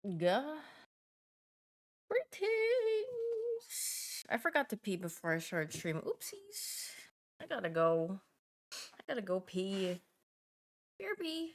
Greetings. I forgot to pee before I started streaming. Oopsies. I gotta go. I gotta go pee. BRB.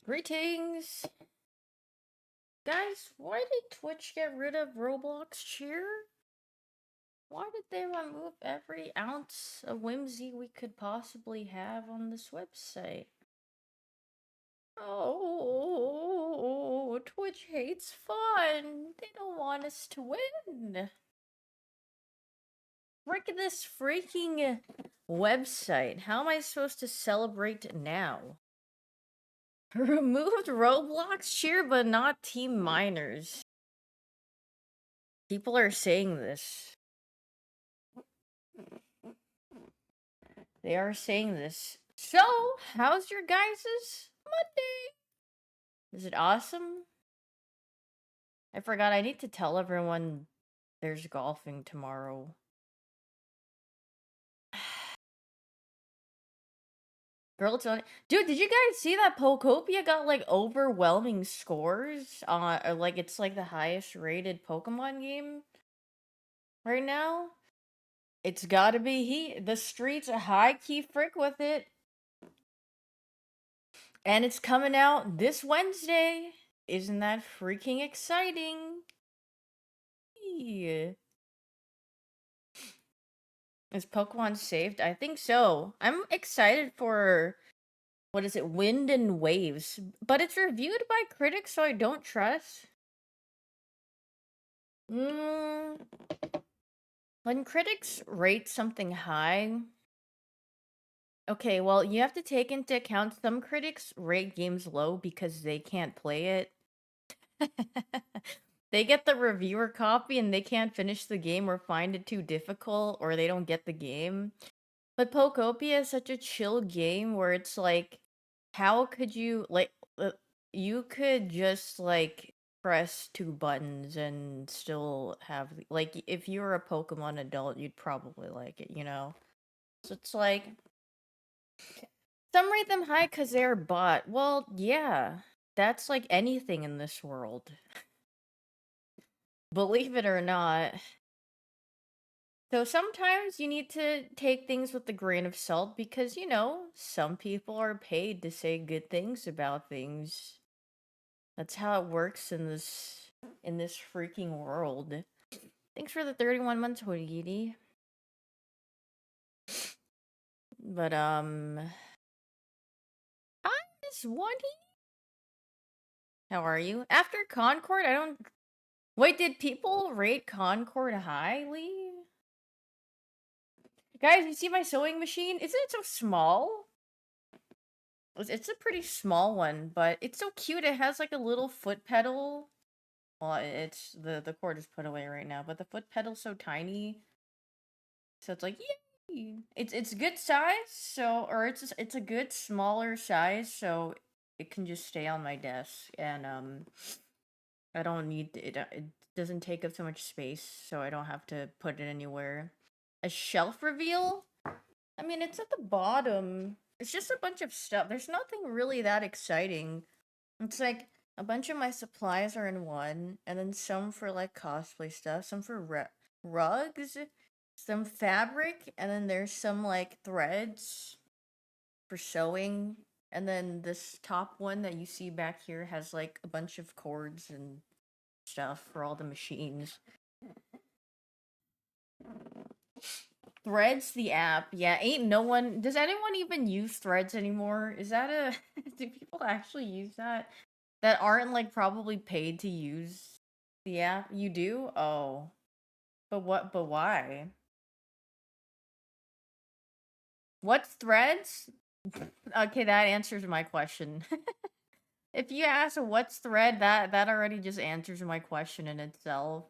Greetings. Guys, why did Twitch get rid of Roblox cheer? Why did they remove every ounce of whimsy we could possibly have on this website? Oh, Twitch hates fun. They don't want us to win. Frick this freaking website. How am I supposed to celebrate now? Removed Roblox cheer, but not Team Miners. People are saying this. They are saying this. So, how's your guys' Monday? Is it awesome? I forgot, I need to tell everyone there's golfing tomorrow. Girl, it's on. Dude, did you guys see that Pokopia got like overwhelming scores? Like it's like the highest rated Pokemon game right now. It's gotta be the streets a high key frick with it. And it's coming out this Wednesday. Isn't that freaking exciting? Yeah. Is Pokemon saved? I think so. I'm excited for what is it? Wind and Waves. But it's reviewed by critics, so I don't trust. When critics rate something high, okay, well, you have to take into account some critics rate games low because they can't play it. They get the reviewer copy and they can't finish the game or find it too difficult or they don't get the game. But Pokopia is such a chill game where it's like, how could you, like, you could just, like, press 2 buttons and still have, like, if you were a Pokemon adult, you'd probably like it, you know? So it's like, some rate them high because they're bot. Well, yeah, that's like anything in this world. Believe it or not. So sometimes you need to take things with a grain of salt because, you know, some people are paid to say good things about things. That's how it works in this freaking world. Thanks for the 31 months, Hoodie. But hi, Miss Woody. How are you? After Concord, I don't. Wait, did people rate Concord highly? Guys, you see my sewing machine? Isn't it so small? It's a pretty small one, but it's so cute. It has like a little foot pedal. Well, it's the cord is put away right now, but the foot pedal's so tiny. So it's like, yay! It's good size, so or it's a good smaller size, so it can just stay on my desk, and I don't need it. It doesn't take up so much space, so I don't have to put it anywhere. A shelf reveal? I mean, it's at the bottom. It's just a bunch of stuff. There's nothing really that exciting. It's like a bunch of my supplies are in one, and then some for like cosplay stuff, some for rugs, some fabric, and then there's some like threads for sewing. And then this top one that you see back here has like a bunch of cords and stuff for all the machines. Threads, the app. Yeah, ain't no one. Does anyone even use Threads anymore? Is that a. Do people actually use that? That aren't like probably paid to use the app? You do? Oh. But what? But why? What's Threads? Okay, that answers my question. If you ask what's Thread, that already just answers my question in itself.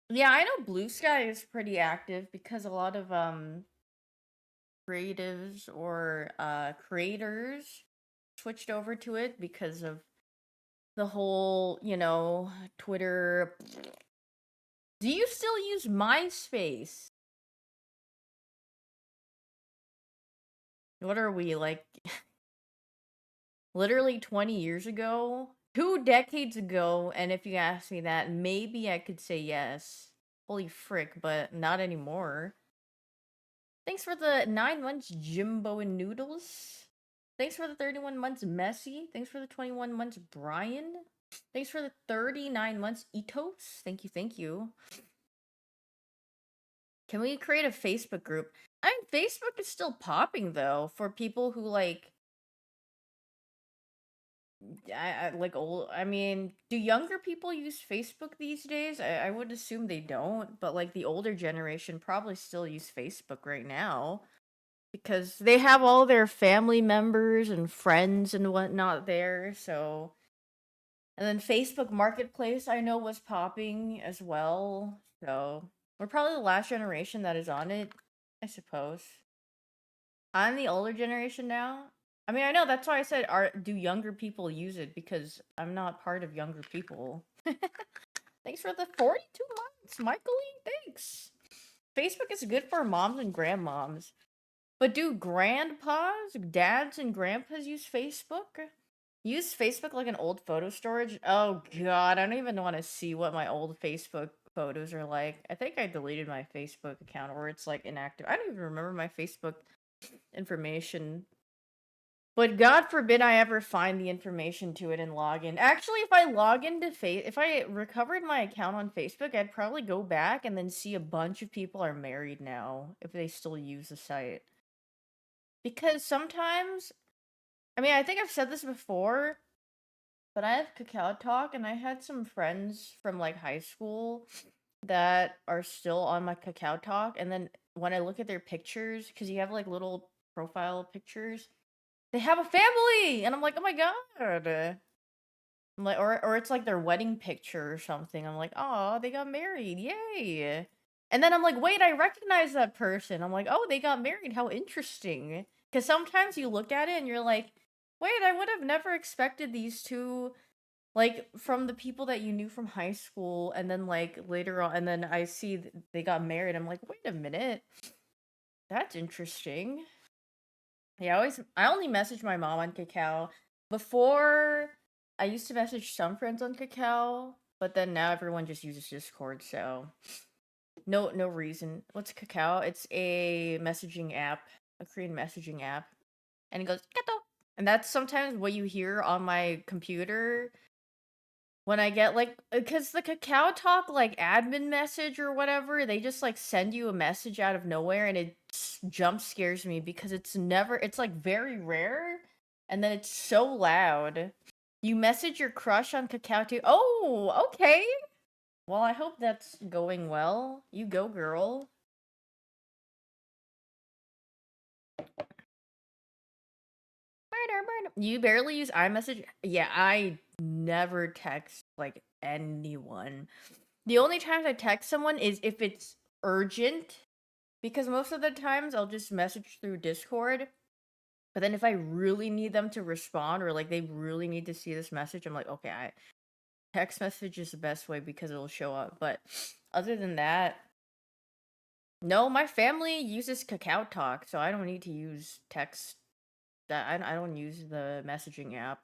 Yeah, I know Blue Sky is pretty active because a lot of creatives or creators switched over to it because of the whole, Twitter. Do you still use MySpace? What are we like literally 20 years ago? 2 decades ago, and if you ask me that, maybe I could say yes. Holy frick, but not anymore. Thanks for the 9 months, Jimbo and Noodles. Thanks for the 31 months, Messi. Thanks for the 21 months, Brian. Thanks for the 39 months, Etos. Thank you, thank you. Can we create a Facebook group? I mean, Facebook is still popping though for people who like I like old. I mean, do younger people use Facebook these days? I would assume they don't, but like the older generation probably still use Facebook right now because they have all their family members and friends and whatnot there. So, and then Facebook Marketplace I know was popping as well. So we're probably the last generation that is on it, I suppose. I'm the older generation now. I mean, I know that's why I said, do younger people use it? Because I'm not part of younger people. Thanks for the 42 months, Michael E. Thanks. Facebook is good for moms and grandmoms. But do grandpas, dads, and grandpas use Facebook? Use Facebook like an old photo storage? Oh god, I don't even want to see what my old Facebook photos are like. I think I deleted my Facebook account or it's like inactive. I don't even remember my Facebook information. But God forbid I ever find the information to it and log in. Actually, if I log into if I recovered my account on Facebook, I'd probably go back and then see a bunch of people are married now if they still use the site. Because sometimes, I mean, I think I've said this before, but I have Kakao Talk and I had some friends from like high school that are still on my Kakao Talk, and then when I look at their pictures, because you have like little profile pictures, they have a family, and I'm like, oh my god. I'm like, or it's like their wedding picture or something. I'm like, oh, they got married, yay! And then I'm like, wait, I recognize that person. I'm like, oh, they got married. How interesting. Because sometimes you look at it and you're like, wait, I would have never expected these two, like from the people that you knew from high school, and then like later on, and then I see they got married. I'm like, wait a minute, that's interesting. Yeah, I only message my mom on Kakao. Before, I used to message some friends on Kakao, but then now everyone just uses Discord, so no reason. What's Kakao? It's a messaging app, a Korean messaging app. And it goes Kato. And that's sometimes what you hear on my computer when I get like, because the Kakao Talk like admin message or whatever, they just like send you a message out of nowhere, and it jump scares me because it's like very rare, and then it's so loud. You message your crush on Kakao too. Oh, okay. Well, I hope that's going well. You go, girl. Murder, murder. You barely use iMessage? Yeah, I never text like anyone. The only times I text someone is if it's urgent, because most of the times I'll just message through Discord. But then if I really need them to respond or like they really need to see this message, I'm like, okay, text message is the best way because it'll show up. But other than that, No, my family uses Kakao Talk, so I don't need to use text. That I don't use the messaging app.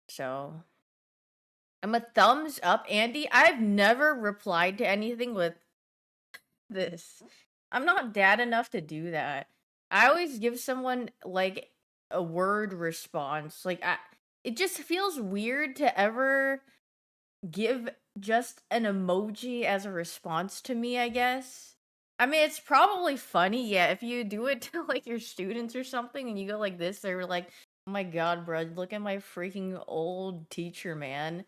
So I'm a thumbs up, Andy. I've never replied to anything with this. I'm not dad enough to do that. I always give someone like a word response. It just feels weird to ever give just an emoji as a response to me, I guess. I mean, it's probably funny, yeah, if you do it to like your students or something and you go like this, they're like, "Oh my god, bro, look at my freaking old teacher, man."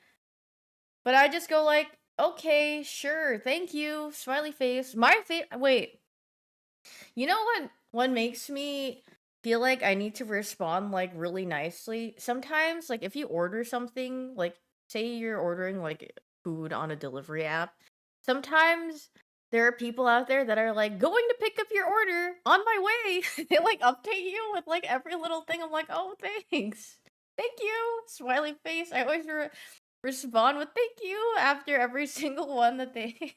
But I just go like, "Okay, sure, thank you." Smiley face. Wait, you know what makes me feel like I need to respond like really nicely? Sometimes like if you order something, like say you're ordering like food on a delivery app, sometimes there are people out there that are like going to pick up your order on my way. They like update you with like every little thing. I'm like, "Oh, thanks. Thank you." Smiley face. I always respond with "thank you" after every single one that they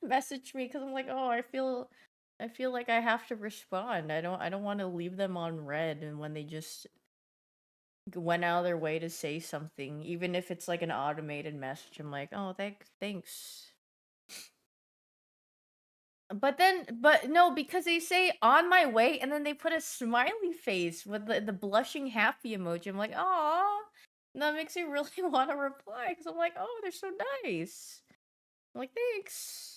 message me because I'm like, "Oh, I feel like I have to respond. I don't want to leave them on red and when they just went out of their way to say something, even if it's like an automated message. I'm like, "Oh, thanks." But no, because they say "on my way" and then they put a smiley face with the blushing happy emoji. I'm like, "Oh, that makes me really want to reply because I'm like, "Oh, they're so nice." I'm like, "Thanks."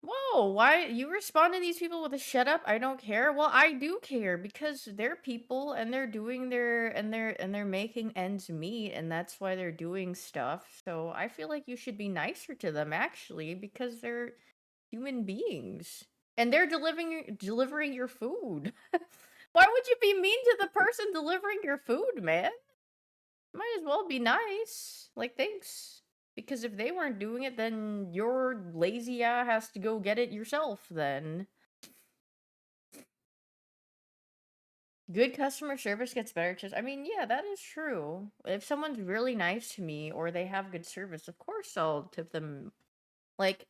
Whoa, why you respond to these people with a "shut up, I don't care"? Well, I do care because they're people and they're doing they're making ends meet and that's why they're doing stuff. So I feel like you should be nicer to them actually because they're human beings and they're delivering your food. Why would you be mean to the person delivering your food, man? Might as well be nice. Like, thanks. Because if they weren't doing it, then your lazy ass has to go get it yourself, then. Good customer service gets better I mean, yeah, that is true. If someone's really nice to me or they have good service, of course I'll tip them. Like,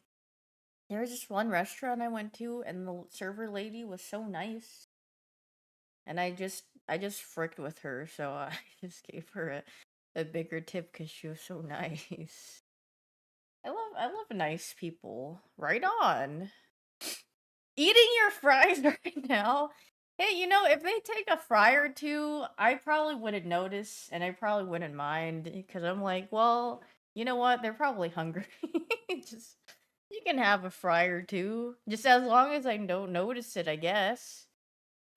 there was this one restaurant I went to and the server lady was so nice. And I just fricked with her, so I just gave her a bigger tip because she was so nice. I love nice people. Right on. Eating your fries right now. Hey, if they take a fry or two, I probably wouldn't notice and I probably wouldn't mind because I'm like, well, you know what? They're probably hungry. Just you can have a fry or two, just as long as I don't notice it, I guess.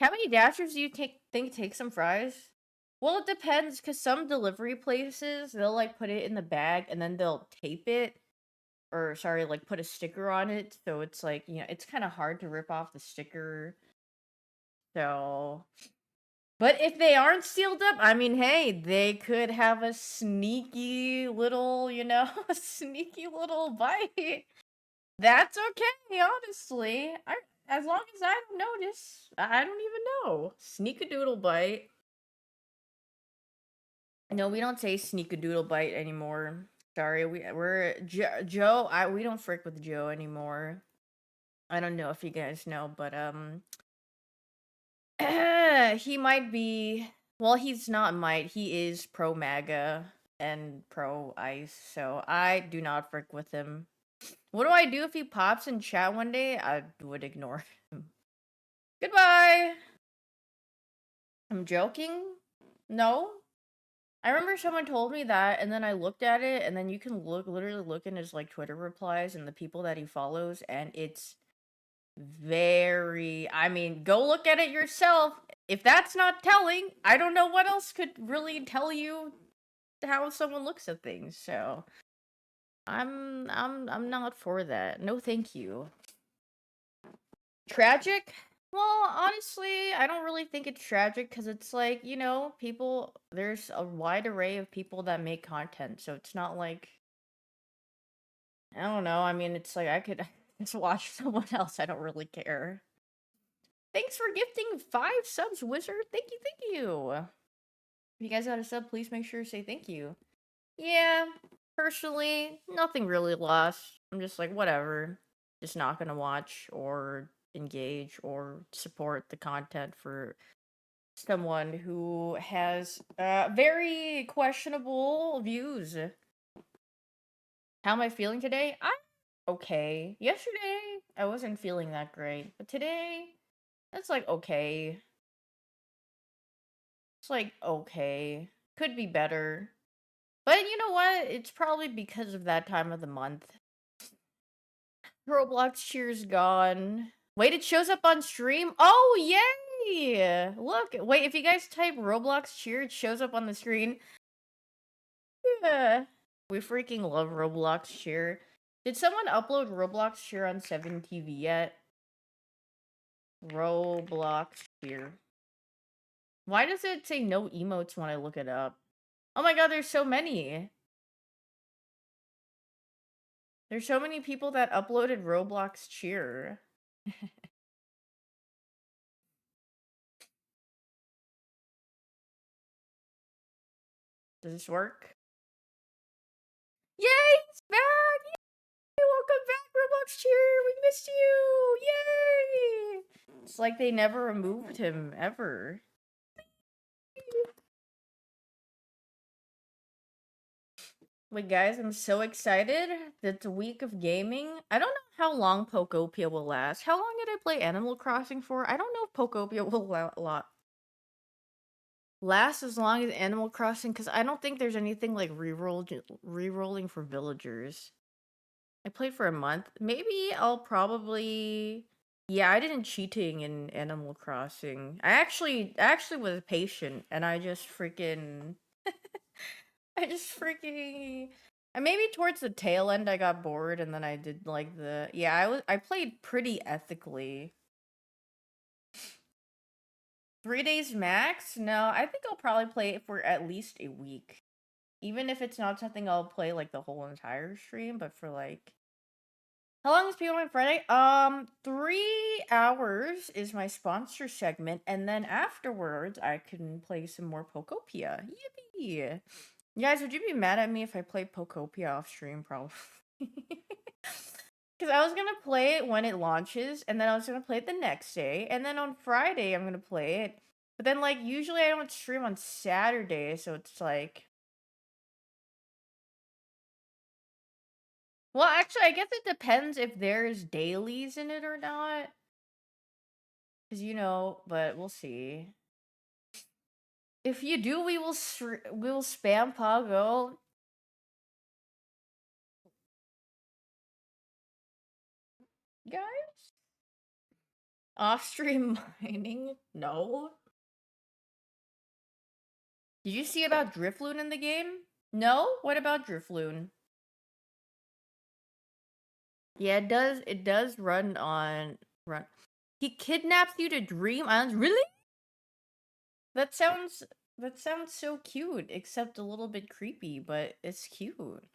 How many dashers do you think take some fries? Well, it depends because some delivery places they'll like put it in the bag and then they'll tape it or sorry, like put a sticker on it. So it's like, it's kind of hard to rip off the sticker. So, but if they aren't sealed up, I mean, hey, they could have a sneaky little, a sneaky little bite. That's okay, honestly. As long as I don't notice, I don't even know. Sneak a doodle bite. No, we don't say sneak a doodle bite anymore. Sorry, Joe. We don't frick with Joe anymore. I don't know if you guys know, but he might be. Well, he's not might. He is pro MAGA and pro ICE, so I do not frick with him. What do I do if he pops in chat one day? I would ignore him. Goodbye. I'm joking. No, I remember someone told me that, and then I looked at it, and then you can literally look in his like Twitter replies and the people that he follows, and it's very. I mean, go look at it yourself. If that's not telling, I don't know what else could really tell you how someone looks at things. So I'm not for that. No, thank you. Tragic? Well, honestly, I don't really think it's tragic because it's like, people, there's a wide array of people that make content. So it's not like, I don't know. I mean, it's like I could just watch someone else. I don't really care. Thanks for gifting 5 subs, Wizard. Thank you, thank you. If you guys got a sub, please make sure to say thank you. Yeah, Personally, nothing really lost. I'm just like, whatever. Just not gonna watch or engage or support the content for someone who has very questionable views. How am I feeling today? I'm okay. Yesterday, I wasn't feeling that great, but today, that's like okay. It's like okay. Could be better. But you know what? It's probably because of that time of the month. Roblox cheer's gone. Wait, it shows up on stream? Oh, yay! Look, wait, if you guys type Roblox cheer, it shows up on the screen. Yeah. We freaking love Roblox cheer. Did someone upload Roblox cheer on 7TV yet? Roblox cheer. Why does it say no emotes when I look it up? Oh my god, there's so many. There's so many people that uploaded Roblox cheer. Does this work? Yay! It's back! Yay! Welcome back, Roblox cheer! We missed you! Yay! It's like they never removed him, ever. Wait, guys, I'm so excited. It's a week of gaming. I don't know how long Pokopia will last. How long did I play Animal Crossing for? I don't know if Pokopia will last as long as Animal Crossing, because I don't think there's anything like re-rolling for villagers. I played for a month. Maybe I'll probably... Yeah, I didn't cheating in Animal Crossing. I actually was patient, and I just freaking... I just freaking... And maybe towards the tail end I got bored, and then I did like the... Yeah, I played pretty ethically. 3 days max? No, I think I'll probably play it for at least a week. Even if it's not something I'll play like the whole entire stream, but for like... How long is People on Friday? 3 hours is my sponsor segment, and then afterwards I can play some more Pokopia. Yippee! You guys, would you be mad at me if I played Pokopia off stream? Probably. Because I was gonna play it when it launches, and then I was gonna play it the next day, and then on Friday I'm gonna play it. But then, like, usually I don't stream on Saturday, so it's like... Well, actually, I guess it depends if there's dailies in it or not. Because, but we'll see. If you do, we will spam Pago. Guys? Off-stream mining? No. Did you see about Drifloon in the game? No? What about Drifloon? Yeah, it does run. He kidnaps you to Dream Islands? Really? That sounds so cute, except a little bit creepy, but it's cute.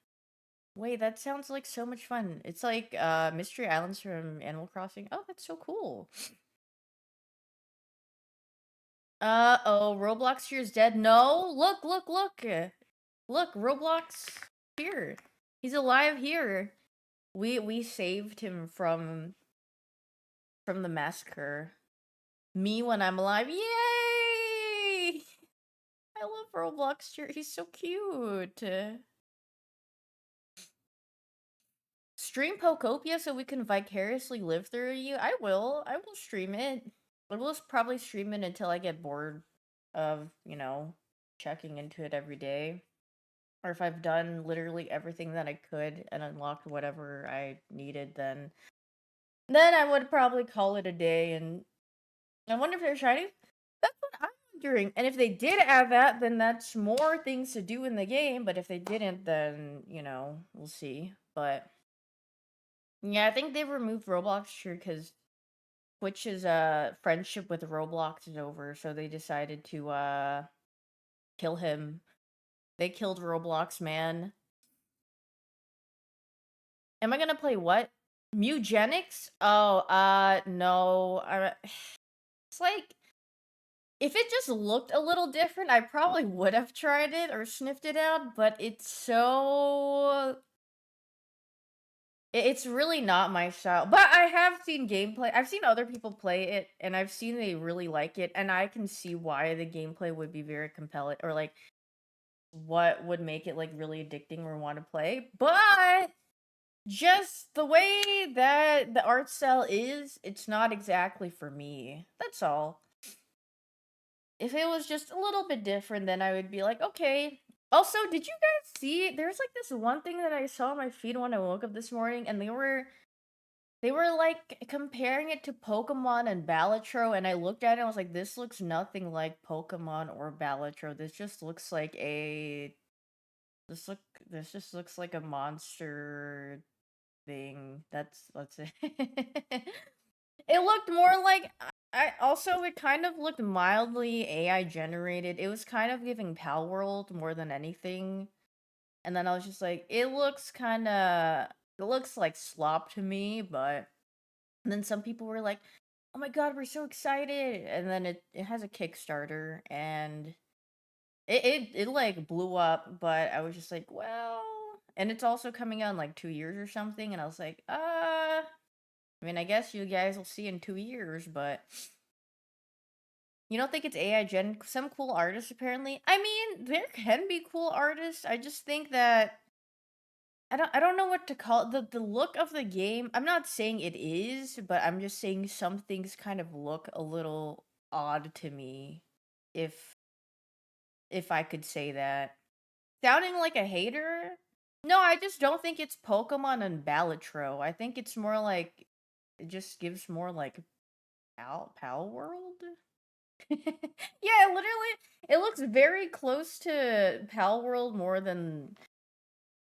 Wait, that sounds like so much fun. It's like Mystery Islands from Animal Crossing. Oh, that's so cool. Oh, Roblox here is dead. No, look. Look, Roblox here. He's alive here. We saved him from the massacre. Me when I'm alive. Yay! I love Roblox here. He's so cute. Stream Pokopia so we can vicariously live through you? I will. I will stream it. I will probably stream it until I get bored of, checking into it every day. Or if I've done literally everything that I could and unlocked whatever I needed, then I would probably call it a day. And I wonder if they're shiny. That's what I'm wondering. And if they did add that, then that's more things to do in the game. But if they didn't, then, we'll see. But yeah, I think they removed Roblox sure because Twitch's friendship with Roblox is over, so they decided to kill him. They killed Roblox, man. Am I gonna play what? Mugenics? Oh, no. It's like If it just looked a little different, I probably would have tried it or sniffed it out, but it's so it's really not my style. But I have seen gameplay. I've seen other people play it, and I've seen they really like it, and I can see why the gameplay would be very compelling, or like what would make it like really addicting or want to play. But just the way that the art style is, it's not exactly for me. That's all. If it was just a little bit different, then I would be like, okay. Also, did you guys see? There's like this one thing that I saw on my feed when I woke up this morning, and they were like comparing it to Pokemon and Balatro, and I looked at it and I was like, this looks nothing like Pokemon or Balatro. This just looks like a this look this just looks like a monster thing. That's it. It looked more like I also it kind of looked mildly AI generated. It was kind of giving Pal World more than anything. And then I was just like, it looks like slop to me, but and then some people were like, "Oh my god, we're so excited!" And then it has a Kickstarter, and it like blew up. But I was just like, well, and it's also coming out in like 2 years or something. And I was like, I mean, I guess you guys will see in 2 years, but you don't think it's AI gen? Some cool artists apparently. I mean, there can be cool artists. I just think that I don't know what to call it. The look of the game. I'm not saying it is, but I'm just saying some things kind of look a little odd to me. If if I could say that. Sounding like a hater? No, I just don't think it's Pokemon and Balatro. I think it's more like it just gives more like Pal World. Yeah, literally, it looks very close to Pal World more than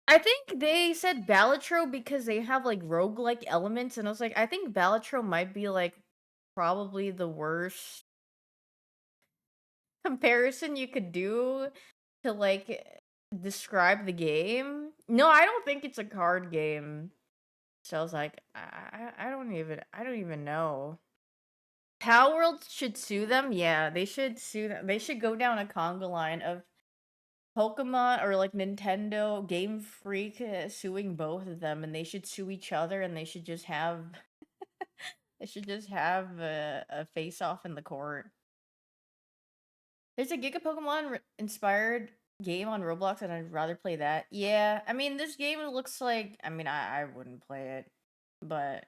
I think they said Balatro because they have like roguelike elements, and I was like, I think Balatro might be like probably the worst comparison you could do to like describe the game. No, I don't think it's a card game. So I was like, I don't even know. Pal World should sue them. Yeah, they should sue them. They should go down a conga line of Pokemon or like Nintendo, Game Freak suing both of them, and they should sue each other, and they should just have a face off in the court. There's a Giga Pokemon inspired game on Roblox, and I'd rather play that. Yeah, I mean this game looks like I mean I wouldn't play it, but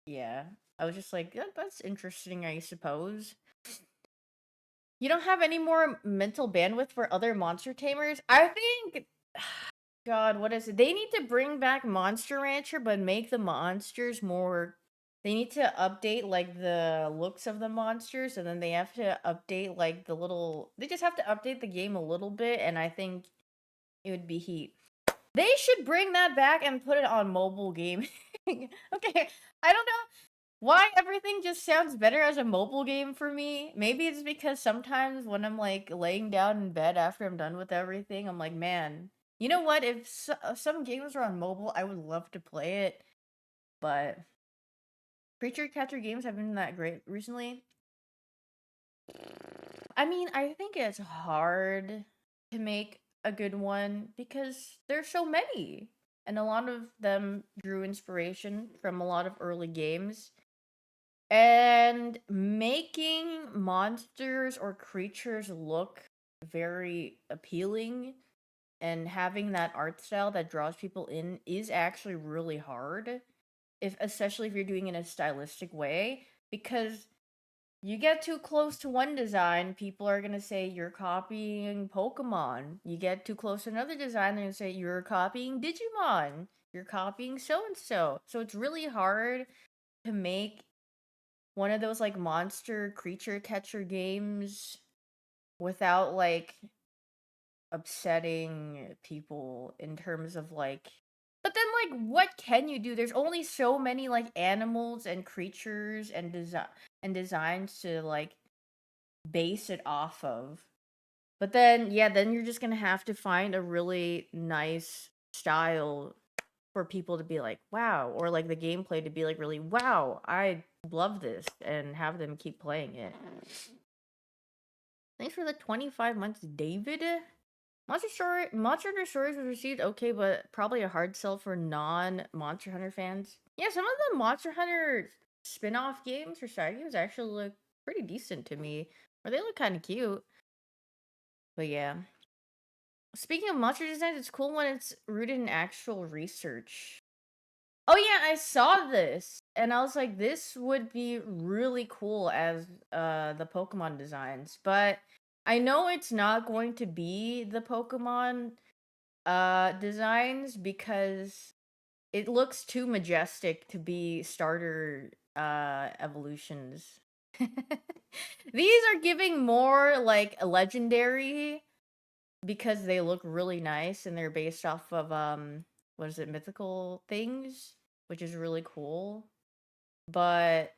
yeah, I was just like that's interesting, I suppose. You don't have any more mental bandwidth for other monster tamers? I think God, what is it? They need to bring back Monster Rancher, but make the monsters more. They need to update like the looks of the monsters, and then they have to update like the little. They just have to update the game a little bit, and I think it would be heat. They should bring that back and put it on mobile gaming. Okay, I don't know why everything just sounds better as a mobile game for me. Maybe it's because sometimes when I'm like laying down in bed after I'm done with everything, I'm like, man, you know what? If some games are on mobile, I would love to play it. But creature catcher games have been that great recently. I mean, I think it's hard to make a good one because there's so many. And a lot of them drew inspiration from a lot of early games. And making monsters or creatures look very appealing and having that art style that draws people in is actually really hard, if especially if you're doing it in a stylistic way, because you get too close to one design, people are gonna say you're copying Pokemon. You get too close to another design, they're gonna say you're copying Digimon. You're copying so and so. So it's really hard to make one of those like monster creature catcher games without like upsetting people in terms of like but then like what can you do? There's only so many like animals and creatures and designs to like base it off of. But then yeah, then you're just going to have to find a really nice style for people to be like, wow, or like the gameplay to be like really, wow, I love this, and have them keep playing it. Thanks for the 25 months, David. Monster Hunter Stories was received okay, but probably a hard sell for non-Monster Hunter fans. Yeah, some of the Monster Hunter spin-off games or side games actually look pretty decent to me. Or they look kind of cute. But yeah. Speaking of monster designs, it's cool when it's rooted in actual research. Oh yeah, I saw this and I was like, this would be really cool as the Pokemon designs, but I know it's not going to be the Pokemon designs because it looks too majestic to be starter evolutions. These are giving more like legendary because they look really nice and they're based off of what is it, mythical things, which is really cool. But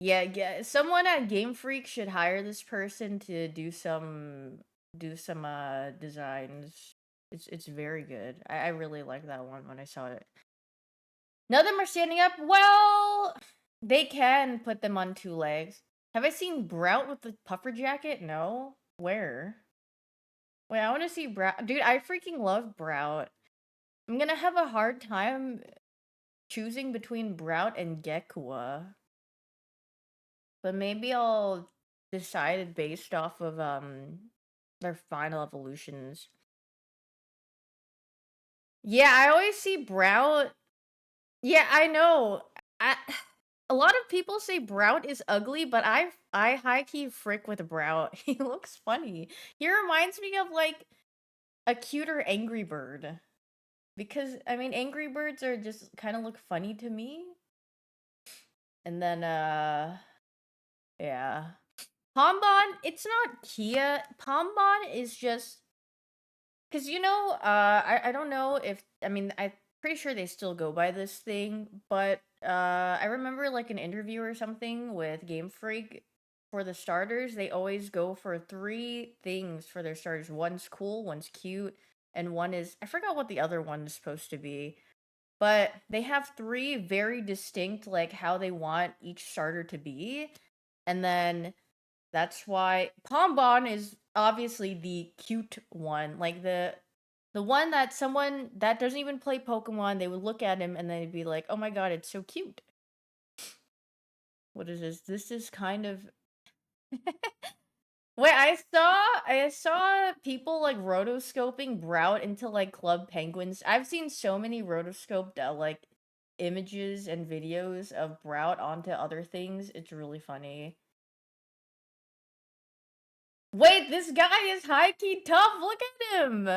yeah, someone at Game Freak should hire this person to do some designs. It's very good. I really like that one when I saw it. None of them are standing up. Well, they can put them on two legs. Have I seen Brout with the puffer jacket? No. Where? Wait, I want to see Brout. Dude, I freaking love Brout. I'm gonna have a hard time choosing between Brout and Gekua. But maybe I'll decide it based off of their final evolutions. Yeah, I always see Brout. Yeah, I know. I a lot of people say Brout is ugly, but I high key frick with Brout. He looks funny. He reminds me of like a cuter Angry Bird. Because I mean Angry Birds are just kind of look funny to me. And then yeah. Pombon, it's not Kia. Pombon is just because I don't know if I mean I'm pretty sure they still go by this thing, but I remember like an interview or something with Game Freak for the starters. They always go for three things for their starters. One's cool, one's cute, and one is I forgot what the other one is supposed to be. But they have three very distinct like how they want each starter to be, and then that's why Pombon is obviously the cute one. Like the one that someone that doesn't even play Pokemon, they would look at him and they'd be like, "Oh my god, it's so cute." What is this? This is kind of Wait, I saw people like rotoscoping Brout into like Club Penguins. I've seen so many rotoscoped like images and videos of Brout onto other things. It's really funny. Wait, this guy is high key tough. Look at him.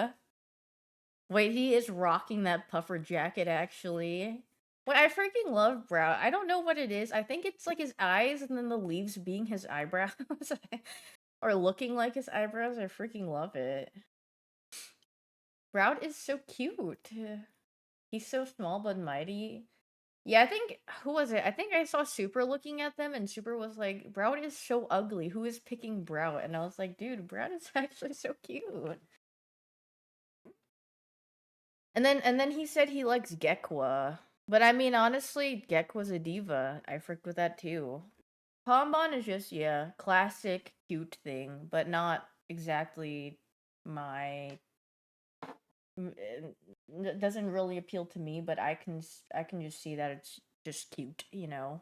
Wait, he is rocking that puffer jacket actually. Wait, I freaking love Brow. I don't know what it is. I think it's like his eyes and then the leaves being his eyebrows. Or looking like his eyebrows. I freaking love it. Brow is so cute. He's so small but mighty. Yeah, I think who was it? I think I saw Super looking at them and Super was like, Brow is so ugly. Who is picking Brow? And I was like, dude, Brow is actually so cute. And then he said he likes Gekwa. But I mean, honestly, Gekwa's a diva. I frick with that too. Pombon is just, yeah, classic cute thing, but not exactly my. It doesn't really appeal to me, but I can just see that it's just cute. Boop,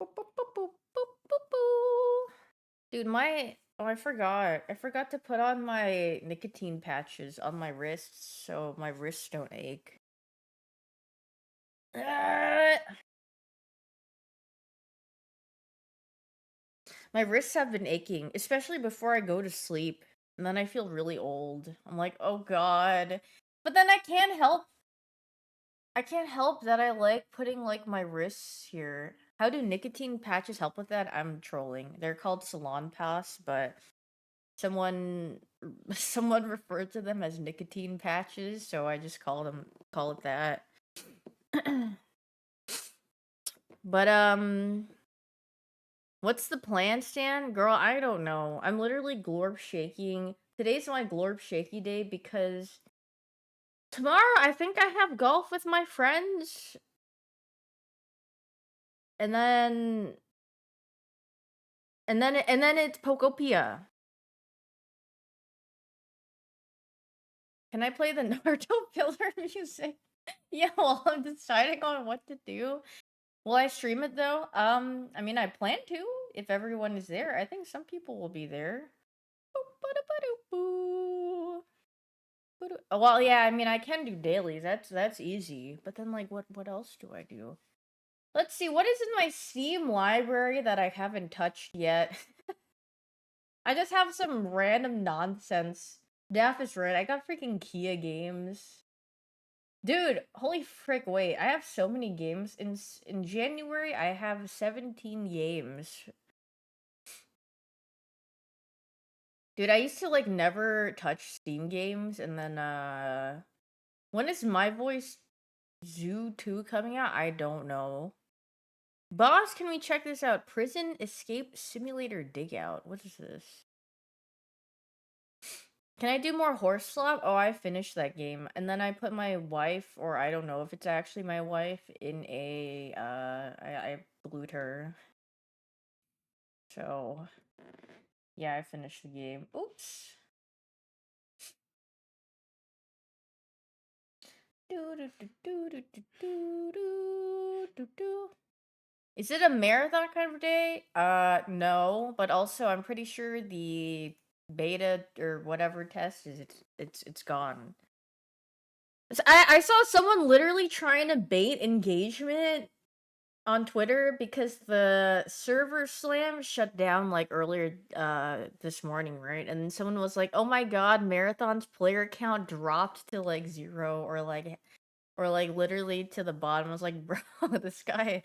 boop, boop, boop, boop, boop, boop. Dude, I forgot to put on my nicotine patches on my wrists so my wrists don't ache. Ah! My wrists have been aching, especially before I go to sleep. And then I feel really old. I'm like, oh god. But then I can't help that I like putting like my wrists here. How do nicotine patches help with that? I'm trolling. They're called salon pass, but someone someone referred to them as nicotine patches, so I just call it that. But what's the plan, Stan? Girl, I don't know. I'm literally glorp shaking today's my glorp shaky day because tomorrow I think I have golf with my friends, and then it's Pokopia. Can I play the Naruto filler music? Yeah, well, I'm deciding on what to do. Will I stream it though? I mean, I plan to if everyone is there. I think some people will be there. Boop-ba-da-ba-doop-boo. Well, yeah, I mean, I can do dailies. That's easy. But then, like, what else do I do? Let's see. What is in my Steam library that I haven't touched yet? I just have some random nonsense. Daff is right. I got freaking Kia games. Dude, holy frick, wait. I have so many games. In January, I have 17 games. Dude, I used to, like, never touch Steam games, and then, when is My Voice Zoo 2 coming out? I don't know. Boss, can we check this out? Prison Escape Simulator Dig Out. What is this? Can I do more horse slop? Oh, I finished that game. And then I put my wife, or I don't know if it's actually my wife, in a, I blued her. So, yeah, I finished the game. Oops. Is it a marathon kind of day? No, but also I'm pretty sure the beta or whatever test is it's gone. I saw someone literally trying to bait engagement on Twitter because the server slam shut down like earlier this morning, right? And then someone was like, "Oh my god, Marathon's player count dropped to like 0 or like literally to the bottom." I was like, "Bro, this guy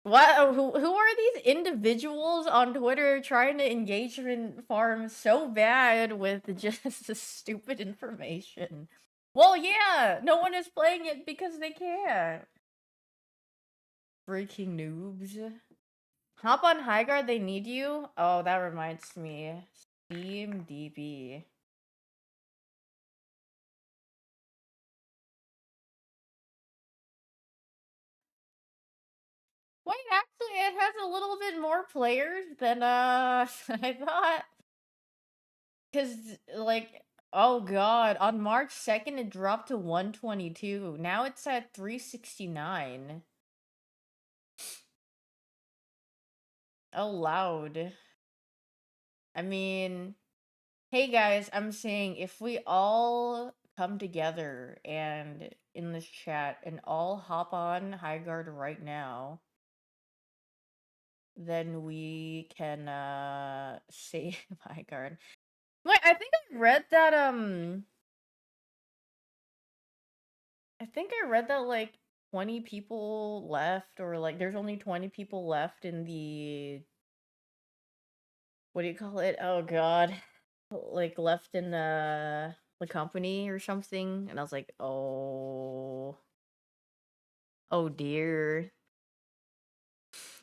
what who are these individuals on Twitter trying to engagement farm so bad with just the stupid information?" Well, yeah, no one is playing it because they can't. Freaking noobs. Hop on High Guard, they need you? Oh, that reminds me. Steam DB. Wait, actually, it has a little bit more players than, I thought. Because, like, oh god, on March 2nd, it dropped to 122. Now it's at 369. Oh, loud. I mean, hey guys, I'm saying if we all come together and in this chat and all hop on High Guard right now, then we can save High Guard. Wait, I think I read that I think I read that like 20 people left, or like there's only 20 people left in the, what do you call it? Oh god. Like left in the company or something, and I was like, "Oh, oh dear."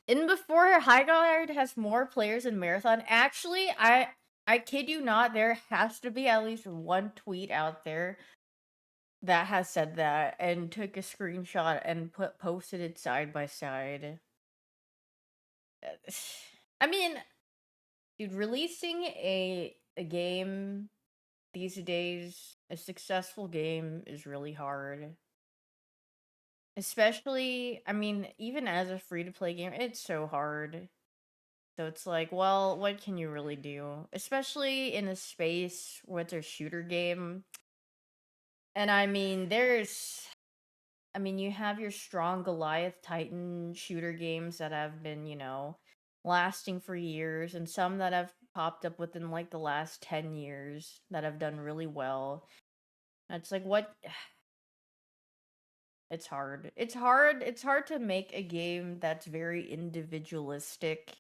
And before High Guard has more players than Marathon, actually, I kid you not, there has to be at least one tweet out there that has said that and took a screenshot and posted it side by side. I mean, dude, releasing a game these days, a successful game, is really hard. Especially, I mean, even as a free to play game, it's so hard. So it's like, well, what can you really do? Especially in a space where it's a shooter game. And I mean, you have your strong Goliath Titan shooter games that have been, lasting for years, and some that have popped up within like the last 10 years that have done really well. And it's like, what? It's hard. It's hard to make a game that's very individualistic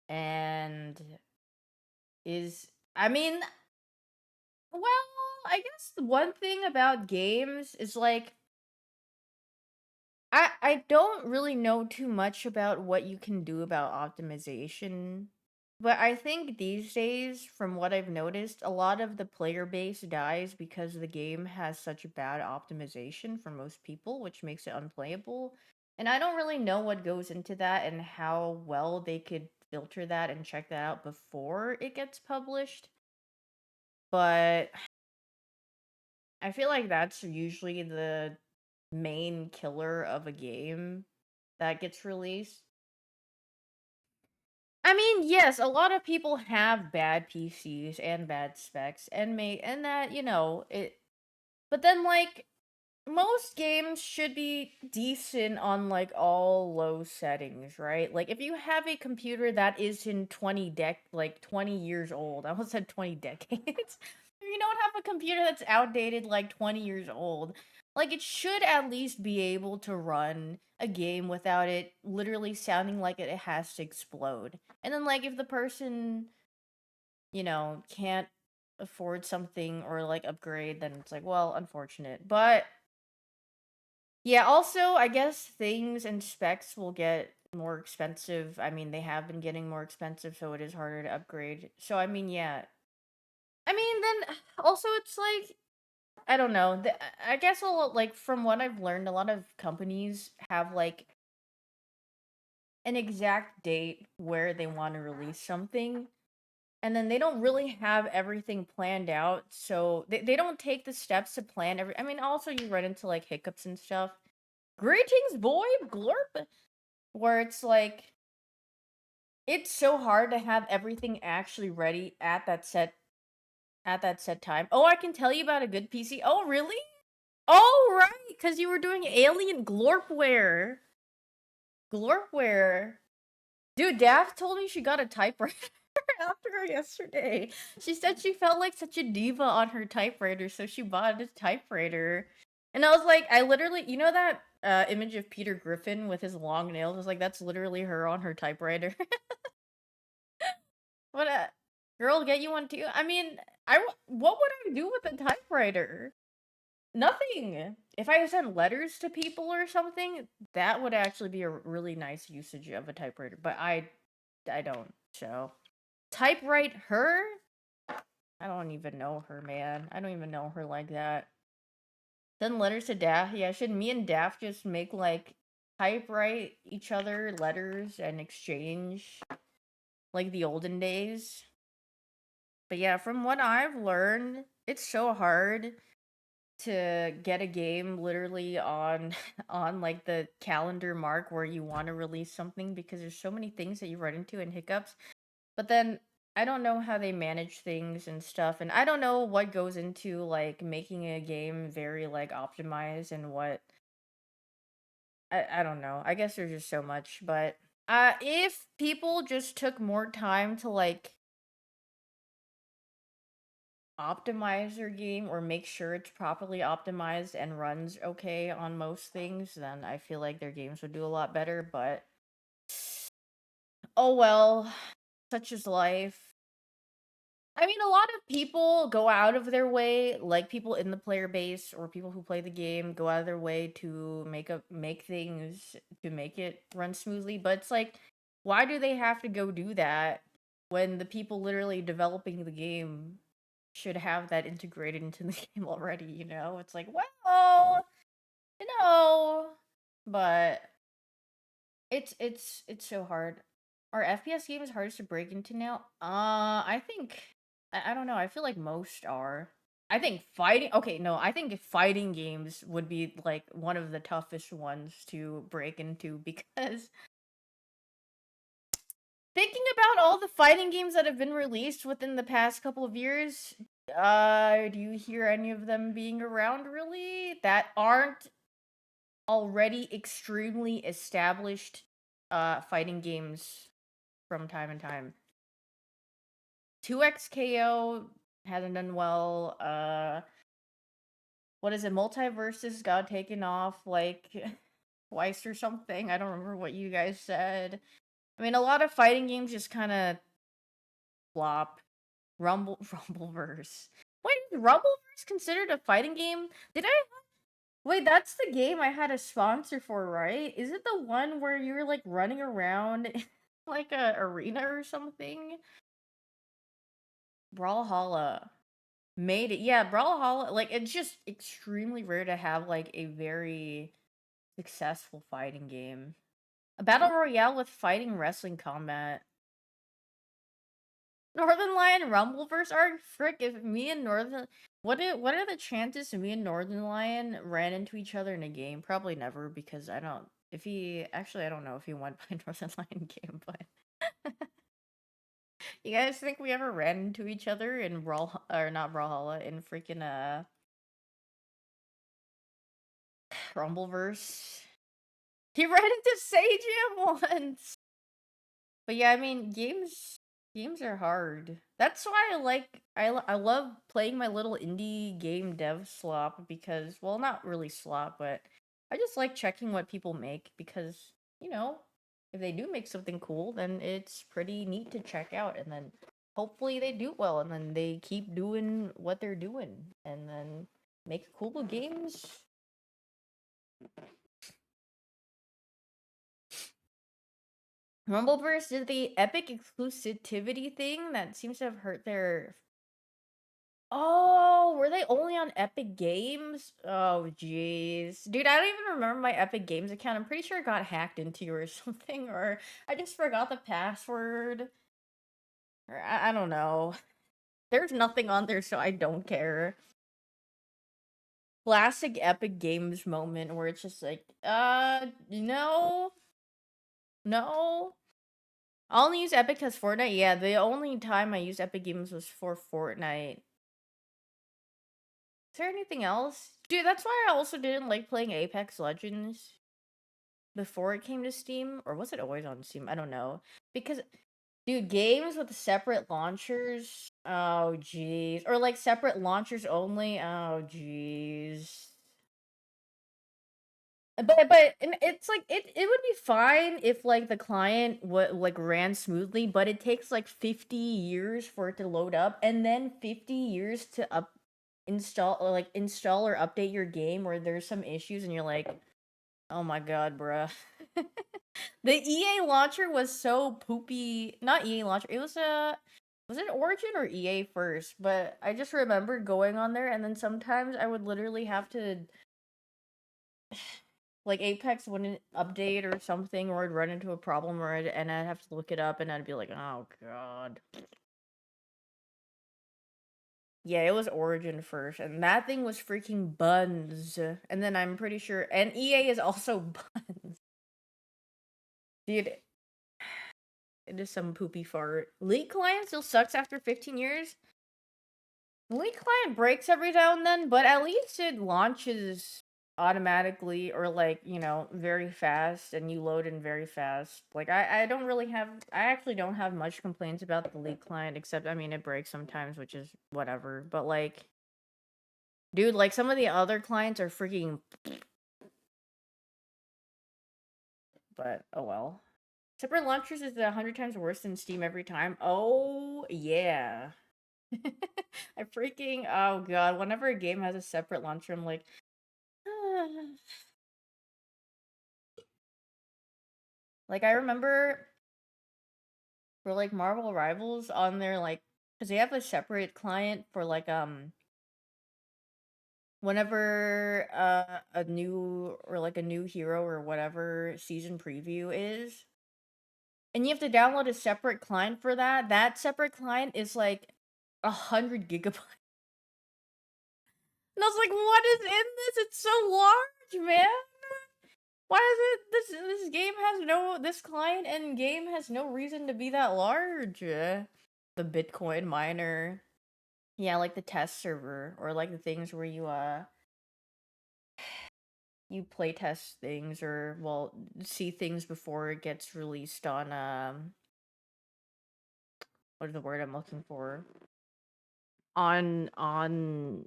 and is, I mean, well, I guess the one thing about games is like I don't really know too much about what you can do about optimization. But I think these days, from what I've noticed, a lot of the player base dies because the game has such bad optimization for most people, which makes it unplayable. And I don't really know what goes into that and how well they could filter that and check that out before it gets published. But I feel like that's usually the main killer of a game that gets released. I mean, yes, a lot of people have bad PCs and bad specs and that, it but then like most games should be decent on like all low settings, right? Like if you have a computer that is in 20 years old. I almost said 20 decades. If you don't have a computer that's outdated like 20 years old, like it should at least be able to run a game without it literally sounding like it has to explode. And then like if the person, can't afford something or like upgrade, then it's like, well, unfortunate. But yeah, also, I guess things and specs will get more expensive. I mean, they have been getting more expensive, so it is harder to upgrade. So, I mean, yeah. I mean, then also it's like, I don't know. I guess like from what I've learned, a lot of companies have like an exact date where they want to release something, and then they don't really have everything planned out. So they don't take the steps to plan I mean, also you run into like hiccups and stuff. Greetings, boy, glorp. Where it's like it's so hard to have everything actually ready at that set time. Oh, I can tell you about a good PC. Oh, really? Oh, right, because you were doing Alien Glorpware. Glorpware. Dude, Daft told me she got a typewriter after her yesterday. She said she felt like such a diva on her typewriter, so she bought a typewriter. And I was like, I literally, that image of Peter Griffin with his long nails? I was like, that's literally her on her typewriter. What a girl, get you one too. I mean, what would I do with a typewriter? Nothing. If I sent letters to people or something, that would actually be a really nice usage of a typewriter. But I don't. So typewrite her? I don't even know her, man. I don't even know her like that. Send letters to Daft. Yeah, should me and Daft just make like typewrite each other letters and exchange like the olden days? But yeah, from what I've learned, it's so hard to get a game literally on on like the calendar mark where you want to release something because there's so many things that you run into and hiccups. But then I don't know how they manage things and stuff, and I don't know what goes into like making a game very like optimized and what I don't know. I guess there's just so much, but if people just took more time to like optimize your game or make sure it's properly optimized and runs okay on most things, then I feel like their games would do a lot better. But oh well, such is life. I mean, a lot of people go out of their way, like people in the player base or people who play the game go out of their way to make things to make it run smoothly. But it's like, why do they have to go do that when the people literally developing the game should have that integrated into the game already? It's like, well, you know, but it's so hard. Are FPS games hardest to break into now? I think I don't know. I feel like most are. I think fighting. Okay, no, I think fighting games would be like one of the toughest ones to break into because thinking about all the fighting games that have been released within the past couple of years, do you hear any of them being around really that aren't already extremely established fighting games from time and time? 2XKO hasn't done well. What is it? Multiverses got taken off like twice or something. I don't remember what you guys said. I mean, a lot of fighting games just kind of flop. Rumbleverse. Wait, is Rumbleverse considered a fighting game? Did I Wait, that's the game I had a sponsor for, right? Is it the one where you're like running around like a arena or something. Brawlhalla made it. Yeah, Brawlhalla, like it's just extremely rare to have like a very successful fighting game. A battle royale with fighting wrestling combat. Northern Lion Rumbleverse arc? Frick, if me and Northern what are the chances me and Northern Lion ran into each other in a game? Probably never, because I don't if he actually I don't know if he won by Northern Lion game, but you guys think we ever ran into each other in Brawl or not Brawlhalla in freaking Rumbleverse? He ran into Sage once. But yeah, I mean, games are hard. That's why I love playing my little indie game dev slop, because well, not really slop, but I just like checking what people make, because, you know, if they do make something cool, then it's pretty neat to check out, and then hopefully they do well, and then they keep doing what they're doing, and then make cool games. Rumbleverse did the epic exclusivity thing that seems to have hurt their. Oh, were they only on Epic Games? Oh, jeez. Dude, I don't even remember my Epic Games account. I'm pretty sure it got hacked into or something, or I just forgot the password. Or I don't know. There's nothing on there, so I don't care. Classic Epic Games moment where it's just like, no. No. I only use Epic because Fortnite. Yeah, the only time I used Epic Games was for Fortnite. Is there anything else? Dude, that's why I also didn't like playing Apex Legends before it came to Steam. Or was it always on Steam? I don't know. Because, dude, games with separate launchers. Oh, jeez. Or like separate launchers only. Oh, jeez. But and it's like it would be fine if like the client would like ran smoothly, but it takes like 50 years for it to load up, and then 50 years to install or update your game where there's some issues, and you're like, oh my god, bruh. The EA launcher was so poopy. Not EA launcher. It was it Origin or EA first? But I just remember going on there, and then sometimes I would literally have to, like, Apex wouldn't update or something, or I'd run into a problem, and I'd have to look it up, and I'd be like, oh god. Yeah, it was Origin first, and that thing was freaking buns. And then I'm pretty sure, and EA is also buns. Dude, it is some poopy fart. League client still sucks after 15 years? League client breaks every now and then, but at least it launches automatically, or like, you know, very fast, and you load in very fast. Like, I don't really have, I actually don't have much complaints about the League client, except, I mean, it breaks sometimes, which is whatever. But like, dude, like some of the other clients are freaking. But oh well. Separate launchers is 100 times worse than Steam every time. Oh yeah. I freaking, oh god. Whenever a game has a separate launcher, I'm like, like I remember for like Marvel Rivals on their like, because they have a separate client for like whenever a new or like a new hero or whatever season preview is. And you have to download a separate client for that. That separate client is like 100 GB. And I was like, what is in this? It's so large, man. Why is it this client and game has no reason to be that large? The Bitcoin miner. Yeah, like the test server, or like the things where you play test things, or well, see things before it gets released on what is the word I'm looking for? On on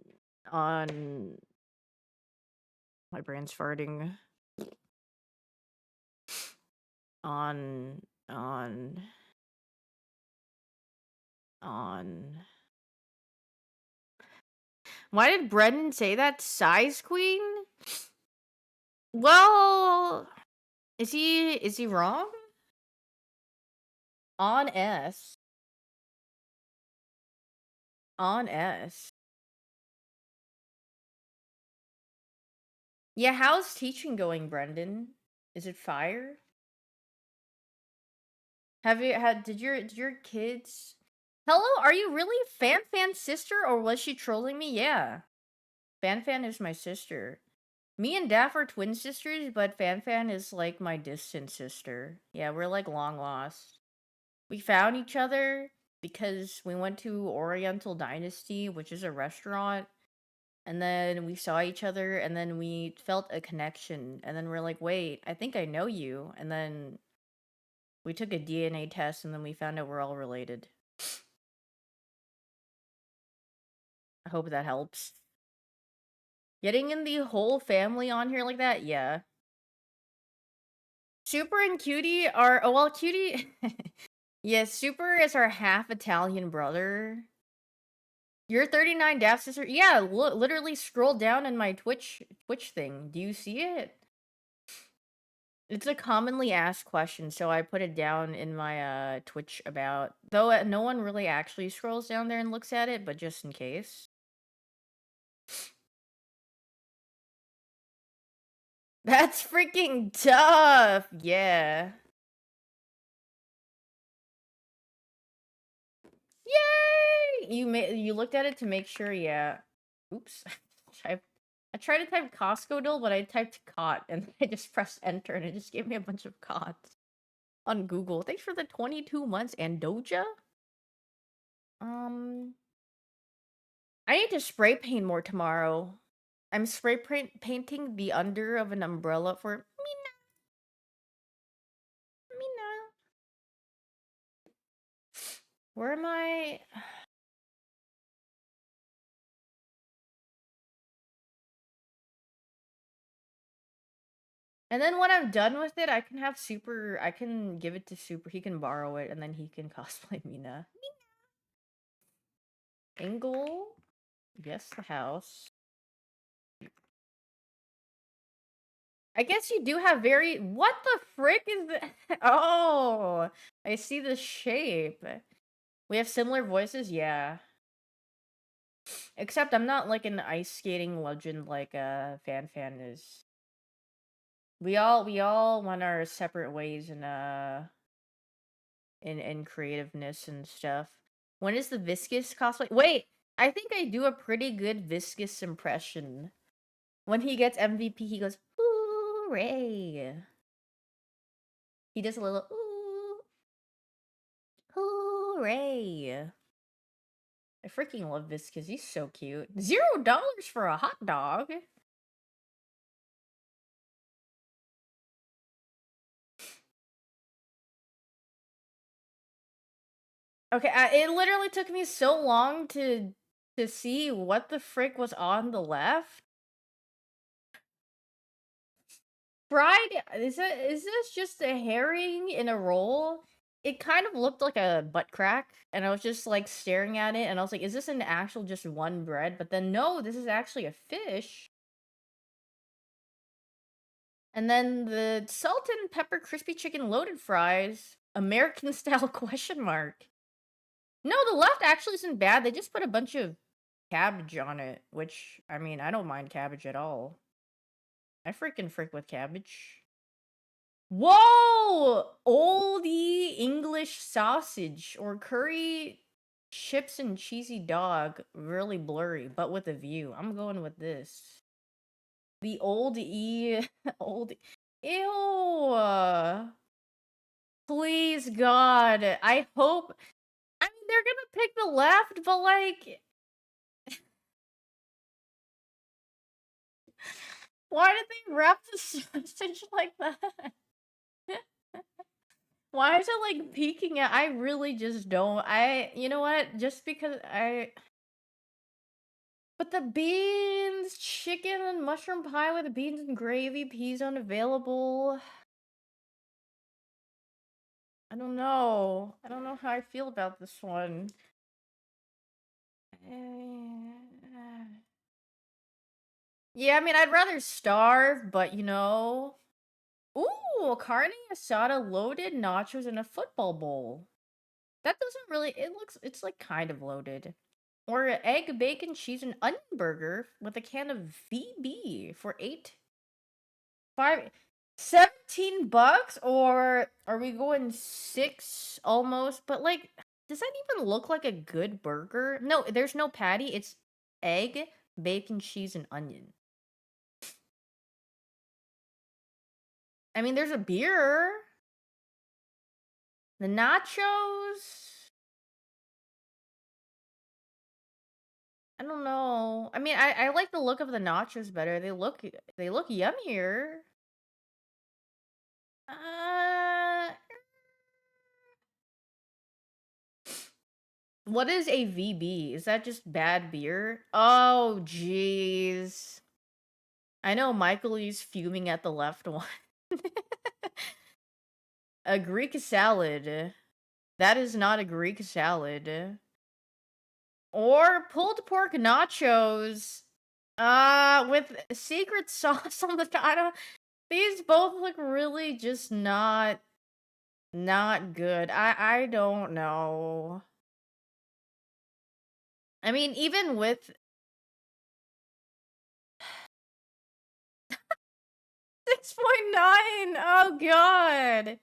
my brain's farting. On on on Why did Brendan say that? Size Queen? Well, is he wrong? On S. On S. Yeah, how's teaching going, Brendan? Is it fire? Have you had did your kids Hello, are you really Fan's sister or was she trolling me? Yeah. Fan is my sister. Me and Daff are twin sisters, but Fan is like my distant sister. Yeah, we're like long lost. We found each other because we went to Oriental Dynasty, which is a restaurant, and then we saw each other and then we felt a connection and then we're like, "Wait, I think I know you." And then we took a DNA test and then we found out we're all related. I hope that helps. Getting in the whole family on here like that? Yeah. Super and Cutie are oh well, Cutie yeah, Super is our half Italian brother. You're 39 Daft sister? Yeah, literally scroll down in my Twitch thing. Do you see it? It's a commonly asked question, so I put it down in my Twitch about. Though no one really actually scrolls down there and looks at it, but just in case. That's freaking tough. Yeah. Yay! You looked at it to make sure, yeah. Oops. I tried to type Costco doll, but I typed cot and I just pressed enter and it just gave me a bunch of cots on Google. Thanks for the 22 months and Doja. Um I need to spray paint more tomorrow. I'm painting the under of an umbrella for Mina. Where am I? And then when I'm done with it, I can have Super. I can give it to Super. He can borrow it, and then he can cosplay Mina. Angle. Yes, the house. I guess you do have very. What the frick is that? Oh, I see the shape. We have similar voices, yeah. Except I'm not like an ice skating legend like Fan is. We all went our separate ways in creativeness and stuff. When is the Viscous cosplay? Wait, I think I do a pretty good Viscous impression. When he gets MVP, he goes, "Hooray!" He does a little "Ooh, hooray!" I freaking love Viscous. He's so cute. $0 for a hot dog. Okay, it literally took me so long to see what the frick was on the left. Fried? Is this just a herring in a roll? It kind of looked like a butt crack, and I was just like staring at it, and I was like, "Is this an actual just one bread?" But then no, this is actually a fish. And then the salt and pepper crispy chicken loaded fries, American style question mark. No, the left actually isn't bad. They just put a bunch of cabbage on it, which I mean, I don't mind cabbage at all. I freaking frick with cabbage. Whoa! Oldie English sausage or curry chips and cheesy dog. Really blurry, but with a view. I'm going with this. The old E. Old. Ew. Please, God. I hope. I mean, they're gonna pick the left, but like. Why did they wrap the sausage like that? Why is it like peeking at? I really just don't. You know what? Just because I. But the beans, chicken and mushroom pie with beans and gravy, peas unavailable. I don't know. I don't know how I feel about this one. Yeah, I mean, I'd rather starve, but you know. Ooh, carne asada loaded nachos in a football bowl. That doesn't really it's, like, kind of loaded. Or a egg, bacon, cheese, and onion burger with a can of VB for 17 bucks, or are we going 6 almost? But, like, does that even look like a good burger? No, there's no patty, it's egg, bacon, cheese, and onion. I mean, there's a beer. The nachos? I don't know. I mean, I like the look of the nachos better. They look yummier. Uh, what is a VB? Is that just bad beer? Oh, jeez. I know Michael is fuming at the left one. A Greek salad. That is not a Greek salad. Or pulled pork nachos. With secret sauce on the top. I don't. These both look really just not good. I don't know. I mean, even with 6.9. Oh god.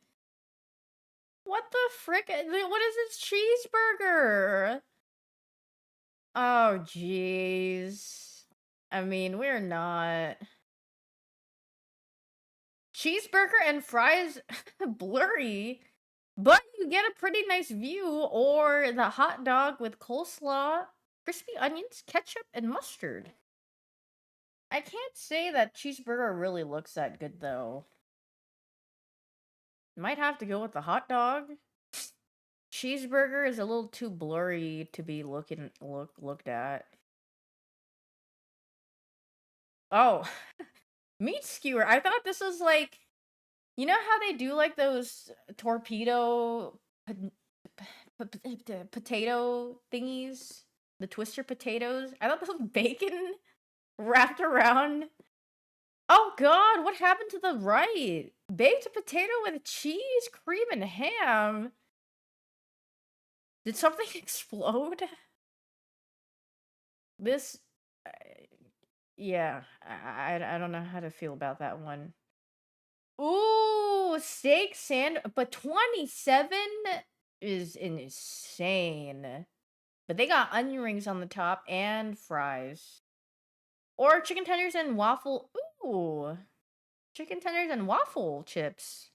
What the frick? What is this cheeseburger? Oh jeez. I mean, we're not. Cheeseburger and fries blurry, but you get a pretty nice view. Or the hot dog with coleslaw, crispy onions, ketchup, and mustard. I can't say that cheeseburger really looks that good though. Might have to go with the hot dog. Cheeseburger is a little too blurry to be looked at. Oh, meat skewer. I thought this was like, you know how they do like those torpedo potato thingies, the twister potatoes. I thought this was bacon wrapped around. Oh god, what happened to the right? Baked potato with cheese, cream, and ham. Did something explode? This, uh, yeah, I don't know how to feel about that one. Ooh, steak sand, but 27 is insane. But they got onion rings on the top and fries. Or chicken tenders and waffle. Ooh, chicken tenders and waffle chips.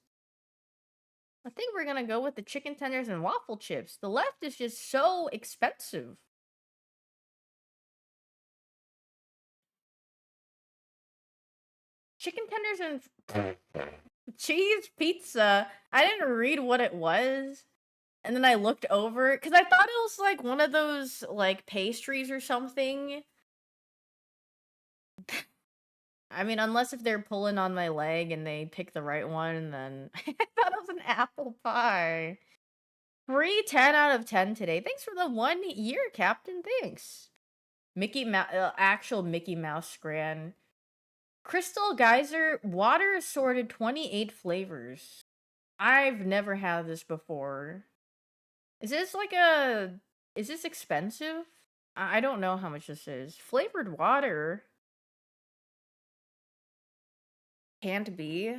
I think we're gonna go with the chicken tenders and waffle chips. The left is just so expensive. Chicken tenders and cheese pizza. I didn't read what it was. And then I looked over because I thought it was like one of those like pastries or something. I mean, unless if they're pulling on my leg and they pick the right one, then I thought it was an apple pie. Free 10 out of 10 today. Thanks for the 1 year, Captain. Thanks. Actual Mickey Mouse scran. Crystal Geyser, water assorted 28 flavors. I've never had this before. Is this like a... Is this expensive? I don't know how much this is. Flavored water. Can't be.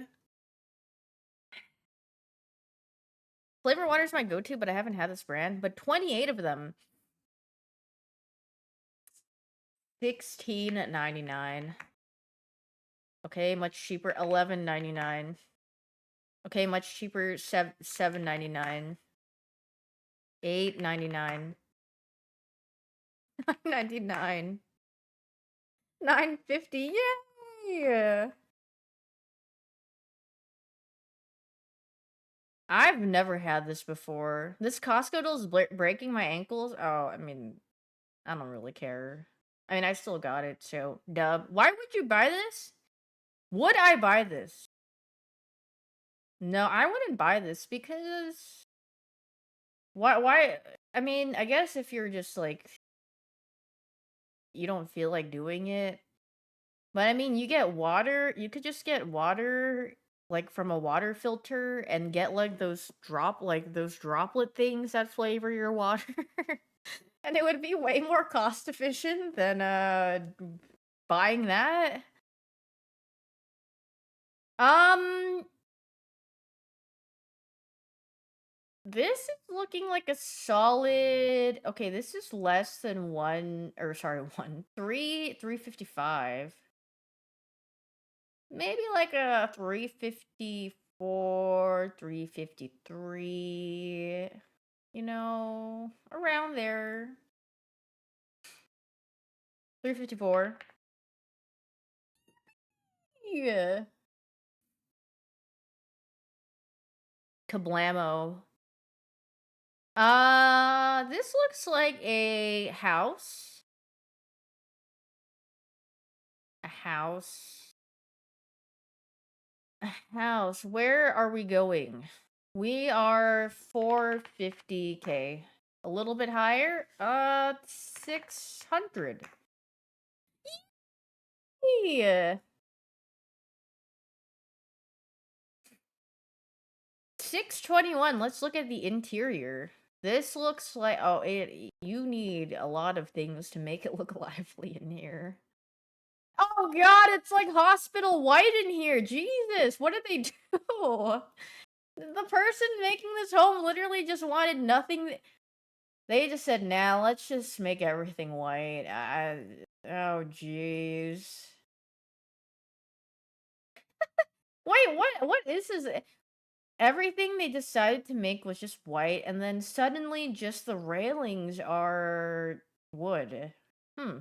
Flavored water is my go-to, but I haven't had this brand. But 28 of them. $16.99. Okay, much cheaper. $11.99. Okay, much cheaper. $7.99. $8.99. $9.99. $9.50. Yay! I've never had this before. This Costco deal is breaking my ankles. Oh, I mean, I don't really care. I mean, I still got it, so dub. Why would you buy this? Would I buy this? No, I wouldn't buy this because why I mean, I guess if you're just like you don't feel like doing it. But I mean, you get water, you could just get water like from a water filter and get like those droplet things that flavor your water. And it would be way more cost efficient than buying that. Um this is looking like a solid. Okay, this is less than one, or sorry, 355. Maybe like a 354, 353, around there. 354. Yeah. Kablamo. This looks like a house. A house. A house. Where are we going? We are 450K. A little bit higher? 600. Yeah. 621. Let's look at the interior. This looks like you need a lot of things to make it look lively in here. Oh god, it's like hospital white in here. Jesus, what did they do? The person making this home literally just wanted nothing. They just said, "Nah, let's just make everything white." Oh jeez. Wait, what is this? Everything they decided to make was just white, and then suddenly just the railings are wood. Hmm.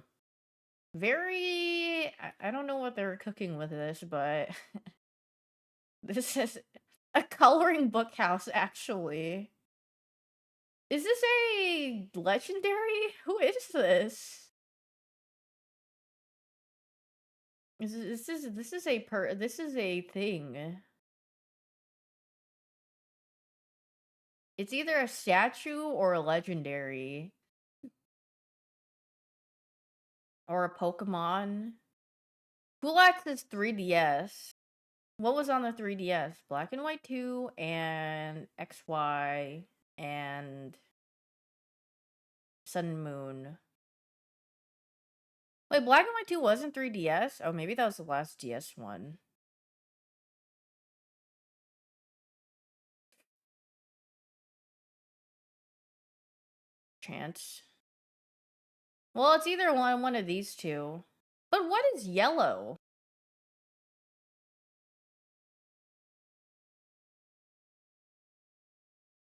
Very. I don't know what they're cooking with this, but this is a coloring book house, actually. Is this a legendary? Who is this? This is a thing. It's either a statue or a legendary. Or a Pokemon. Who likes this 3DS? What was on the 3DS? Black and White 2 and XY and Sun and Moon. Wait, Black and White 2 wasn't 3DS? Oh, maybe that was the last DS one. Chance. Well, it's either one of these two. But what is yellow?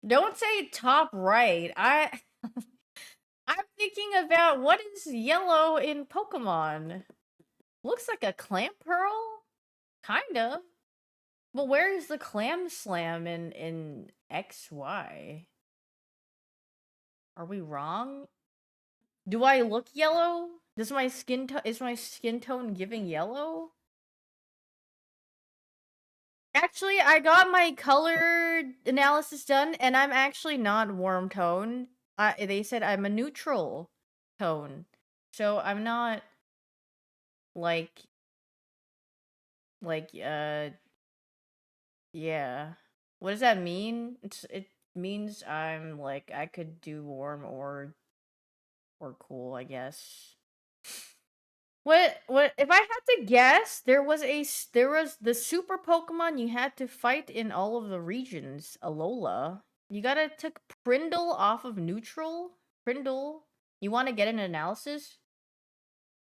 Don't say top right. I'm thinking about what is yellow in Pokemon. Looks like a clamp pearl? Kind of. But where is the clam slam in XY? Are we wrong? Do I look yellow? Does my skin is my skin tone giving yellow? Actually, I got my color analysis done, and I'm actually not warm toned. They said I'm a neutral tone, so I'm not like like yeah. What does that mean? It means I'm like I could do warm or cool, I guess. What if I had to guess, there was the super Pokemon you had to fight in all of the regions, Alola. You gotta took Prindle off of neutral? Prindle? You wanna get an analysis?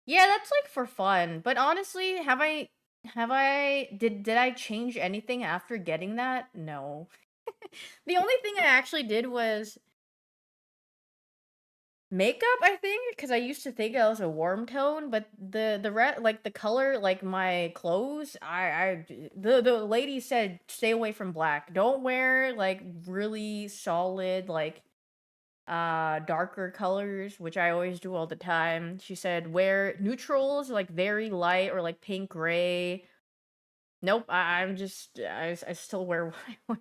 Yeah, that's like for fun. But honestly, did I change anything after getting that? No. The only thing I actually did was makeup, I think, because I used to think I was a warm tone, but like the color, like my clothes, the lady said stay away from black. Don't wear like really solid like darker colors, which I always do all the time. She said wear neutrals, like very light or like pink gray. Nope, I still wear what I wear.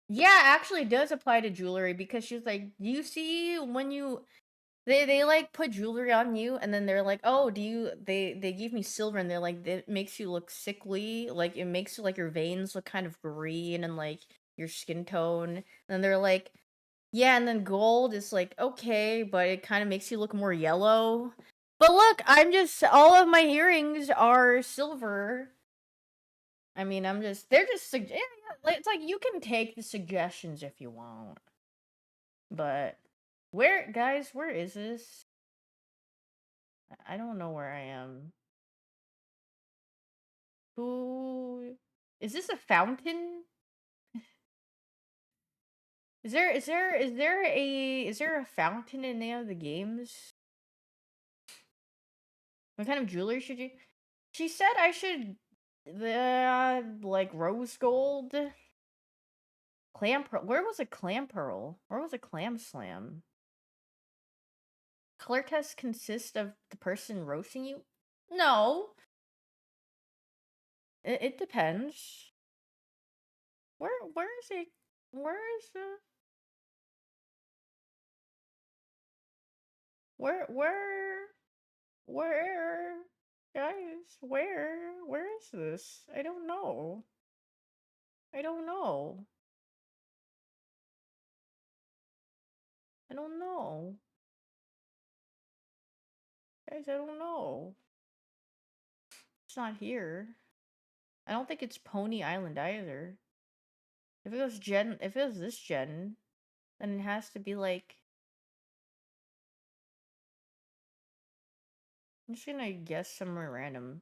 Yeah, actually it does apply to jewelry because she's like, you see when you They like put jewelry on you and then they're like, "Oh, do you they give me silver and they're like it makes you look sickly, like it makes like your veins look kind of green and like your skin tone." And they're like, "Yeah, and then gold is like okay, but it kind of makes you look more yellow." But look, I'm just all of my earrings are silver. I mean, I'm just they're just it's like you can take the suggestions if you want. But where guys, where is this? I don't know where I am. Who is this a fountain? Is there a fountain in any of the games? What kind of jewelry should you? She said I should the like rose gold clam pearl. Where was a clam pearl? Where was a clam slam? Color tests consist of the person roasting you? No, it depends. Where is it? Where is the where where guys, where is this? I don't know. I don't know. I don't know. Guys, I don't know. It's not here. I don't think it's Pony Island either. If it was this gen, then it has to be like I'm just gonna guess somewhere random.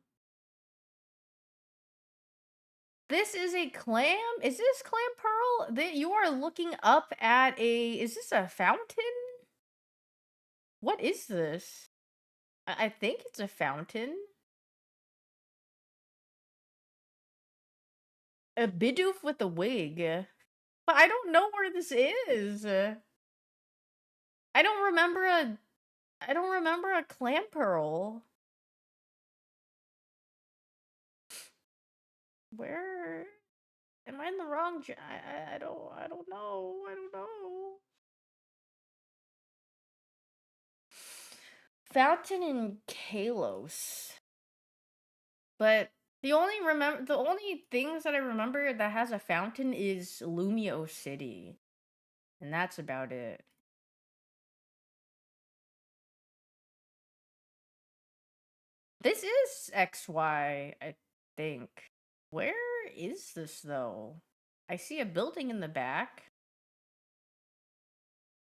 This is a clam? Is this clam pearl? That you are looking up at a is this a fountain? What is this? I think it's a fountain. A Bidoof with a wig. But I don't know where this is. I don't remember a I don't remember a clam pearl. Where am I in the wrong I don't know. I don't know. Fountain in Kalos. But the only things that I remember that has a fountain is Lumio City. And that's about it. This is XY, I think. Where is this though? I see a building in the back.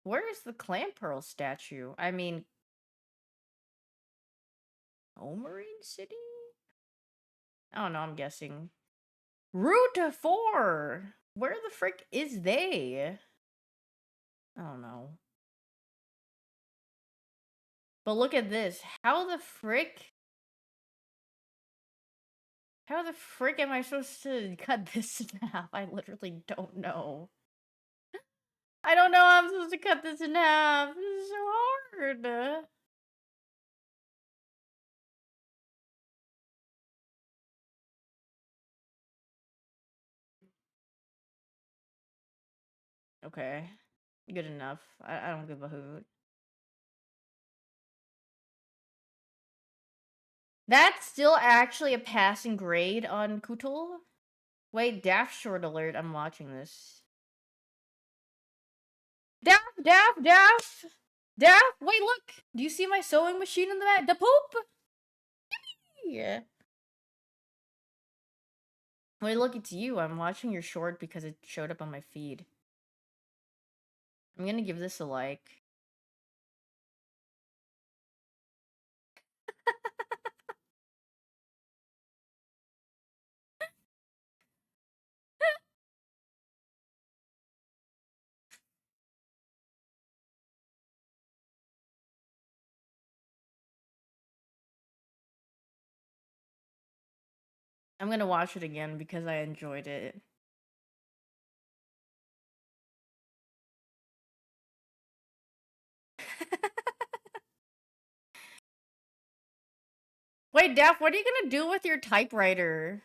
Where is the clam pearl statue? I mean, Omarine City? I don't know, I'm guessing. Route 4! Where the frick is they? I don't know. But look at this. How the frick am I supposed to cut this in half? I literally don't know. I don't know how I'm supposed to cut this in half. This is so hard. Okay. Good enough. I don't give a hoot. That's still actually a passing grade on Kutul? Wait, Daft short alert. I'm watching this. Daft, Daft, Daft! Daft! Wait, look! Do you see my sewing machine in the back? The poop! Yeah. Wait, look, it's you. I'm watching your short because it showed up on my feed. I'm gonna give this a like. I'm gonna watch it again because I enjoyed it. Wait, Daph, what are you gonna do with your typewriter?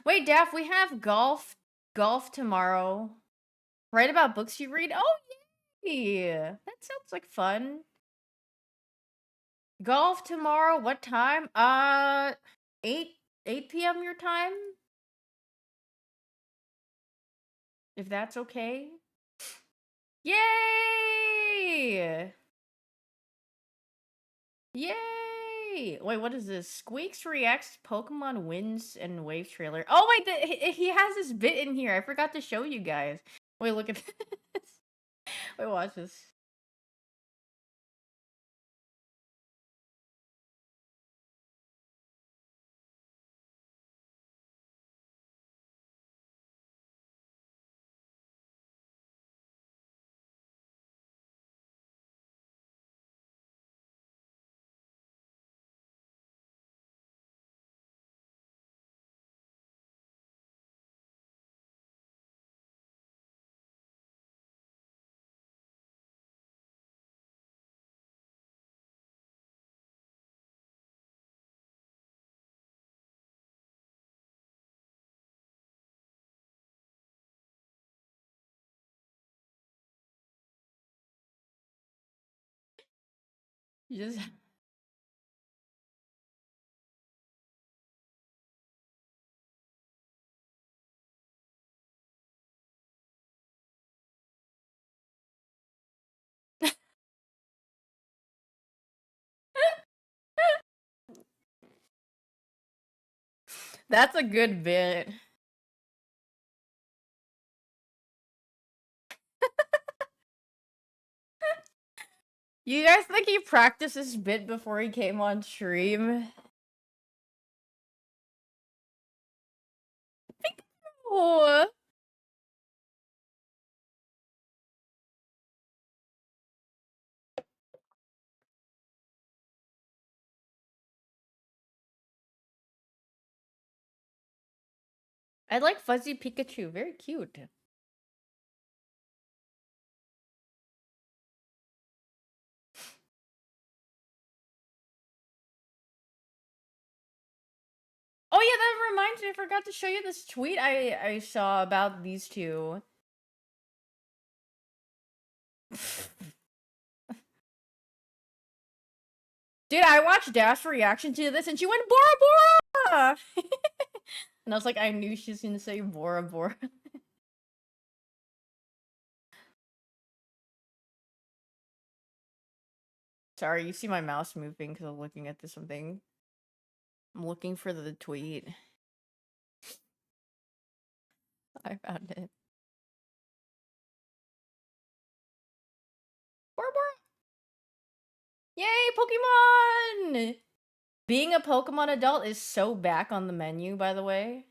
Wait, Daph, we have golf tomorrow. Write about books you read? Oh, yeah. That sounds like fun. Golf tomorrow. What time? 8 8 p.m. your time, if that's okay. Yay! Yay! Wait, what is this? Squeaks reacts to Pokemon wins and wave trailer. Oh wait, he has this bit in here. I forgot to show you guys. Wait, look at this. Wait, watch this. You just That's a good bit. You guys think he practiced this bit before he came on stream? Oh. I like Fuzzy Pikachu. Very cute. Oh yeah, that reminds me. I forgot to show you this tweet I saw about these two. Dude, I watched Dash reaction to this, and she went Bora Bora, and I was like, I knew she was gonna say Bora Bora. Sorry, you see my mouse moving because I'm looking at this something. I'm looking for the tweet. I found it. Bora Bora! Yay, Pokemon! Being a Pokemon adult is so back on the menu, by the way.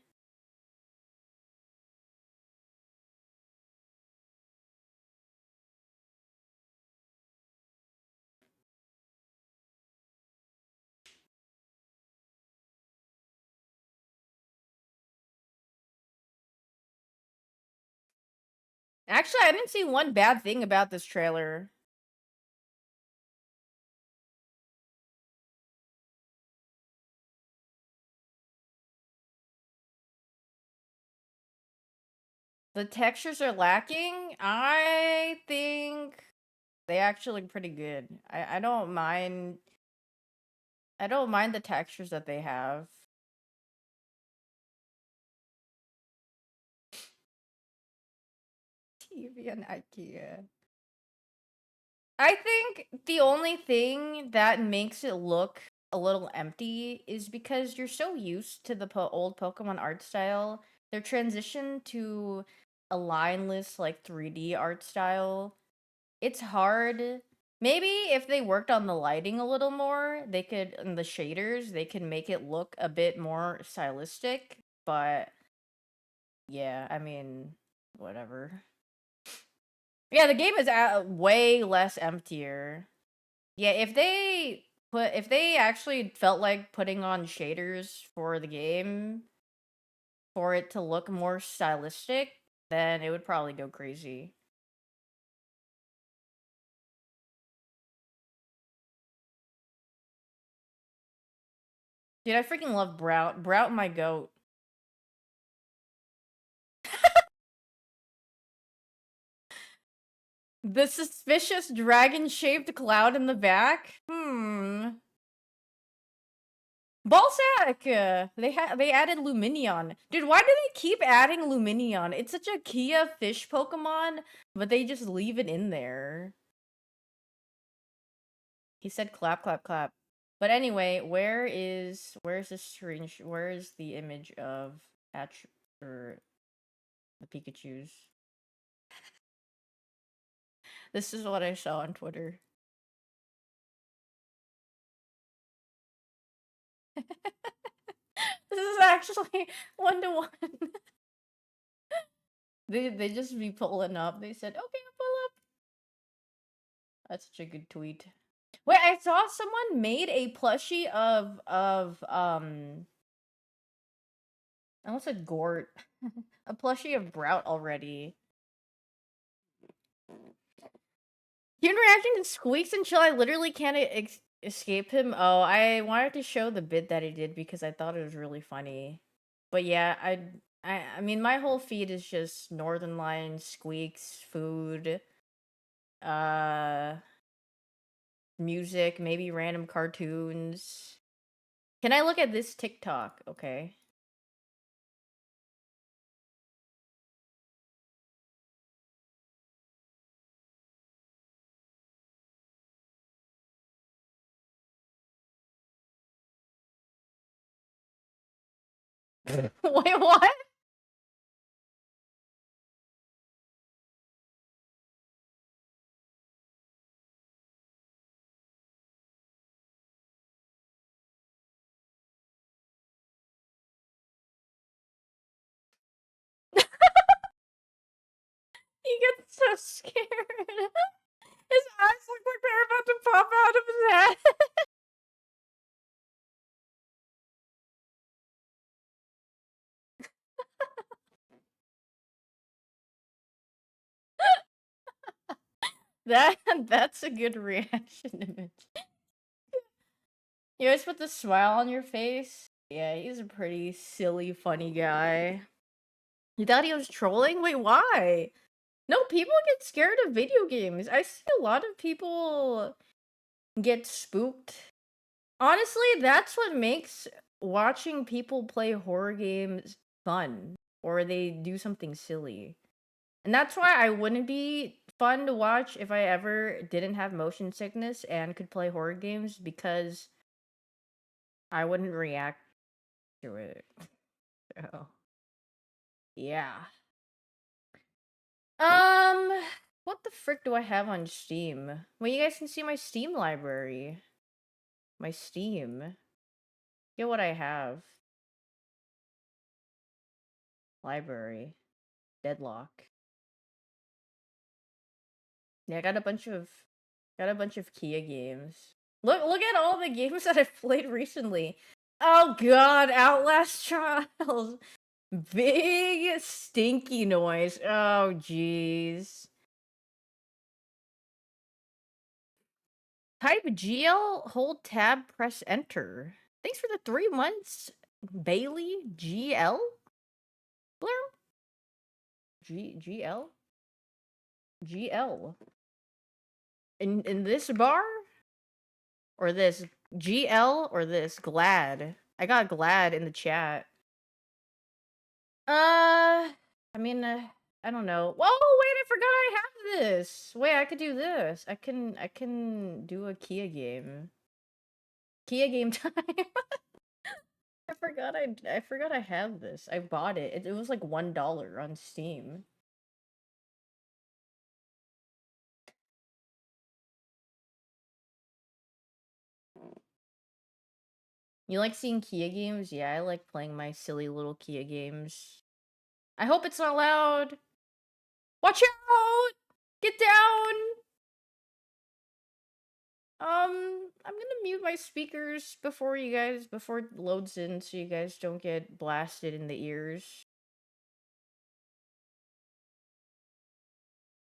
Actually, I didn't see one bad thing about this trailer. The textures are lacking. I think they actually look pretty good. I don't mind. I don't mind the textures that they have. TV and IKEA. I think the only thing that makes it look a little empty is because you're so used to the old Pokemon art style. Their transition to a lineless, like 3D art style, it's hard. Maybe if they worked on the lighting a little more, they could, and the shaders, they could make it look a bit more stylistic. But yeah, I mean, whatever. Yeah, the game is way less emptier. Yeah, if they actually felt like putting on shaders for the game for it to look more stylistic, then it would probably go crazy. Dude, I freaking love Brout. Brout my goat. The suspicious dragon-shaped cloud in the back? Hmm. Ballsack! They added Luminion. Dude, why do they keep adding Luminion? It's such a Kia fish Pokemon, but they just leave it in there. He said clap, clap, clap. But anyway, where's the where is the image of or the Pikachus? This is what I saw on Twitter. This is actually 1-to-1. They just be pulling up. They said, "Okay, I'll pull up." That's such a good tweet. Wait, I saw someone made a plushie of I almost said Gort. A plushie of Brout already. Human reaction to Squeaks until I literally can't escape him. Oh, I wanted to show the bit that he did because I thought it was really funny. But yeah, I mean, my whole feed is just Northern Lions, Squeaks, food, uh, music, maybe random cartoons. Can I look at this TikTok? Okay. Wait, what? He gets so scared. His eyes look like they're about to pop out of his head. That's a good reaction image. You always put the smile on your face. Yeah, he's a pretty silly, funny guy. You thought he was trolling? Wait, why? No, people get scared of video games. I see a lot of people get spooked. Honestly, that's what makes watching people play horror games fun. Or they do something silly. And that's why I wouldn't be fun to watch if I ever didn't have motion sickness and could play horror games because I wouldn't react to it. So, yeah. Um, what the frick do I have on Steam? Well, you guys can see my Steam library. My Steam. Get what I have. Library. Deadlock. Yeah, I got a bunch of Kia games. Look at all the games that I've played recently. Oh god, Outlast Trials. Big stinky noise. Oh jeez. Type GL, hold tab, press enter. Thanks for the 3 months, Bailey GL. Blurm. GL. GL. In this bar or this GL or this Glad. I got Glad in the chat. I mean, I don't know. Whoa, wait, I forgot I have this. Wait, I could do this. I can do a Kia game. Kia game time. I forgot I have this. I bought it. It was like $1 on Steam. You like seeing Kia games? Yeah, I like playing my silly little Kia games. I hope it's not loud. Watch out! Get down! I'm gonna mute my speakers before it loads in so you guys don't get blasted in the ears.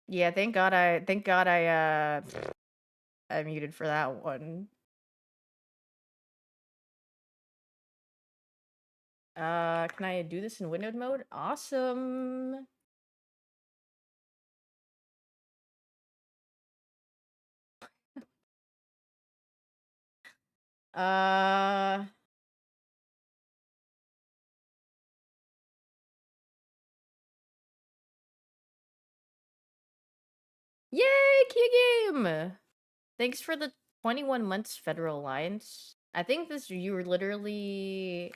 Yeah, thank God I muted for that one. Can I do this in windowed mode? Awesome. Uh, Yay, Key Game! Thanks for the 21 months Federal Alliance. I think this you were literally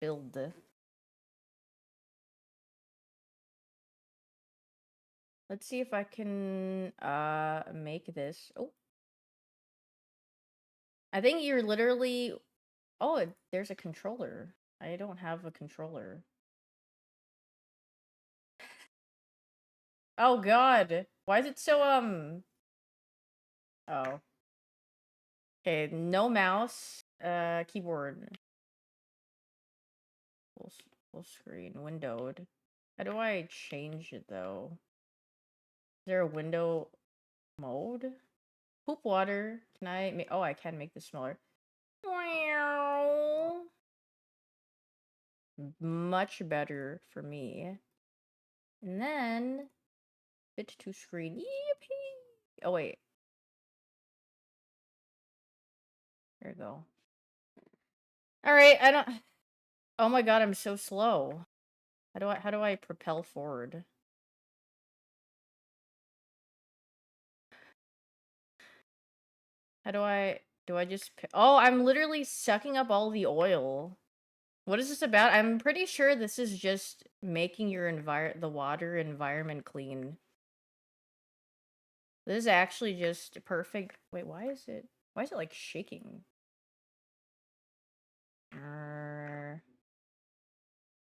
build. Let's see if I can make this. Oh. I think you're literally oh, there's a controller. I don't have a controller. Oh god. Why is it so oh. Okay, no mouse. Keyboard. Full, full screen. Windowed. How do I change it though? Is there a window mode? Poop water. Can I make oh I can make this smaller. Wow. Much better for me. And then fit to screen. Yippee! Oh wait. There we go. Alright, I don't oh my god, I'm so slow. How do I propel forward? How do I just oh, I'm literally sucking up all the oil. What is this about? I'm pretty sure this is just making your the water environment clean. This is actually just perfect. Wait, why is it like shaking?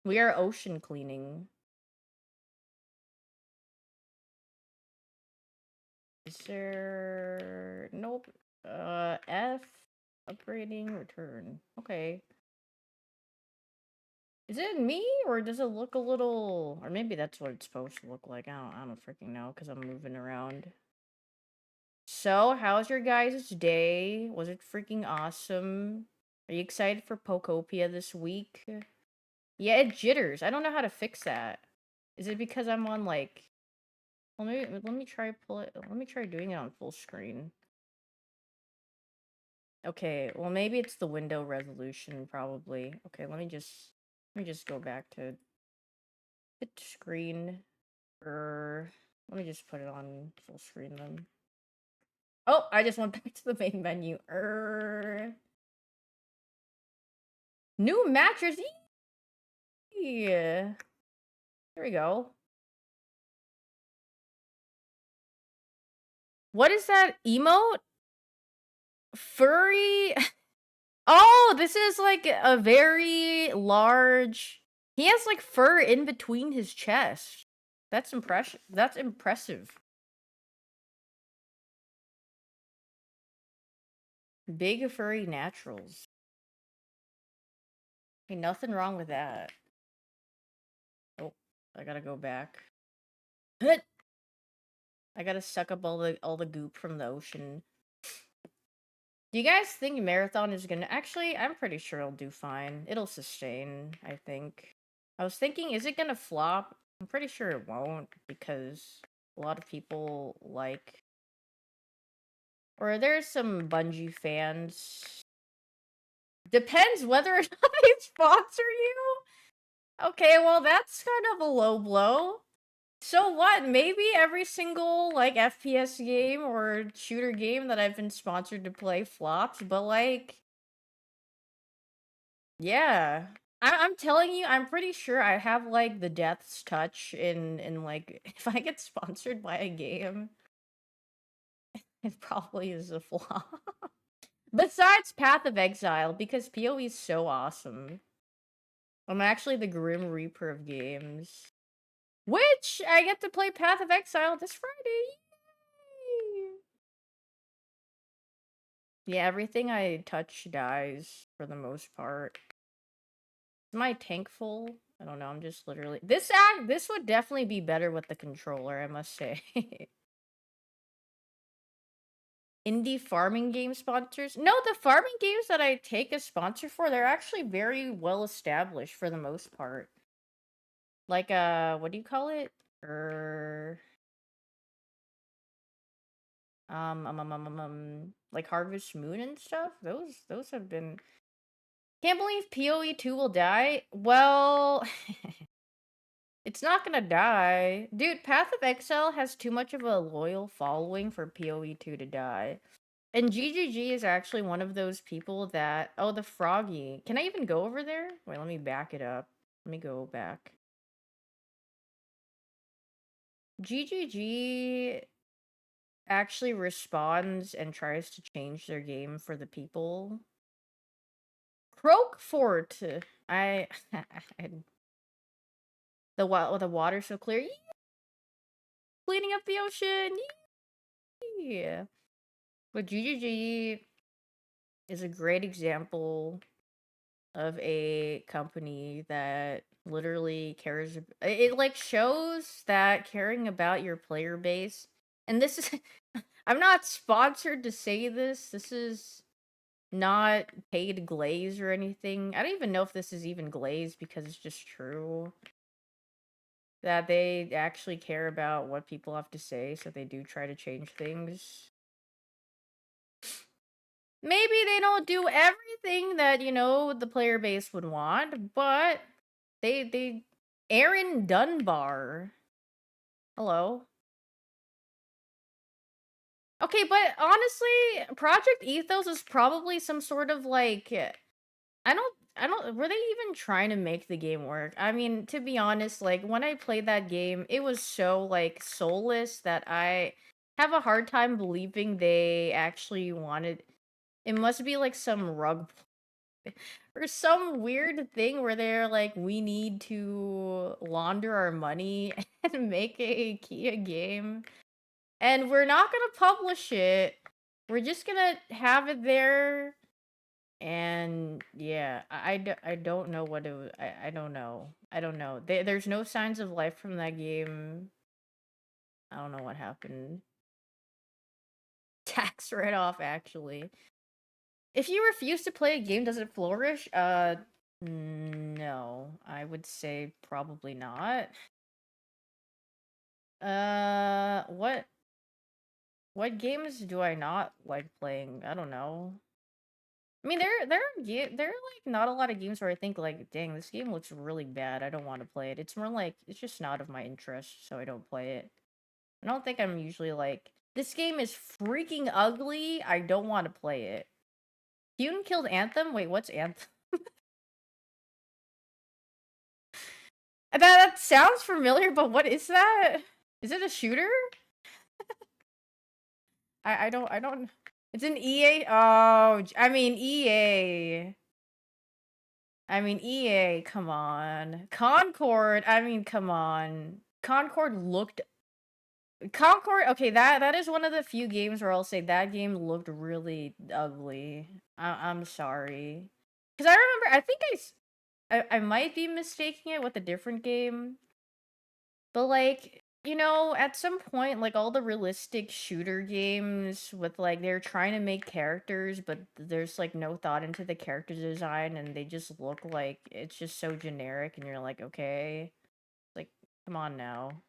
We are ocean cleaning. Is there nope. F upgrading return. Okay. Is it me or does it look a little or maybe that's what it's supposed to look like. I don't freaking know because I'm moving around. So, how's your guys' day? Was it freaking awesome? Are you excited for Pokopia this week? Yeah, it jitters. I don't know how to fix that. Is it because I'm on like well, maybe let me try pull it let me try doing it on full screen. Okay, well maybe it's the window resolution probably. Okay, let me just go back to the screen or let me just put it on full screen then. Oh, I just went back to the main menu. New mattress. Yeah. There we go. What is that emote? Furry? Oh, this is like a very large. He has like fur in between his chest. That's impressive. That's impressive. Big furry naturals. Hey, nothing wrong with that. Oh, I gotta go back. I gotta suck up all the goop from the ocean. Do you guys think Marathon is gonna actually I'm pretty sure it'll do fine. It'll sustain, I think. I was thinking, is it gonna flop? I'm pretty sure it won't because a lot of people like or there's some Bungie fans. Depends whether or not they sponsor you. Okay, well that's kind of a low blow. So what? Maybe every single like FPS game or shooter game that I've been sponsored to play flops, but like yeah. I'm telling you, I'm pretty sure I have like the death's touch in like if I get sponsored by a game, it probably is a flop. Besides Path of Exile, because PoE is so awesome. I'm actually the Grim Reaper of games. Which I get to play Path of Exile this Friday. Yay! Yeah, everything I touch dies for the most part. Is my tank full? I don't know, I'm just literally this would definitely be better with the controller, I must say. Indie farming game sponsors? No, the farming games that I take a sponsor for, they're actually very well established for the most part. Like what do you call it? like Harvest Moon and stuff. Those have been. Can't believe PoE2 will die. Well, it's not gonna die. Dude, Path of Exile has too much of a loyal following for PoE2 to die. And GGG is actually one of those people that... Oh, the Froggy. Can I even go over there? Wait, let me back it up. Let me go back. GGG actually responds and tries to change their game for the people. Croakfort! I... the water's so clear. Cleaning up the ocean! Yeah. But GGG is a great example of a company that literally cares. It like shows that caring about your player base. And this is I'm not sponsored to say this. This is not paid glaze or anything. I don't even know if this is even glaze because it's just true. That they actually care about what people have to say, so they do try to change things. Maybe they don't do everything that, you know, the player base would want, but they Aaron Dunbar. Hello. Okay, but honestly, Project Ethos is probably some sort of like I don't were they even trying to make the game work? I mean, to be honest, like when I played that game, it was so like soulless that I have a hard time believing they actually wanted. It must be like some rug or some weird thing where they're like, we need to launder our money and make a Kia game. And we're not gonna publish it. We're just gonna have it there. And yeah, I don't know what it was. I don't know. I don't know. There's no signs of life from that game. I don't know what happened. Tax write-off, actually. If you refuse to play a game, does it flourish? No. I would say probably not. What games do I not like playing? I don't know. I mean, there are like not a lot of games where I think like, dang, this game looks really bad. I don't want to play it. It's more like it's just not of my interest, so I don't play it. I don't think I'm usually like, this game is freaking ugly. I don't want to play it. Hyoon killed Anthem? Wait, what's Anthem? That sounds familiar, but what is that? Is it a shooter? I don't. It's an EA. Oh, I mean EA. I mean EA. Come on, Concord. I mean, come on. Concord. Okay, that is one of the few games where I'll say that game looked really ugly. I'm sorry, because I remember. I think I might be mistaking it with a different game. But like, you know, at some point, like all the realistic shooter games with like they're trying to make characters, but there's like no thought into the character design and they just look like it's just so generic and you're like, okay. Like, come on now.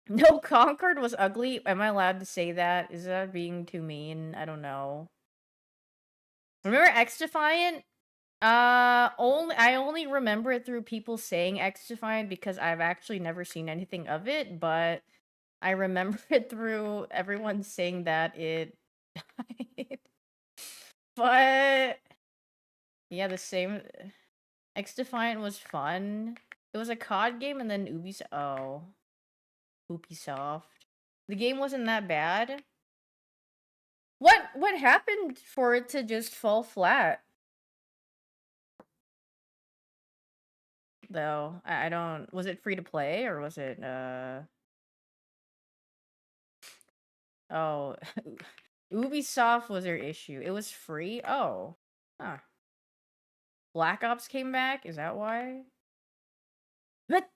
No, Concord was ugly. Am I allowed to say that? Is that being too mean? I don't know. Remember X Defiant? I only remember it through people saying X Defiant because I've actually never seen anything of it, but I remember it through everyone saying that it died. But yeah, the same. X Defiant was fun. It was a COD game, and then Ubisoft. The game wasn't that bad. What happened for it to just fall flat? Though I don't. Was it free to play or was it Oh, Ubisoft was their issue. It was free? Oh. Huh. Black Ops came back? Is that why? But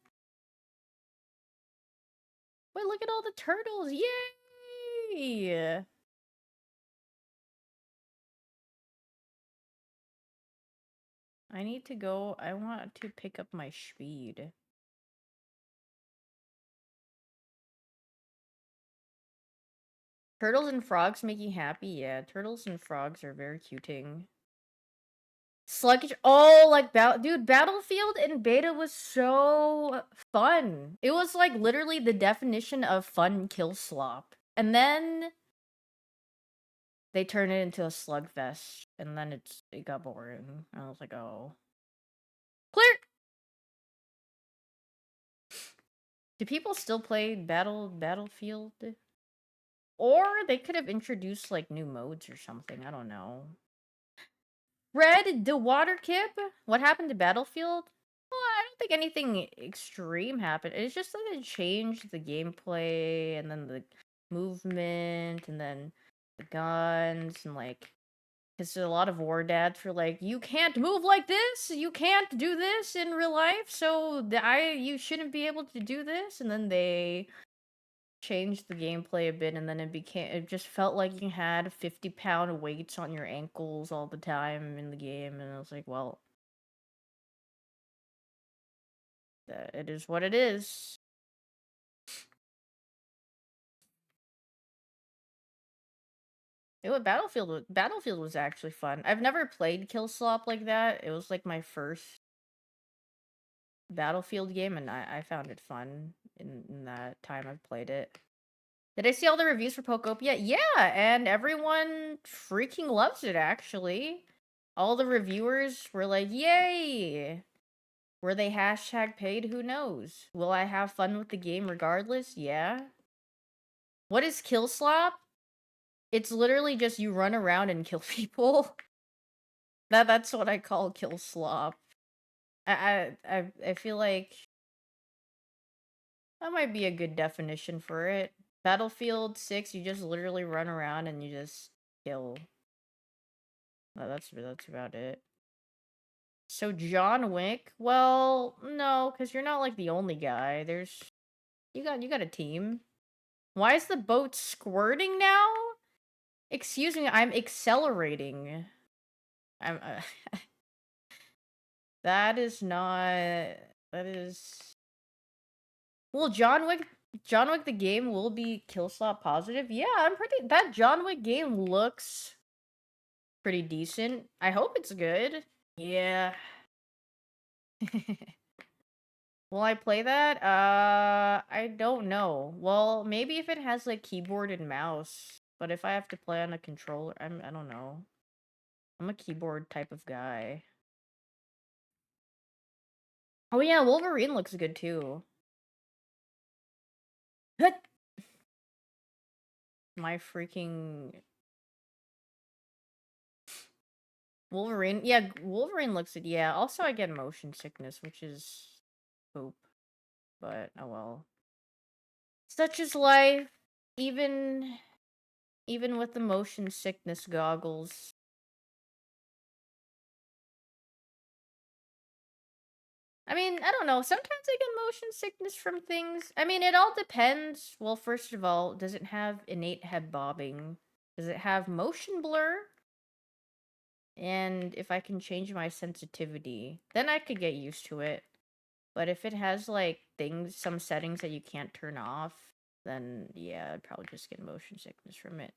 wait, look at all the turtles. Yay! I need to go. I want to pick up my speed. Turtles and frogs make you happy? Yeah, turtles and frogs are very cuting. Sluggish. Oh, like dude, Battlefield in beta was so fun. It was like literally the definition of fun kill slop. And then they turn it into a slugfest, and then it got boring. I was like, oh, clear. Do people still play Battlefield? Or they could have introduced like new modes or something. I don't know. Red, the water kip. What happened to Battlefield? Well, I don't think anything extreme happened. It's just that it changed the gameplay and then the movement and then the guns and like because a lot of war dads were like, you can't move like this, you can't do this in real life, so you shouldn't be able to do this, and then they changed the gameplay a bit, and then it just felt like you had 50-pound weights on your ankles all the time in the game, and I was like, well, it is what it is. Battlefield was actually fun. I've never played Kill Slop like that. It was like my first Battlefield game, and I found it fun in that time I've played it. Did I see all the reviews for Pokopia? Yeah, and everyone freaking loves it, actually. All the reviewers were like, yay! Were they hashtag paid? Who knows? Will I have fun with the game regardless? Yeah. What is Kill Slop? It's literally just you run around and kill people. That's what I call Kill Slop. I feel like that might be a good definition for it. Battlefield 6, you just literally run around and you just kill. That's about it. So John Wick? Well, no, because you're not like the only guy. You got a team. Why is the boat squirting now? Excuse me, I'm accelerating. I'm that is not that is well, John Wick the game will be kill slot positive. Yeah, that John Wick game looks pretty decent. I hope it's good. Yeah. Will I play that? I don't know. Well, maybe if it has like keyboard and mouse. But if I have to play on a controller, I don't know. I'm a keyboard type of guy. Oh yeah, Wolverine looks good too. My freaking Wolverine. Yeah, Wolverine looks good. Yeah, also I get motion sickness, which is poop. But oh well. Such is life. Even even with the motion sickness goggles. I mean, I don't know. Sometimes I get motion sickness from things. I mean, it all depends. Well, first of all, does it have innate head bobbing? Does it have motion blur? And if I can change my sensitivity, then I could get used to it. But if it has like some settings that you can't turn off, then yeah, I'd probably just get motion sickness from it.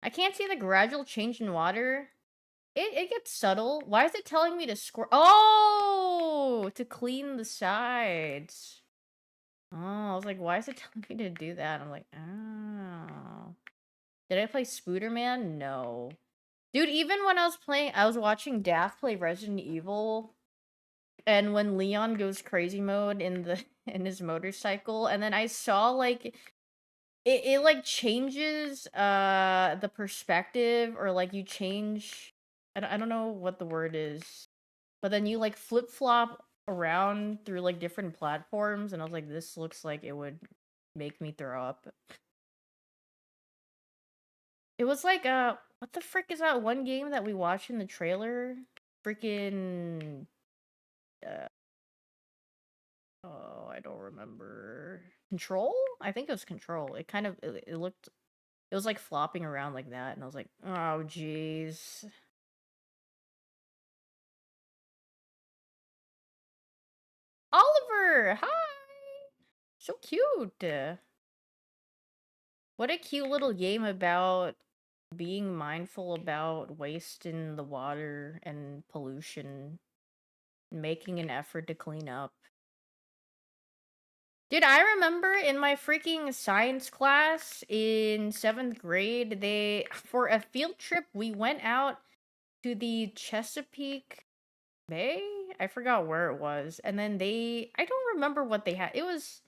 I can't see the gradual change in water. It gets subtle. Why is it telling me to squirt? Oh, to clean the sides. Oh, I was like, why is it telling me to do that? I'm like, oh. Did I play Spooderman? No. Dude, even when I was watching Daft play Resident Evil, and when Leon goes crazy mode in his motorcycle, and then I saw like it like changes the perspective, or like you change I don't know what the word is, but then you like flip-flop around through like different platforms, and I was like, this looks like it would make me throw up. It was like what the frick is that one game that we watched in the trailer? Freaking uh, oh, I don't remember. Control? I think it was Control. It kind of it looked it was like flopping around like that, and I was like, oh jeez. Oliver, hi. So cute. What a cute little game about being mindful about waste in the water and pollution, making an effort to clean up. Dude, I remember in my freaking science class in 7th grade, for a field trip, we went out to the Chesapeake Bay? I forgot where it was. And then I don't remember what they had. It was,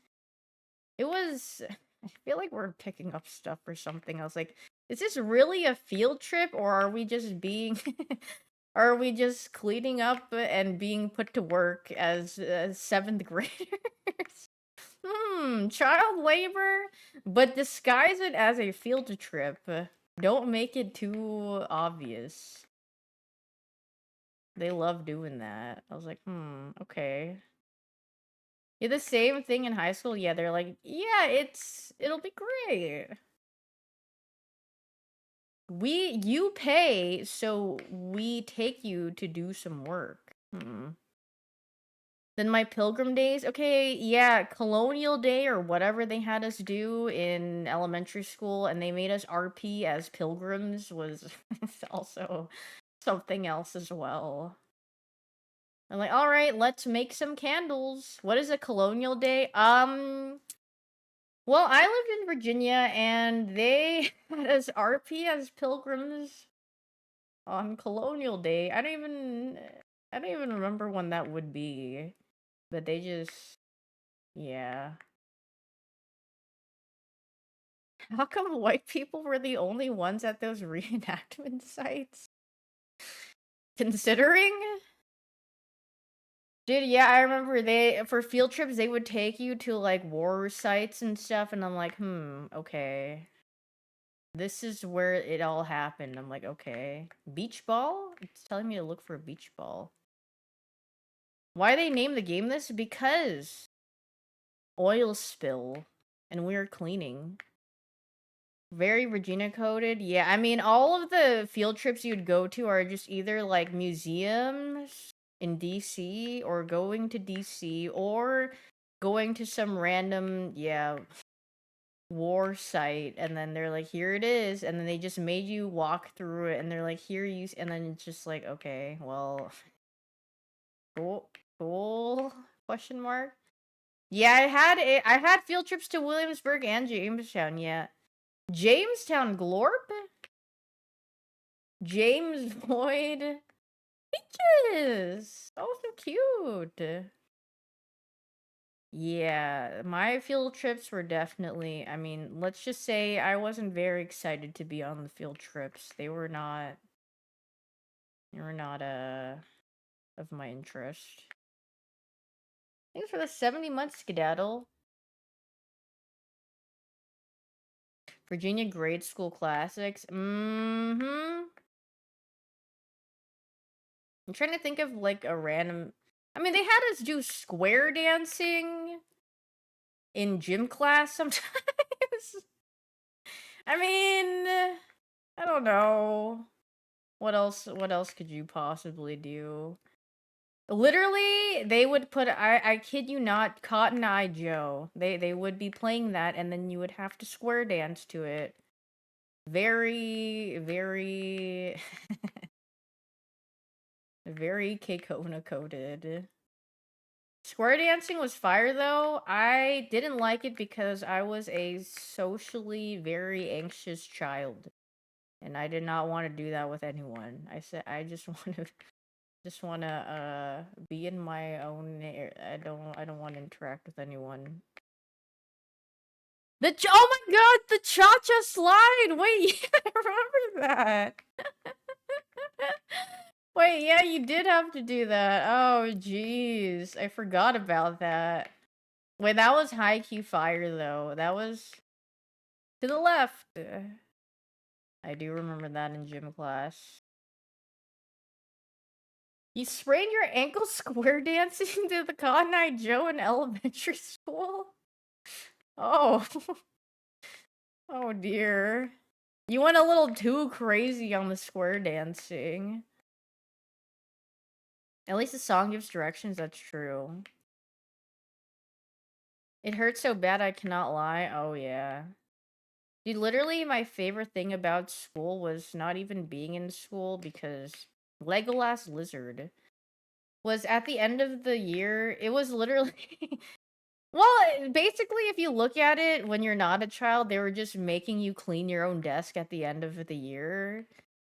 I feel like we're picking up stuff or something. I was like, is this really a field trip or are we just being, are we just cleaning up and being put to work as 7th graders? Child labor, but disguise it as a field trip. Don't make it too obvious. They love doing that. I was like, okay. Yeah, the same thing in high school. Yeah, they're like, yeah, it'll be great. You pay, so we take you to do some work. Then my pilgrim days, okay, yeah, colonial day or whatever they had us do in elementary school, and they made us RP as pilgrims was also something else as well. I'm like, all right, let's make some candles. What is a colonial day? Well, I lived in Virginia, and they had us RP as pilgrims on Colonial Day. I don't even remember when that would be, but they just, yeah. How come white people were the only ones at those reenactment sites? Considering? Dude, yeah, I remember for field trips, they would take you to, like, war sites and stuff, and I'm like, okay. This is where it all happened. I'm like, okay. Beach ball? It's telling me to look for a beach ball. Why they named the game this? Because oil spill, and we are cleaning. Very Regina coded. Yeah, I mean, all of the field trips you'd go to are just either like museums in DC or going to DC or going to some random, yeah, war site. And then they're like, here it is. And then they just made you walk through it. And they're like, here you, and then it's just like, okay, well, cool, question mark. Yeah, I had field trips to Williamsburg and Jamestown, yeah. Jamestown Glorp? James Boyd? Peaches! Oh, so cute. Yeah, my field trips were definitely, I mean, let's just say I wasn't very excited to be on the field trips. They were not of my interest. Thanks for the 70 months, skedaddle. Virginia grade school classics. I'm trying to think of like a random. I mean, they had us do square dancing in gym class sometimes. I mean, I don't know. What else could you possibly do? Literally, they would put I kid you not, Cotton Eye Joe. They would be playing that and then you would have to square dance to it. Very, very very Keikona coded. Square dancing was fire though. I didn't like it because I was a socially very anxious child. And I did not want to do that with anyone. I said I just want to be in my own I don't want to interact with anyone. Oh my god, the cha-cha slide. Wait, yeah, I remember that. Wait, yeah, you did have to do that. Oh jeez, I forgot about that. Wait, that was high key fire though. That was to the left. I do remember that in gym class. You sprained your ankle square dancing to the Cotton Eye Joe in elementary school? Oh. Oh dear. You went a little too crazy on the square dancing. At least the song gives directions, that's true. It hurts so bad I cannot lie. Oh yeah. Dude, literally my favorite thing about school was not even being in school because Legolas Lizard was at the end of the year. It was literally well, basically, if you look at it when you're not a child, they were just making you clean your own desk at the end of the year.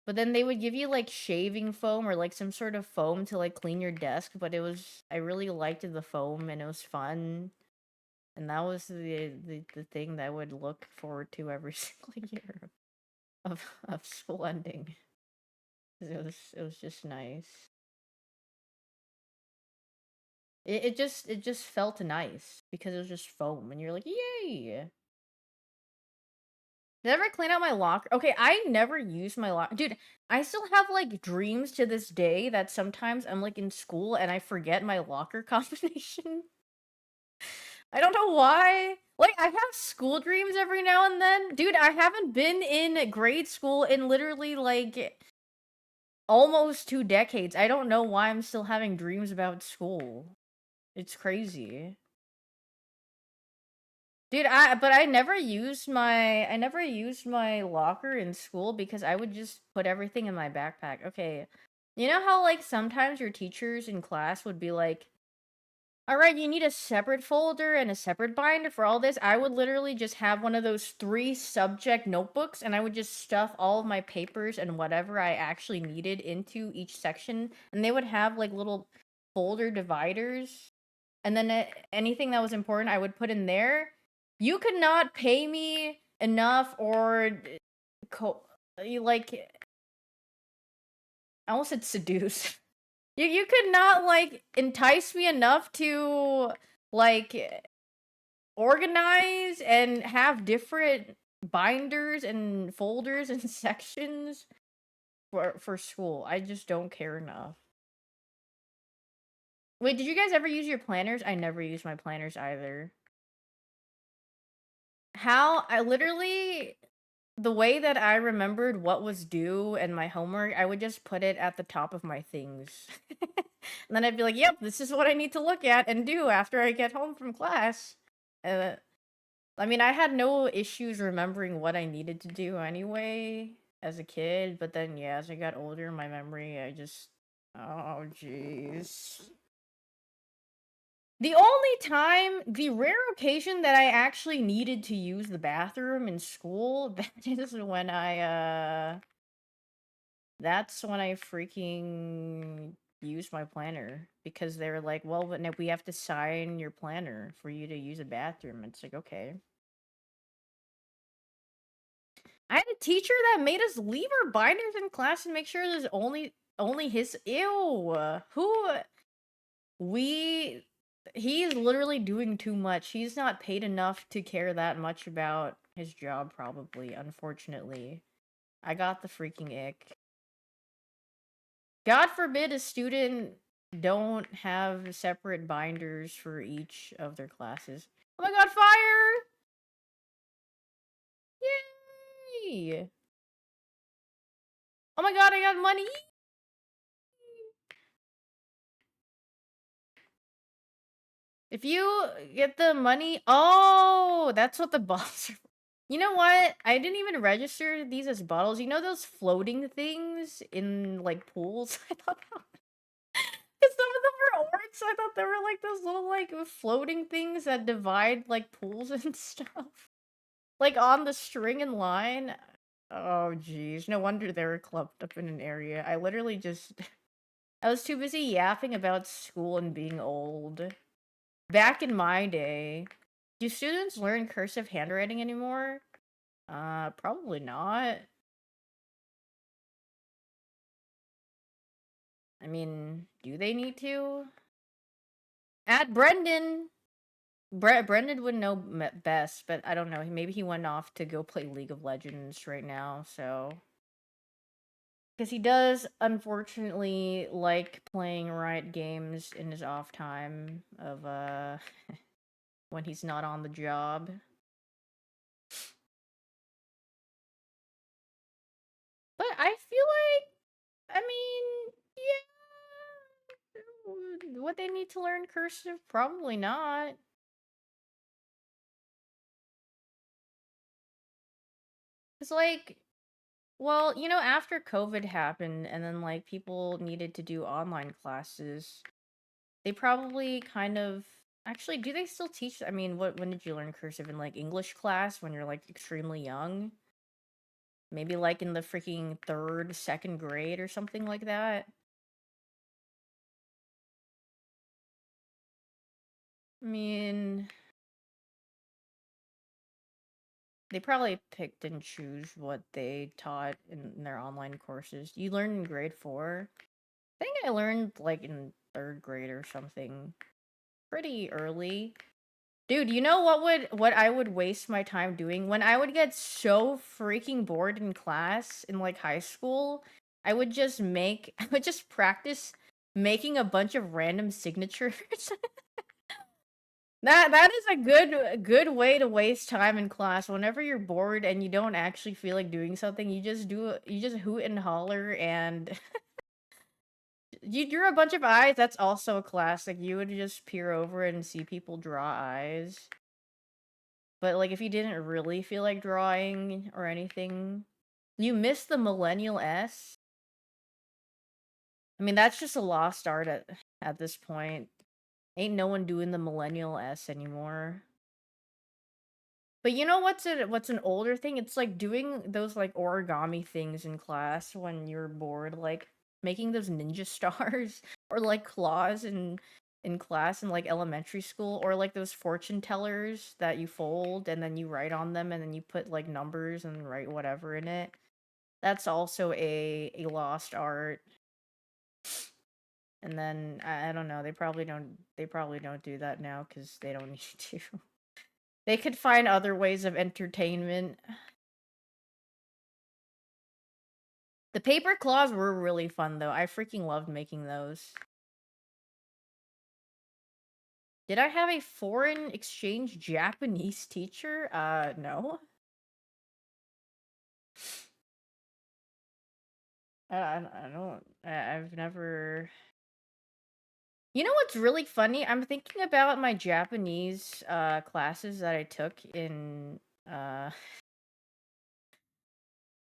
But then they would give you like shaving foam or like some sort of foam to like clean your desk. But I really liked the foam and it was fun. And that was the thing that I would look forward to every single year of school ending. 'Cause it was just nice. It just felt nice because it was just foam and you're like, yay! Did I ever clean out my locker? Okay, I never use my locker. Dude, I still have like dreams to this day that sometimes I'm like in school and I forget my locker combination. I don't know why. Like, I have school dreams every now and then. Dude, I haven't been in grade school in literally like almost 2 decades. I don't know why I'm still having dreams about school. It's crazy. Dude, I never used my locker in school because I would just put everything in my backpack. Okay. You know how like sometimes your teachers in class would be like, "All right, you need a separate folder and a separate binder for all this." I would literally just have one of those 3 subject notebooks and I would just stuff all of my papers and whatever I actually needed into each section, and they would have like little folder dividers, and then anything that was important I would put in there. You could not pay me enough or co- you like I almost said seduce. You could not like entice me enough to like organize and have different binders and folders and sections for school. I just don't care enough. Wait, did you guys ever use your planners? I never used my planners either. How I literally the way that I remembered what was due and my homework, I would just put it at the top of my things. And then I'd be like, "Yep, this is what I need to look at and do after I get home from class." Uh, I mean, I had no issues remembering what I needed to do anyway as a kid, but then yeah, as I got older, my memory, I just oh jeez. The rare occasion that I actually needed to use the bathroom in school, that's when I freaking used my planner because they were like, "Well, but now we have to sign your planner for you to use a bathroom." It's like, "Okay." I had a teacher that made us leave our binders in class and make sure there's only his ew. Who we he is literally doing too much. He's not paid enough to care that much about his job probably, unfortunately. I got the freaking ick. God forbid a student don't have separate binders for each of their classes. Oh my god, fire! Yay! Oh my god, I got money! If you get the money, oh, that's what the bottles are. You know what? I didn't even register these as bottles. You know those floating things in like pools? I thought that because some of them were orange. So I thought they were like those little like floating things that divide like pools and stuff, like on the string and line. Oh, geez, no wonder they were clumped up in an area. I literally just I was too busy yapping about school and being old. Back in my day, do students learn cursive handwriting anymore? Probably not. I mean, do they need to? At Brendan! Brendan would know best, but I don't know. Maybe he went off to go play League of Legends right now, so. Because he does, unfortunately, like playing Riot games in his off time of, when he's not on the job. But I feel like, I mean, yeah. Would they need to learn cursive? Probably not. Cause like, well, after COVID happened and then like people needed to do online classes, they probably kind of actually do they still teach? I mean, when did you learn cursive in like English class when you're like extremely young? Maybe like in the freaking third, second grade or something like that. I mean, they probably picked and choose what they taught in their online courses. You learned in grade 4? I think I learned like in 3rd grade or something. Pretty early. Dude, you know what I would waste my time doing? When I would get so freaking bored in class in like high school, I would just I would just practice making a bunch of random signatures. That is a good way to waste time in class. Whenever you're bored and you don't actually feel like doing something, you just hoot and holler and you drew a bunch of eyes. That's also a classic. You would just peer over it and see people draw eyes. But like if you didn't really feel like drawing or anything, you miss the millennial S. I mean, that's just a lost art at this point. Ain't no one doing the millennial S anymore. But you know what's an older thing? It's like doing those like origami things in class when you're bored, like making those ninja stars or like claws in class in like elementary school, or like those fortune tellers that you fold and then you write on them and then you put like numbers and write whatever in it. That's also a lost art. And then I don't know, they probably don't do that now cuz they don't need to. They could find other ways of entertainment. The paper claws were really fun, though. I freaking loved making those. Did I have a foreign exchange Japanese teacher? No. I don't. I've never. You know what's really funny? I'm thinking about my Japanese classes that I took in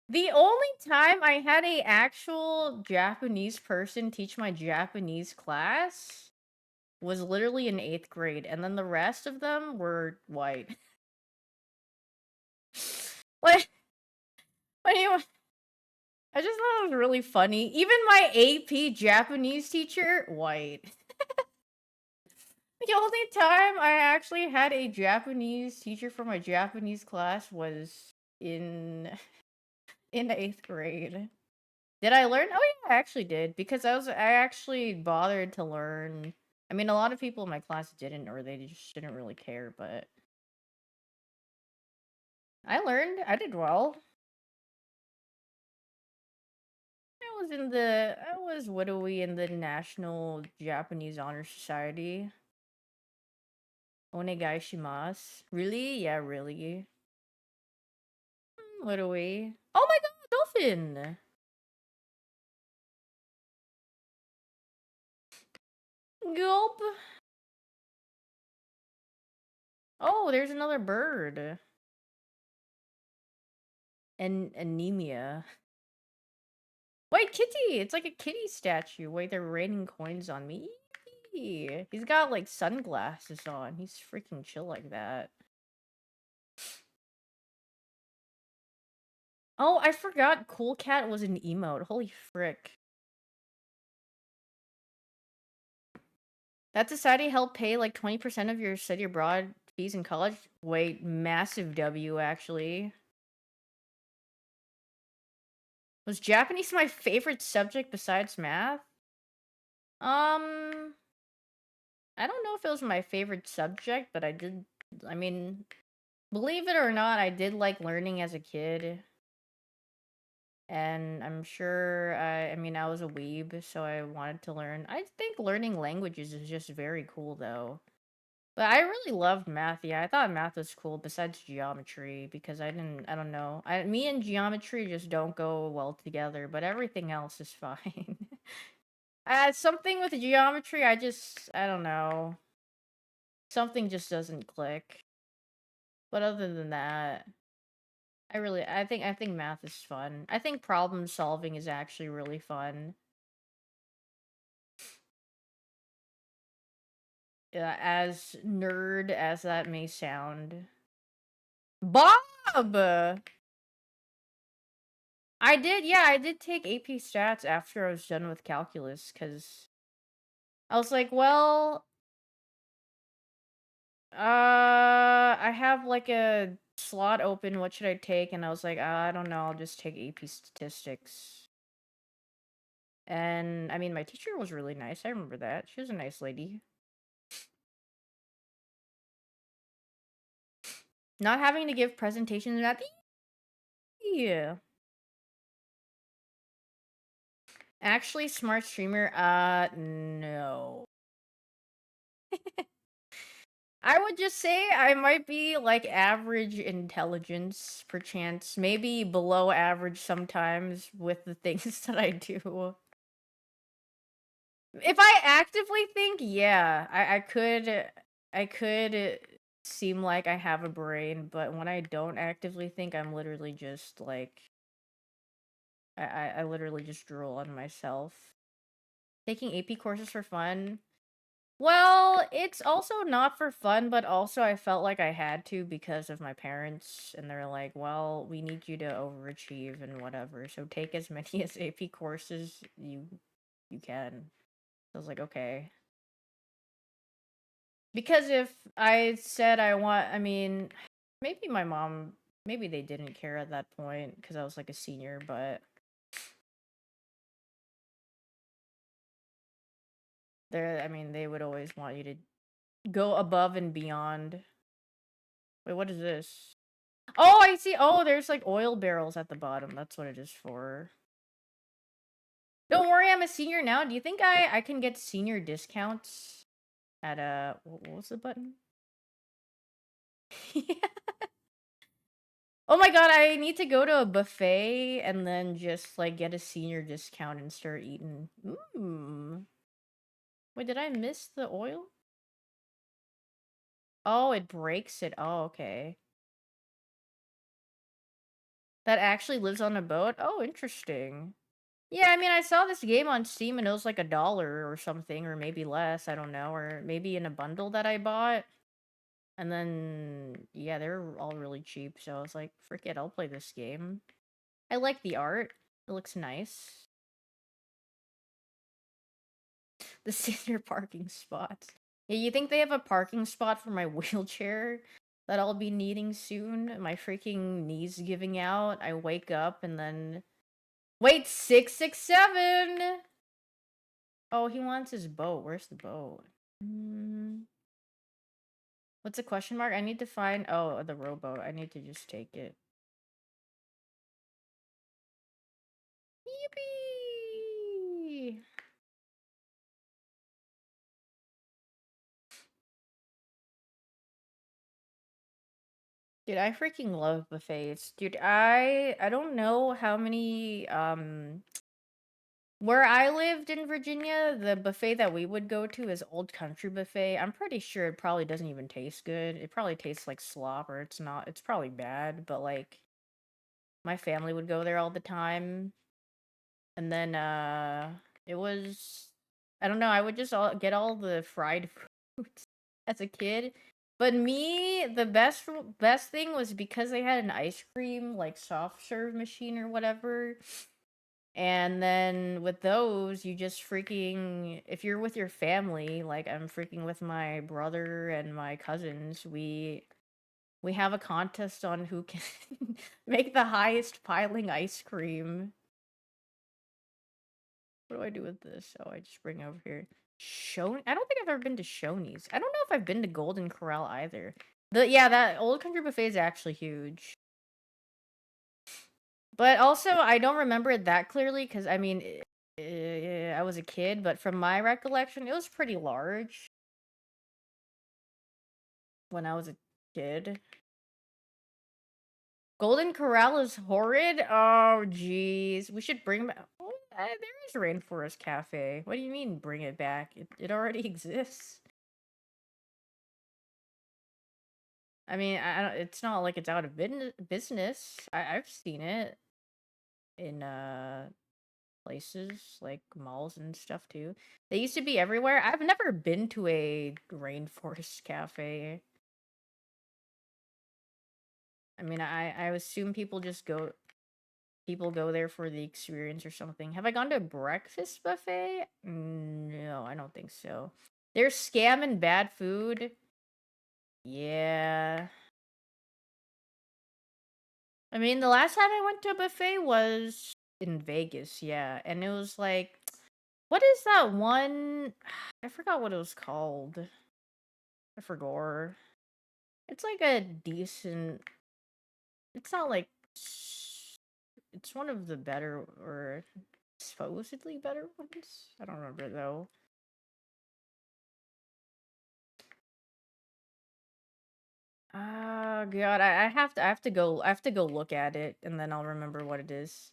the only time I had a actual Japanese person teach my Japanese class was literally in 8th grade, and then the rest of them were white. Like, when you, I just thought it was really funny. Even my AP Japanese teacher, white. The only time I actually had a Japanese teacher for my Japanese class was in in 8th grade. Did I learn? Oh yeah, I actually did because I actually bothered to learn. I mean, a lot of people in my class didn't, or they just didn't really care, but I learned. I did well. I was widowy in the National Japanese Honor Society. Onegai shimasu. Really? Yeah, really. Widowy. Oh my god, dolphin! Gulp. Oh, there's another bird. And anemia. Wait, kitty! It's like a kitty statue. Wait, they're raining coins on me. He's got like sunglasses on. He's freaking chill like that. Oh, I forgot Cool Cat was an emote. Holy frick. That society helped pay like 20% of your study abroad fees in college? Wait, massive W actually. Was Japanese my favorite subject besides math? Um, I don't know if it was my favorite subject, but I mean, believe it or not, I did like learning as a kid. And I'm sure, I mean, I was a weeb, so I wanted to learn. I think learning languages is just very cool, though. But I really loved math. Yeah, I thought math was cool besides geometry because I don't know. Me and geometry just don't go well together, but everything else is fine. Something with geometry, I don't know. Something just doesn't click. But other than that, I think math is fun. I think problem solving is actually really fun. As nerd as that may sound. Bob! I did take AP Stats after I was done with calculus, because I was like, well, I have like a slot open, what should I take? And I was like, I don't know, I'll just take AP Statistics. And, I mean, my teacher was really nice, I remember that. She was a nice lady. Not having to give presentations at the yeah. Actually, smart streamer, no. I would just say I might be like average intelligence, perchance, maybe below average sometimes with the things that I do. If I actively think, yeah, I could seem like I have a brain, but when I don't actively think, I'm literally just like I literally just drool on myself. Taking AP courses for fun. Well, it's also not for fun, but also I felt like I had to because of my parents, and they're like, "Well, we need you to overachieve and whatever, so take as many as AP courses you can." I was like, "Okay." Because if I said I mean, maybe my mom, maybe they didn't care at that point because I was like a senior, but I mean, they would always want you to go above and beyond. Wait, what is this? Oh, I see. Oh, there's like oil barrels at the bottom. That's what it is for. Don't worry, I'm a senior now. Do you think I can get senior discounts at what was the button? Yeah. Oh my god, I need to go to a buffet and then just like get a senior discount and start eating. Wait, did I miss the oil? Oh, it breaks it. Oh, okay. That actually lives on a boat? Oh, interesting. Yeah, I mean, I saw this game on Steam and it was like $1 or something, or maybe less, I don't know, or maybe in a bundle that I bought. And then, yeah, they're all really cheap, so I was like, frick it, I'll play this game. I like the art. It looks nice. The senior parking spots. Yeah, you think they have a parking spot for my wheelchair that I'll be needing soon? My freaking knees giving out. I wake up and then... Wait, 667! Oh, he wants his boat. Where's the boat? What's a question mark? I need to find... Oh, the rowboat. I need to just take it. Yippee! Dude, I freaking love buffets. Dude, I don't know how many where I lived in Virginia, the buffet that we would go to is Old Country Buffet. I'm pretty sure it probably doesn't even taste good. It probably tastes like slop, or it's probably bad, but like my family would go there all the time. And then it was I don't know, I would just get all the fried foods as a kid. But me, the best thing was because they had an ice cream like soft serve machine or whatever. And then with those, you just freaking if you're with your family, like I'm freaking with my brother and my cousins, we have a contest on who can make the highest piling ice cream. What do I do with this? Oh, I just bring it over here. I don't think I've ever been to Shoney's. I don't know if I've been to Golden Corral either. Yeah, that Old Country Buffet is actually huge. But also, I don't remember it that clearly because I mean, I was a kid, but from my recollection, it was pretty large when I was a kid. Golden Corral is horrid? Oh, jeez. We should bring back... there is Rainforest Cafe. What do you mean, bring it back? It already exists. I mean, I don't, it's not like it's out of business. I've seen it in places like malls and stuff too. They used to be everywhere. I've never been to a rainforest cafe. I mean, I assume people go there for the experience or something. Have I gone to a breakfast buffet? No, I don't think so. They're scamming bad food. Yeah. I mean, the last time I went to a buffet was in Vegas, yeah. And it was like, what is that one? I forgot what it was called. I forgot. It's like a decent. It's not like. It's one of the better or supposedly better ones. I don't remember though. Oh god, I have to go look at it and then I'll remember what it is.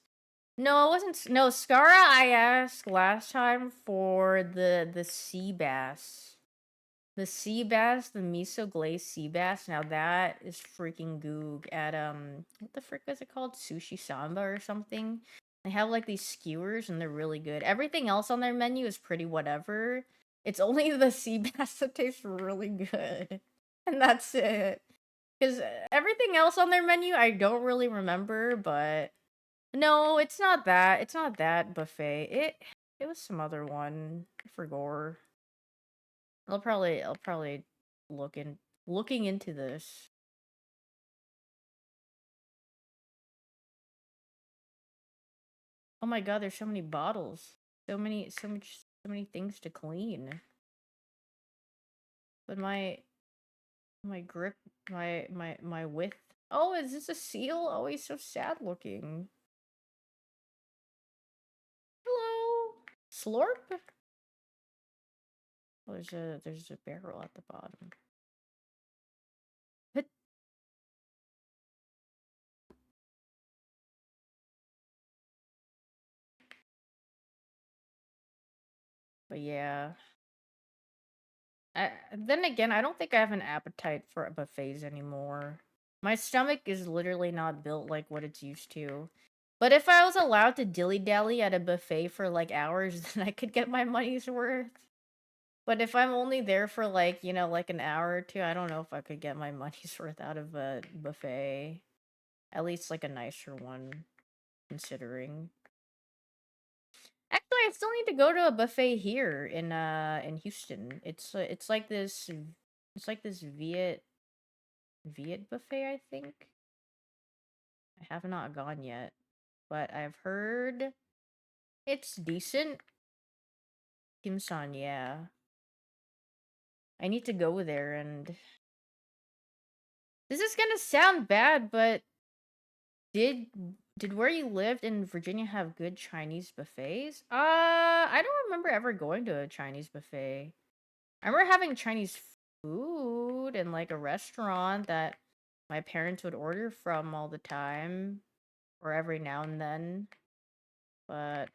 No, it wasn't no Skara I asked last time for the sea bass. The sea bass, the miso glazed sea bass. Now that is freaking goog at what the frick is it called? Sushi Samba or something. They have like these skewers and they're really good. Everything else on their menu is pretty whatever. It's only the sea bass that tastes really good. And that's it. Because everything else on their menu I don't really remember, but no, it's not that. It's not that buffet. It was some other one. I forgot. I'll probably looking into this. Oh my god, there's so many bottles. So many things to clean. But my grip, my width. Oh, is this a seal? Oh, he's so sad looking. Hello. Slurp? Oh, there's a barrel at the bottom. But yeah. Then again, I don't think I have an appetite for buffets anymore. My stomach is literally not built like what it's used to. But if I was allowed to dilly-dally at a buffet for like hours, then I could get my money's worth. But if I'm only there for like, like an hour or two, I don't know if I could get my money's worth out of a buffet. At least like a nicer one, considering. Actually, I still need to go to a buffet here in Houston. It's like this Viet buffet, I think. I have not gone yet, but I've heard it's decent. Kim San, yeah. I need to go there and this is gonna sound bad, but did did where you lived in Virginia have good Chinese buffets? I don't remember ever going to a Chinese buffet. I remember having Chinese food in like a restaurant that my parents would order from all the time or every now and then, but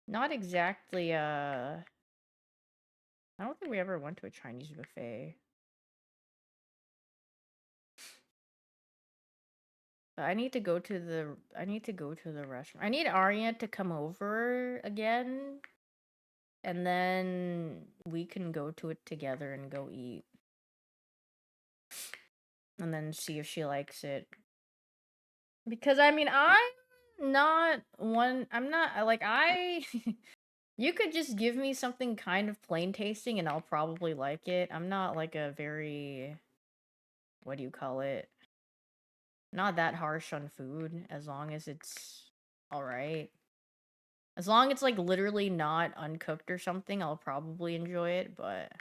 not exactly I don't think we ever went to a Chinese buffet. But I need to go to the restaurant. I need Arya to come over again and then we can go to it together and go eat. And then see if she likes it. Because I mean, I'm not like I you could just give me something kind of plain tasting and I'll probably like it. I'm not like a very what do you call it? Not that harsh on food as long as it's all right. As long as it's like literally not uncooked or something, I'll probably enjoy it, but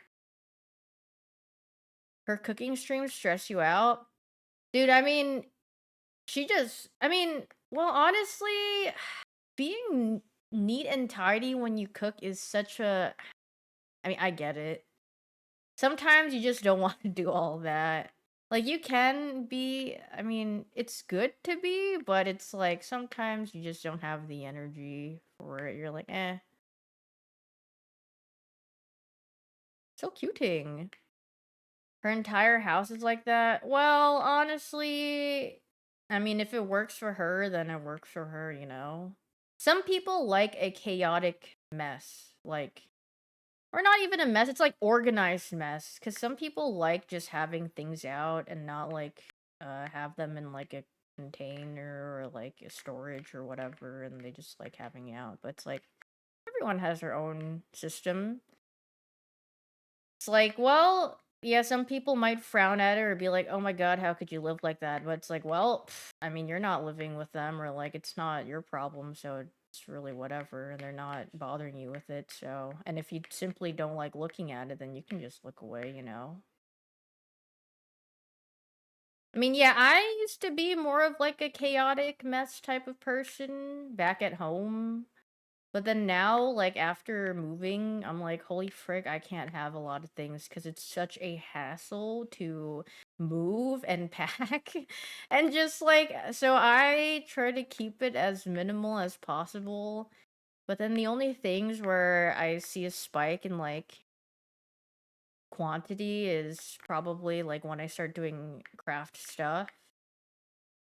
her cooking streams stress you out? Dude, I mean, I mean, well, honestly, being neat and tidy when you cook is such a I mean, I get it. Sometimes you just don't want to do all that. Like you can be, I mean, it's good to be, but it's like sometimes you just don't have the energy for it. You're like, eh. So cuting. Her entire house is like that? Well, honestly, I mean, if it works for her, then it works for her, you know? Some people like a chaotic mess, like or not even a mess, it's like organized mess. Cause some people like just having things out and not like have them in like a container or like a storage or whatever, and they just like having it out. But it's like everyone has their own system. It's like, well, yeah, some people might frown at it or be like, "Oh my god, how could you live like that?" But it's like, well, I mean, you're not living with them, or like it's not your problem, so it's really whatever, and they're not bothering you with it. So, and if you simply don't like looking at it, then you can just look away, you know? I mean, yeah, I used to be more of like a chaotic mess type of person back at home. But then now, like after moving, I'm like, holy frick, I can't have a lot of things because it's such a hassle to move and pack. And just like, so I try to keep it as minimal as possible. But then the only things where I see a spike in like quantity is probably like when I start doing craft stuff.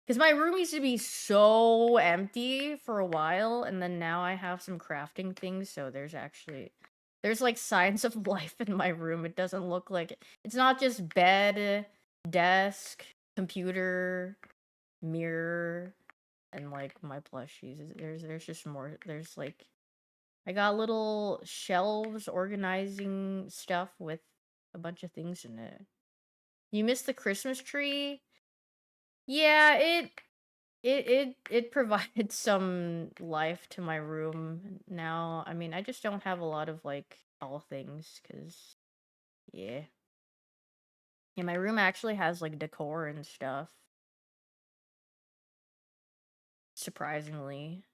Because my room used to be so empty for a while, and then now I have some crafting things, so there's like signs of life in my room. It doesn't look like it's not just bed, desk, computer, mirror, and like my plushies. There's just more. There's like I got little shelves organizing stuff with a bunch of things in it. You missed the Christmas tree? Yeah, it provided some life to my room now. I mean, I just don't have a lot of like all things because yeah. Yeah, my room actually has like decor and stuff. Surprisingly.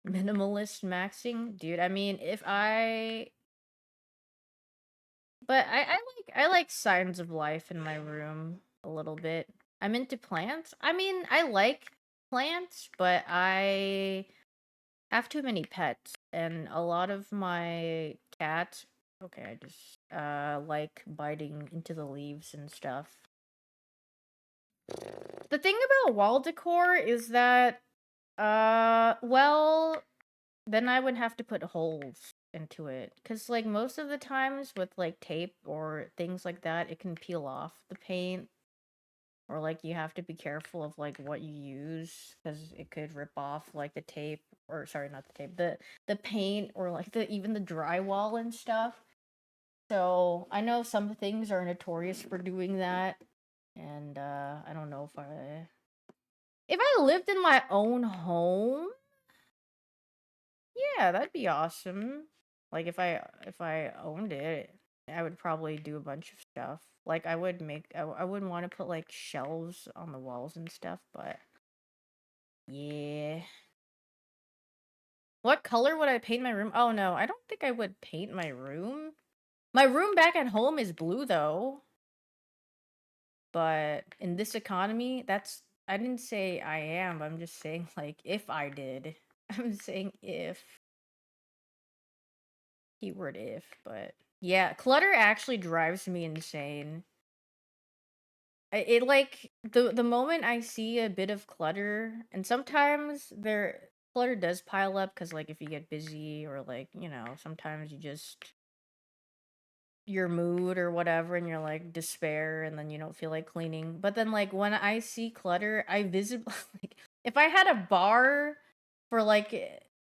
Minimalist maxing? Dude, I mean if I but I like signs of life in my room a little bit. I'm into plants. I mean, I like plants, but I have too many pets, and a lot of my cats okay, I just like biting into the leaves and stuff. The thing about wall decor is that well, then I would have to put holes into it cuz like most of the times with like tape or things like that, it can peel off the paint or like you have to be careful of like what you use because it could rip off like the tape or sorry not the tape the paint or like the even the drywall and stuff. So I know some things are notorious for doing that, and I don't know if I lived in my own home, yeah, that'd be awesome. Like if I owned it, I would probably do a bunch of stuff. Like I wouldn't want to put like shelves on the walls and stuff, but yeah. What color would I paint my room? Oh no, I don't think I would paint my room. My room back at home is blue though, but in this economy, that's I didn't say I am, I'm just saying like if I did. I'm saying if. Keyword if, but yeah, clutter actually drives me insane. It like the moment I see a bit of clutter, and sometimes there clutter does pile up because like if you get busy or like sometimes you just your mood or whatever and you're like despair and then you don't feel like cleaning. But then like when I see clutter, I visibly like if I had a bar for like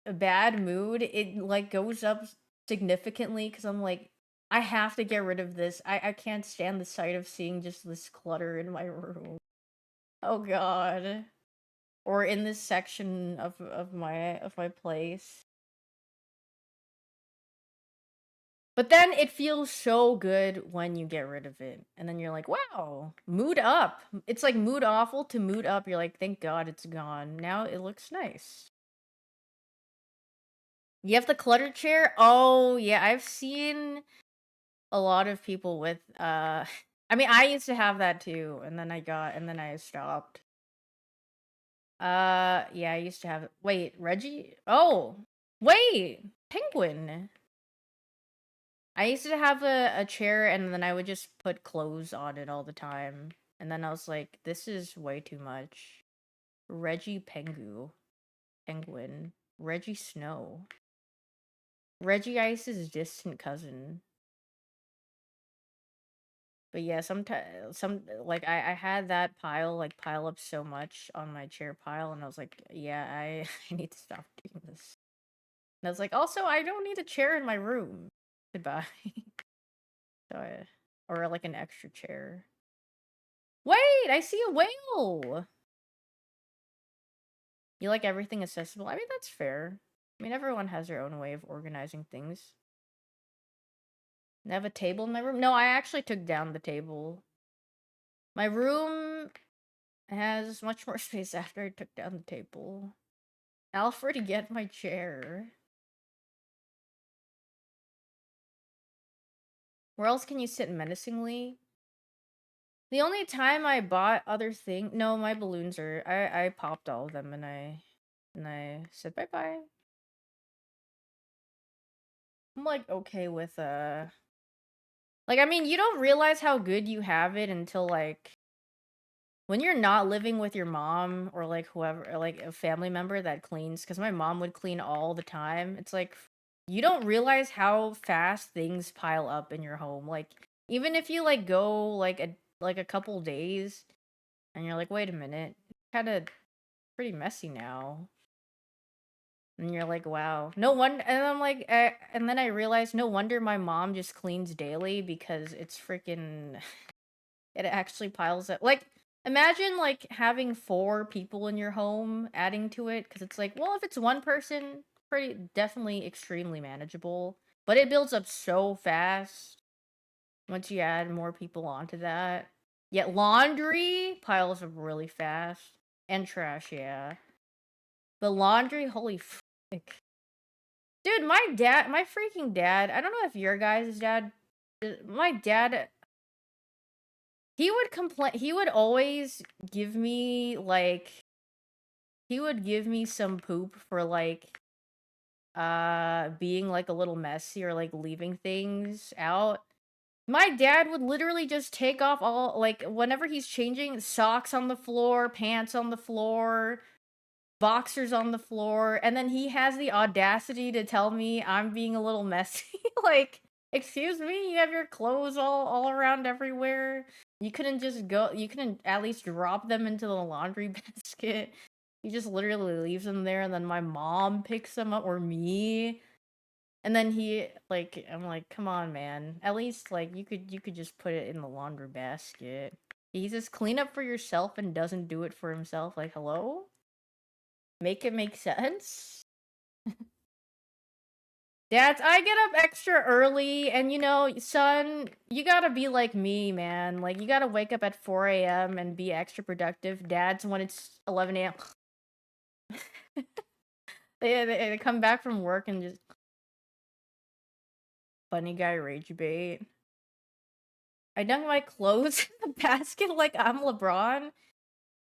a bad mood, it like goes up significantly because I'm like I have to get rid of this. I can't stand the sight of seeing just this clutter in my room. Oh god. Or in this section of my place. But then it feels so good when you get rid of it. And then you're like, wow, mood up. It's like mood awful to mood up. You're like, thank God it's gone. Now it looks nice. You have the clutter chair? Oh, yeah, I've seen a lot of people with I mean, I used to have that too, and then I stopped. Yeah, I used to have wait, Reggie? Oh, wait, Penguin. I used to have a chair and then I would just put clothes on it all the time. And then I was like, this is way too much. Reggie Pengu. Penguin. Reggie Snow. Reggie Ice's distant cousin. But yeah, sometimes I had that pile up so much on my chair pile, and I was like, yeah, I I need to stop doing this. And I was like, also, I don't need a chair in my room. Goodbye. So or like an extra chair. Wait, I see a whale. You like everything accessible? I mean, that's fair. I mean, everyone has their own way of organizing things. I have a table in my room. No, I actually took down the table. My room has much more space after I took down the table. Alfred, get my chair. Where else can you sit menacingly? The only time I bought other thing, no, my balloons are. I popped all of them and I said bye bye. I'm like okay with like I mean you don't realize how good you have it until like when you're not living with your mom or like whoever or like a family member that cleans, because my mom would clean all the time. It's like you don't realize how fast things pile up in your home. Like even if you like go like a couple days and you're like, wait a minute, it's kind of pretty messy now. And you're like, wow, no wonder. And I'm like, and then I realized, no wonder my mom just cleans daily because it's freaking it actually piles up. Like, imagine like having 4 people in your home adding to it, because it's like, well, if it's one person, pretty definitely extremely manageable. But it builds up so fast once you add more people onto that. Yet laundry piles up really fast. And trash, yeah. But laundry, holy frick. Dude, my freaking dad, I don't know if your guys' dad, my dad he would complain. He would always give me like he would give me some poop for like being like a little messy or like leaving things out. My dad would literally just take off all like whenever he's changing socks on the floor, pants on the floor, boxers on the floor, and then he has the audacity to tell me I'm being a little messy. Like, excuse me, you have your clothes all around everywhere. You couldn't just go. You couldn't at least drop them into the laundry basket. He just literally leaves them there, and then my mom picks them up, or me. And then he like, I'm like, come on, man. At least like you could just put it in the laundry basket. He says clean up for yourself and doesn't do it for himself. Like, hello? Make it make sense? Dads, I get up extra early, and you know, son, you gotta be like me, man. Like, you gotta wake up at 4 a.m. and be extra productive. Dads, when it's 11 a.m., they come back from work and just funny guy rage bait. I dunk my clothes in the basket like I'm LeBron.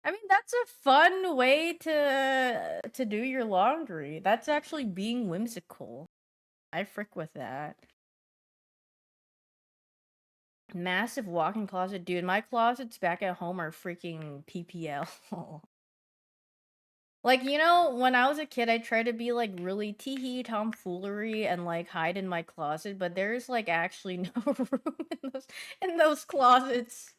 I mean, that's a fun way to do your laundry. That's actually being whimsical. I frick with that. Massive walk-in closet, dude. My closets back at home are freaking PPL. Like, you know, when I was a kid, I tried to be like really teehee tomfoolery and like hide in my closet, but there's like actually no room in those closets.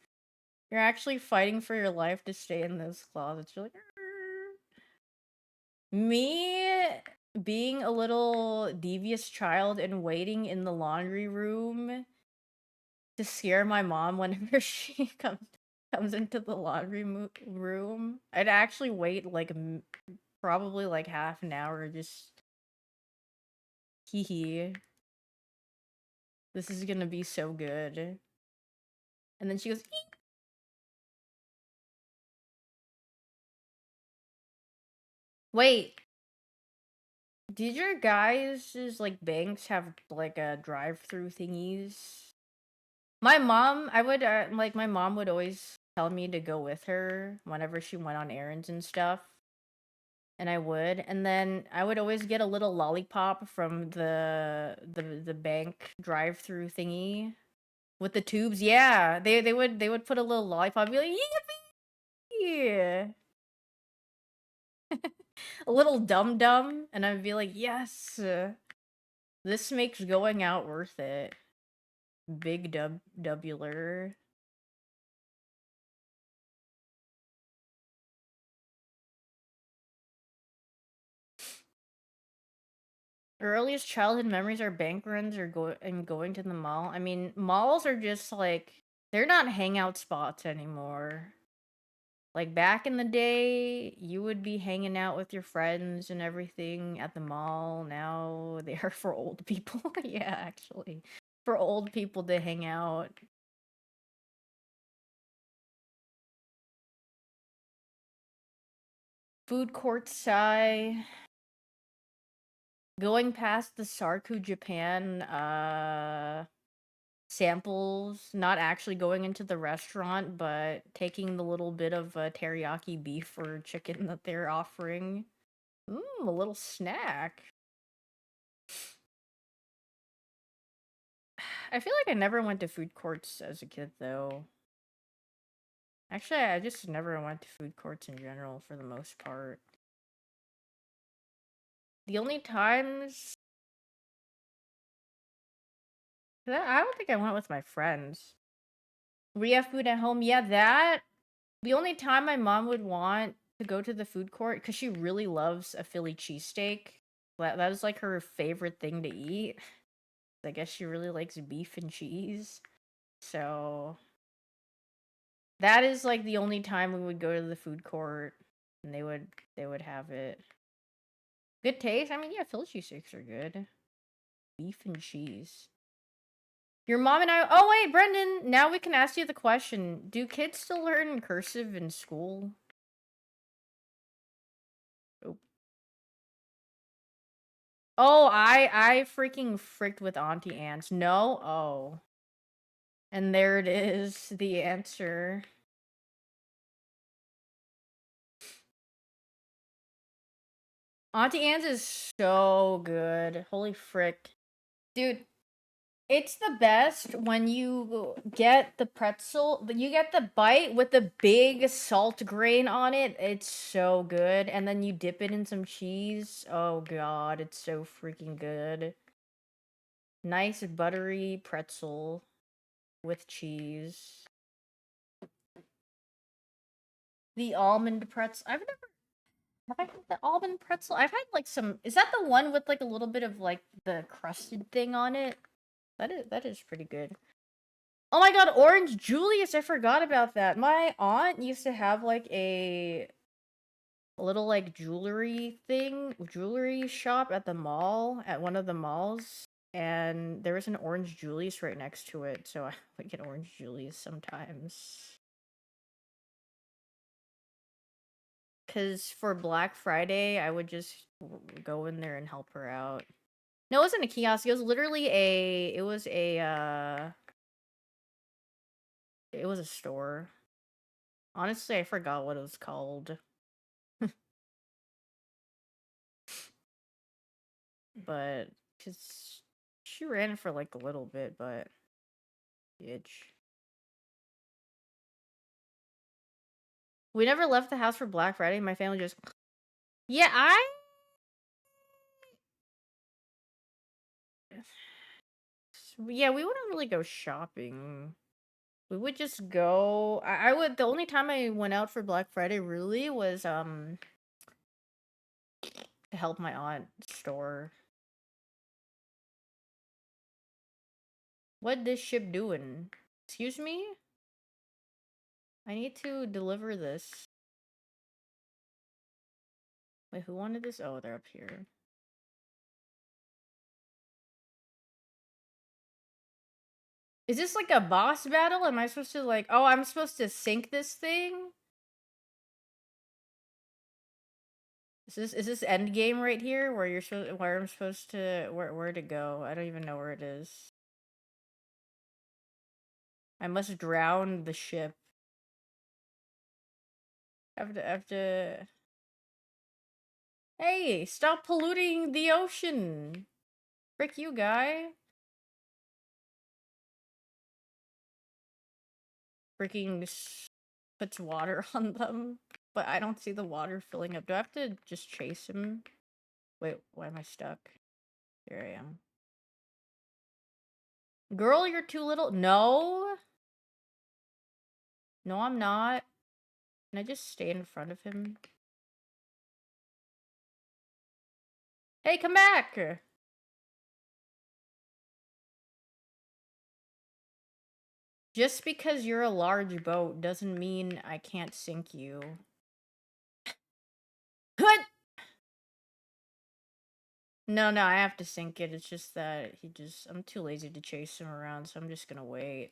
You're actually fighting for your life to stay in those closets. You're like, "Arr." Me being a little devious child and waiting in the laundry room to scare my mom whenever she comes into the laundry room. I'd actually wait like probably like half an hour, just hee hee. This is gonna be so good. And then she goes, "Eek." Wait, did your guys' like banks have like a drive-through thingies? My mom, I would like my mom would always tell me to go with her whenever she went on errands and stuff. and I would, and then I would always get a little lollipop from the bank drive-through thingy with the tubes. Yeah, they would put a little lollipop, and be like, yippee, a little dum dum, and I'd be like, yes, this makes going out worth it. Big dubular. Earliest childhood memories are bank runs or going to the mall. I mean, malls are just like they're not hangout spots anymore. Like back in the day, you would be hanging out with your friends and everything at the mall. Now they are for old people. Yeah, actually. For old people to hang out. Food court sigh. Going past the Sarku Japan samples, not actually going into the restaurant, but taking the little bit of teriyaki beef or chicken that they're offering. A little snack. I feel like I never went to food courts as a kid, though. Actually, I just never went to food courts in general for the most part. The only times... I don't think I went with my friends. We have food at home. Yeah, that... The only time my mom would want to go to the food court, because she really loves a Philly cheesesteak. That is like her favorite thing to eat. I guess she really likes beef and cheese. So that is like the only time we would go to the food court and they would have it. Good taste? I mean, yeah, Philly cheesesteaks are good. Beef and cheese. Your mom and I. Oh wait, Brendan. Now we can ask you the question: do kids still learn cursive in school? Oh, I freaking fricked with Auntie Ants. No. Oh, and there it is. The answer. Auntie Anne's is so good. Holy frick. Dude, it's the best when you get the pretzel, you get the bite with the big salt grain on it. It's so good. And then you dip it in some cheese. Oh god, it's so freaking good. Nice buttery pretzel with cheese. The almond pretzel. I've never have I had the almond pretzel? I've had like some. Is that the one with like a little bit of like the crusted thing on it? That is pretty good. Oh my god, Orange Julius! I forgot about that. My aunt used to have like a little like jewelry shop at the mall, at one of the malls, and there was an Orange Julius right next to it, so I would get Orange Julius sometimes. Cause for Black Friday, I would just go in there and help her out. No, it wasn't a kiosk. It was literally it was a store. Honestly, I forgot what it was called. But cause she ran for like a little bit, but bitch. We never left the house for Black Friday. My family just yeah, yeah, we wouldn't really go shopping. We would just go. I would. The only time I went out for Black Friday really was to help my aunt store. What this ship doing? Excuse me? I need to deliver this. Wait, who wanted this? Oh, they're up here. Is this like a boss battle? Am I supposed to like? Oh, I'm supposed to sink this thing? Is this end game right here where you're supposed where I'm supposed to where to go? I don't even know where it is. I must drown the ship. I have to Hey, stop polluting the ocean. Frick you, guy. Freaking puts water on them. But I don't see the water filling up. Do I have to just chase him? Wait, why am I stuck? Here I am. Girl, you're too little. No. No, I'm not. Can I just stay in front of him? Hey, come back! Just because you're a large boat doesn't mean I can't sink you. What? No, I have to sink it. It's just that I'm too lazy to chase him around, so I'm just gonna wait.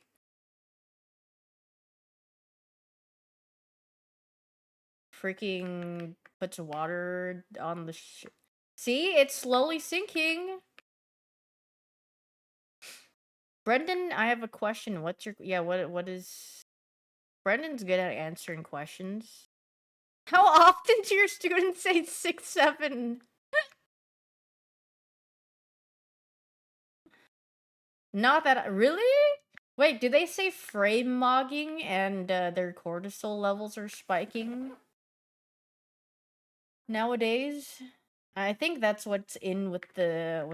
Freaking puts water on the See? It's slowly sinking! Brendan, I have a question. What's your... Yeah, what is... Brendan's good at answering questions. How often do your students say 6-7? Not that... Really? Wait, do they say frame mogging and their cortisol levels are spiking nowadays? I think that's what's in with the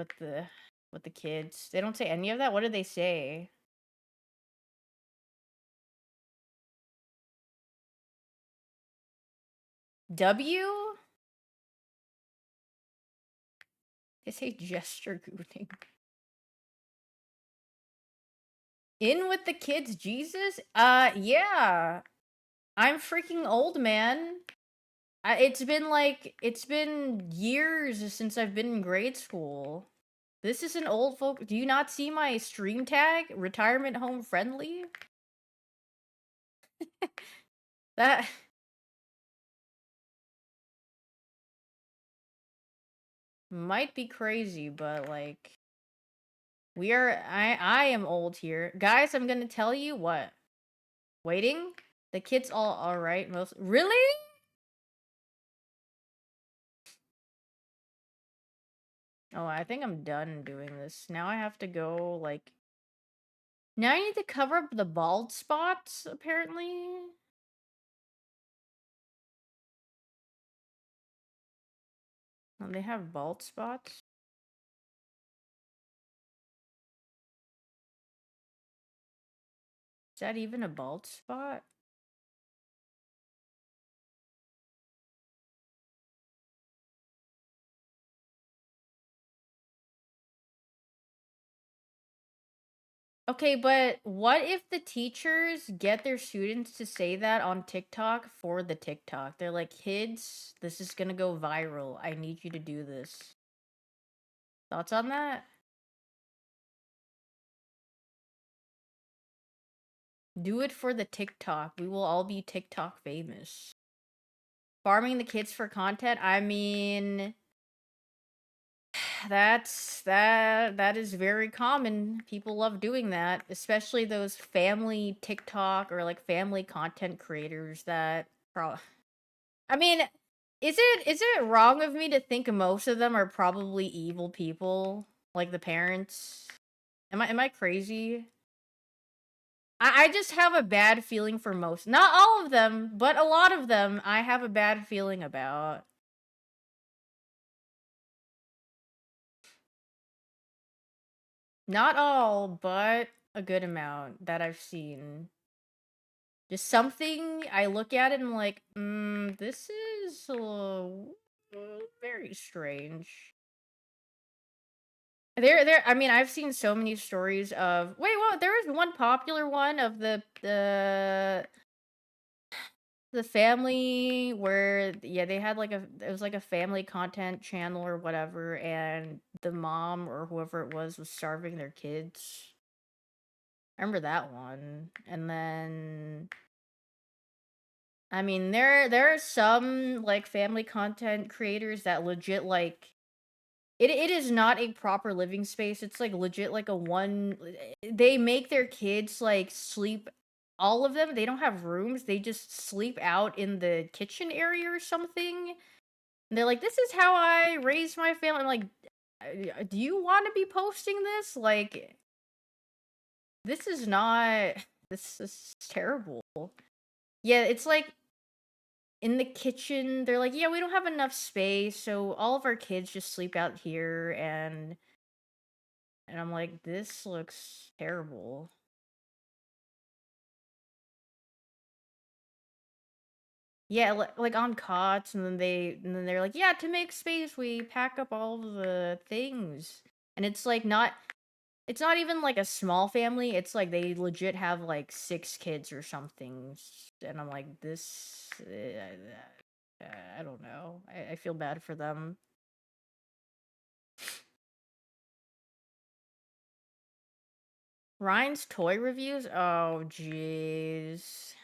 kids. They don't say any of that. What do they say? W? They say gesture gooning. In with the kids, Jesus? Yeah. I'm freaking old, man. It's been years since I've been in grade school. This is an old folk. Do you not see my stream tag? Retirement home friendly? That might be crazy, but like I am old here. Guys, I'm gonna tell you what. Waiting? The kids all alright most really? Oh, I think I'm done doing this. Now I have to go like now I need to cover up the bald spots, apparently. Oh, they have bald spots. Is that even a bald spot? Okay, but what if the teachers get their students to say that on TikTok for the TikTok? They're like, kids, this is gonna go viral. I need you to do this. Thoughts on that? Do it for the TikTok. We will all be TikTok famous. Farming the kids for content? I mean, that is very common. People love doing that, especially those family TikTok or like family content creators that I mean, is it wrong of me to think most of them are probably evil people, like the parents? Am I crazy? I just have a bad feeling for most. Not all of them, but a lot of them I have a bad feeling about. Not all, but a good amount that I've seen. Just something I look at it and I'm like, this is very strange. I mean, I've seen so many stories of wait, well, there was one popular one of the family where yeah, they had like it was like a family content channel or whatever, and the mom or whoever it was starving their kids. I remember that one. And then I mean, there are some like family content creators that legit like it is not a proper living space. It's like legit like a one they make their kids like sleep all of them. They don't have rooms. They just sleep out in the kitchen area or something. They're like, "This is how I raised my family." I'm like, Do you want to be posting this? Like, this is not. This is terrible." Yeah, it's like in the kitchen. They're like, "Yeah, we don't have enough space, so all of our kids just sleep out here," and I'm like, "This looks terrible." Yeah, like on cots, and then they're like, "Yeah, to make space, we pack up all the things." And it's like not it's not even like a small family. It's like they legit have like 6 kids or something. And I'm like, this I don't know. I feel bad for them. Ryan's toy reviews? Oh, jeez.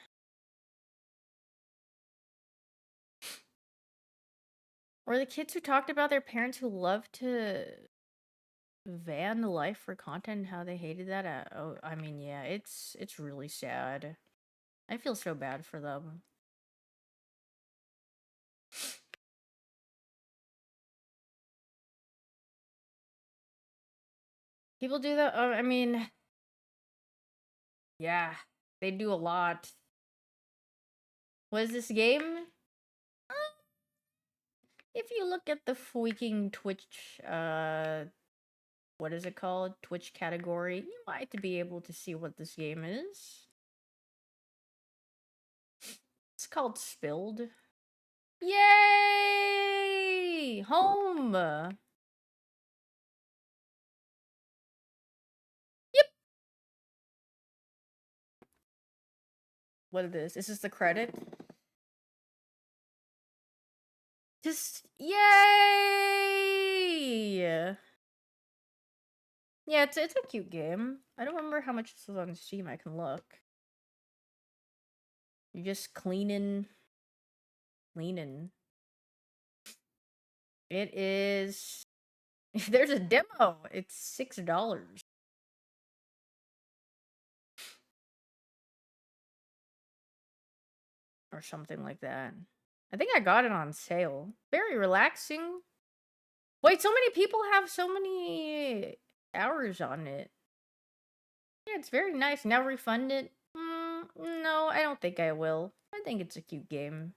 Or the kids who talked about their parents who love to van life for content and how they hated that. Oh, I mean, yeah, it's really sad. I feel so bad for them. People do that. I mean, yeah, they do a lot. What is this game? If you look at the freaking Twitch, what is it called? Twitch category, you might be able to see what this game is. It's called Spilled. Yay! Home! Yep! What is this? Is this the credit? Just, yay! Yeah, it's a cute game. I don't remember how much this is on Steam. I can look. You're just cleaning. It is. There's a demo. It's $6 or something like that. I think I got it on sale. Very relaxing. Wait, so many people have so many hours on it. Yeah, it's very nice. Now refund it? No, I don't think I will. I think it's a cute game.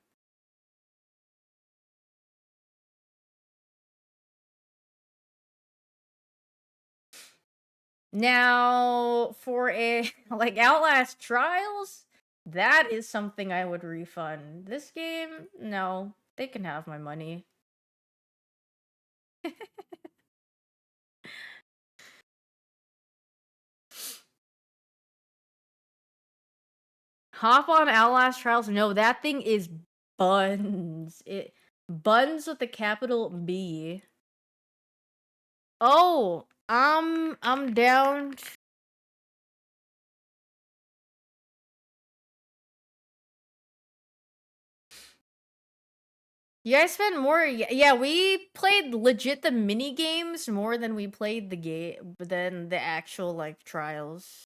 Now, for a like Outlast Trials, that is something I would refund. This game, no, they can have my money. Hop on Outlast Trials. No, that thing is buns. It buns with a capital B. Oh, I'm down. You guys spent more. Yeah, we played legit the mini games more than we played the game than the actual like trials.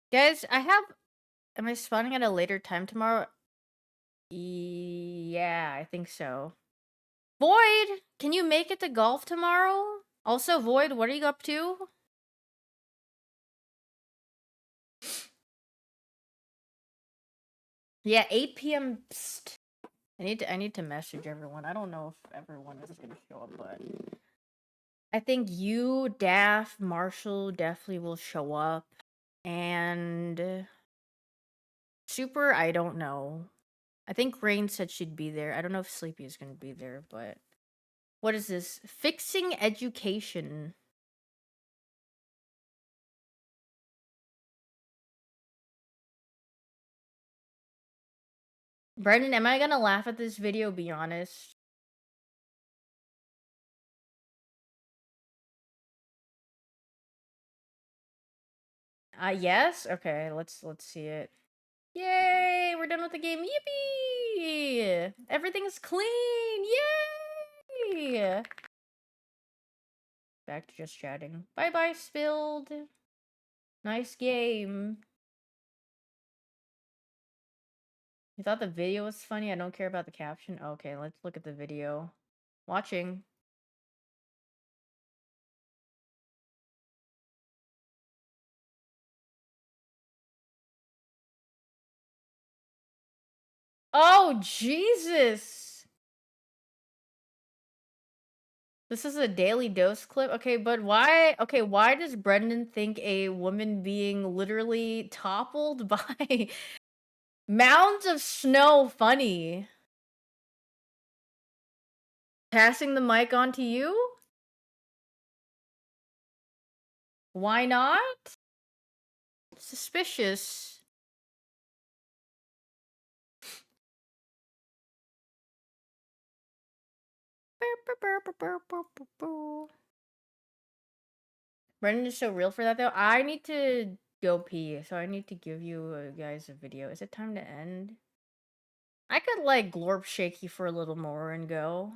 Guys, I have. Am I spawning at a later time tomorrow? Yeah, I think so. Void, can you make it to golf tomorrow? Also, Void, what are you up to? Yeah, 8 p.m. Psst. I need to message everyone. I don't know if everyone is gonna show up, but I think you, Daff, Marshall definitely will show up. And Super, I don't know. I think Rain said she'd be there. I don't know if Sleepy is gonna be there, but what is this? Fixing education. Brendan, am I gonna laugh at this video? Be honest. Yes. Okay, let's see it. Yay! We're done with the game. Yippee! Everything's clean. Yay! Back to just chatting. Bye bye, Spilled. Nice game. You thought the video was funny? I don't care about the caption. Okay, let's look at the video. Watching. Oh, Jesus! This is a daily dose clip? Okay, but why? Okay, why does Brendan think a woman being literally toppled by mounds of snow funny? Passing the mic on to you? Why not? Suspicious. Brendan is so real for that though. I need to go pee, so I need to give you guys a video. Is it time to end? I could like glorp shaky for a little more and go.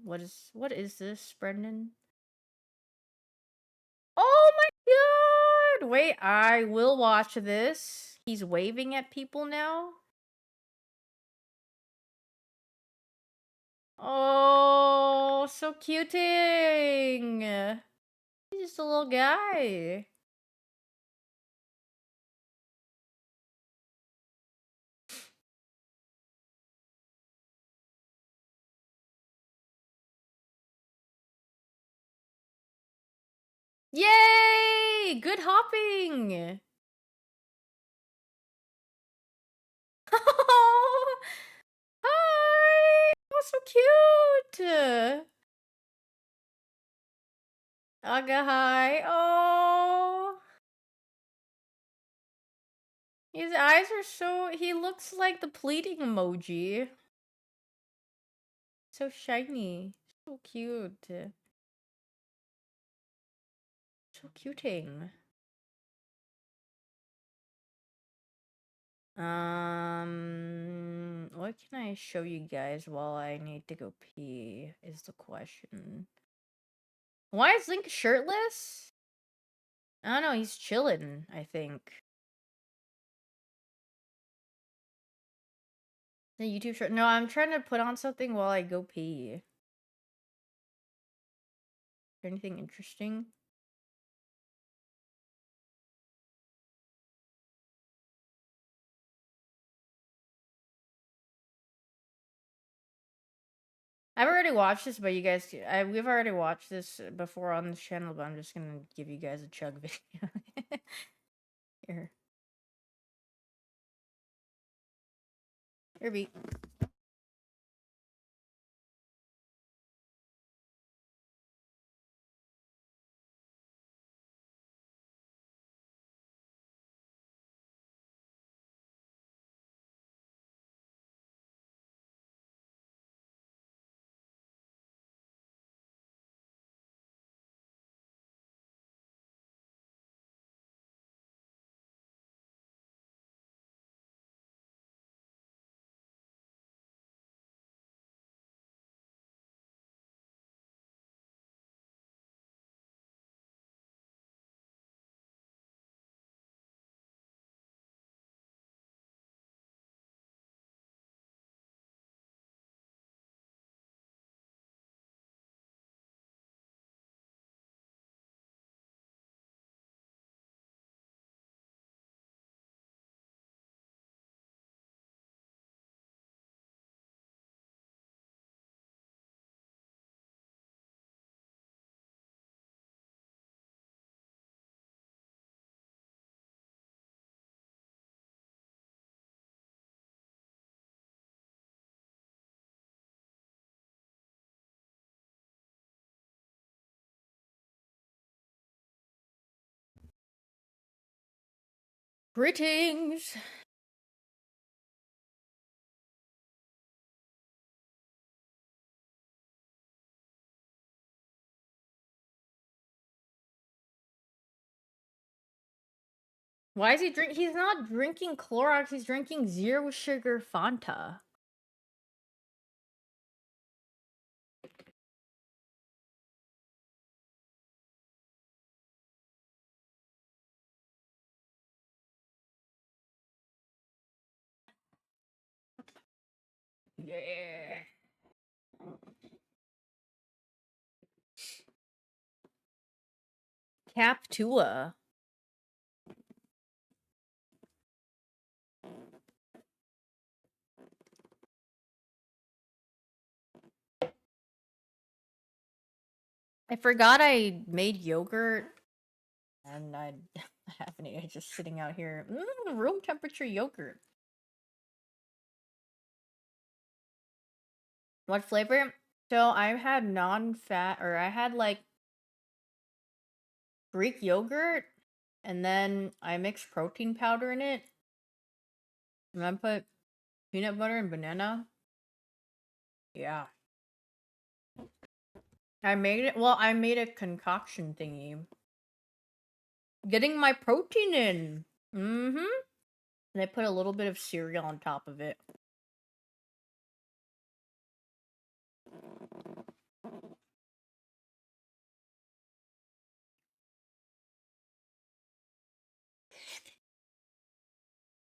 What is this, Brendan? Oh my god! Wait, I will watch this. He's waving at people now. Oh, so cuting. He's just a little guy. Yay! Good hopping. Oh, hi! Oh, so cute! Aga, hi. Oh, his eyes are so. He looks like the pleading emoji. So shiny. So cute. So cuting. What can I show you guys while I need to go pee? Is the question. Why is Link shirtless? I don't know, he's chilling, I think. The YouTube shirt. No, I'm trying to put on something while I go pee. Is there anything interesting? I've already watched this, but you guys, we've already watched this before on this channel, but I'm just gonna give you guys a chug video. Here. Here, beat. Greetings! Why is he he's not drinking Clorox, he's drinking zero sugar Fanta. Yeah. Captua. I forgot I made yogurt and I have any. It's just sitting out here. Room temperature yogurt. What flavor? So I had non-fat, or I had like Greek yogurt, and then I mixed protein powder in it, and then put peanut butter and banana. Yeah. I made it. Well, I made a concoction thingy. Getting my protein in. Mm-hmm. And I put a little bit of cereal on top of it.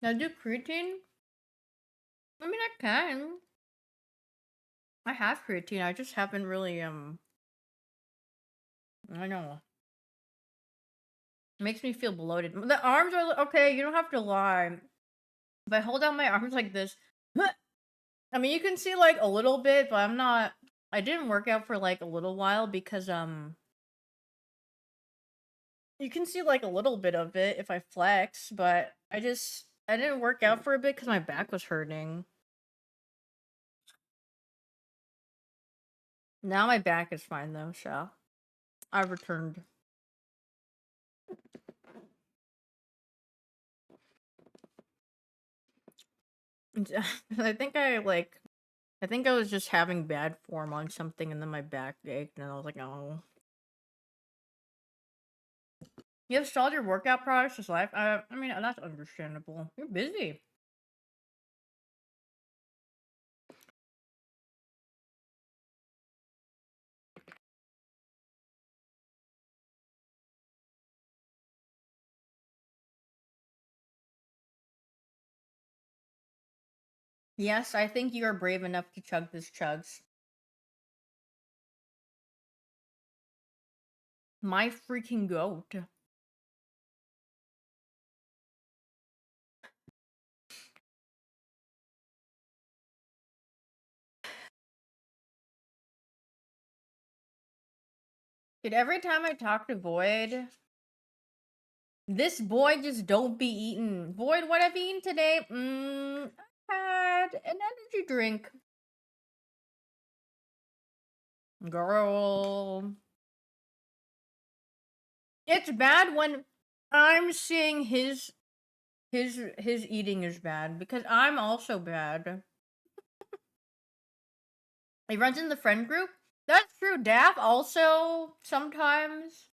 Now do creatine? I mean, I can. I have creatine. I just haven't really I know. It makes me feel bloated. The arms are okay. You don't have to lie. If I hold out my arms like this, I mean, you can see like a little bit, but I'm not. I didn't work out for like a little while because you can see like a little bit of it if I flex, but I didn't work out for a bit because my back was hurting. Now my back is fine though, so I returned. I think I was just having bad form on something and then my back ached and I was like, oh. You have stalled your workout products this life? I mean, that's understandable. You're busy. Yes, I think you are brave enough to chug this chugs. My freaking goat. Dude, every time I talk to Void, this boy just don't be eating. Void, what have you eaten today? I had an energy drink. Girl. It's bad when I'm seeing his eating is bad because I'm also bad. He runs in the friend group. That's true. Daff also sometimes.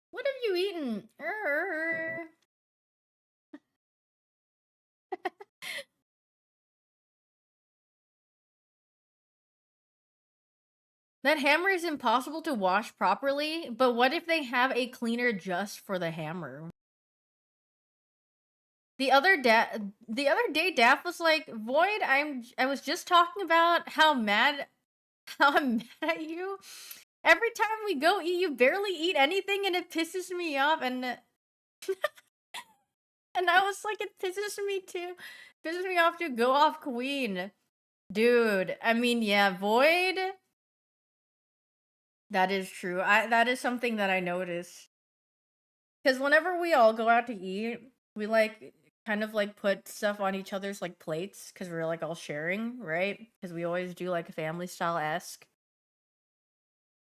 What have you eaten? That hammer is impossible to wash properly, but what if they have a cleaner just for the hammer? The other day Daff was like, "Void, I was just talking about how I'm mad at you. Every time we go eat, you barely eat anything and it pisses me off." And I was like, "It pisses me too. Pisses me off to go off Queen." Dude, I mean, yeah, Void, that is true. That is something that I noticed. Because whenever we all go out to eat, we like kind of like put stuff on each other's like plates because we're like all sharing, right? Because we always do like a family style esque.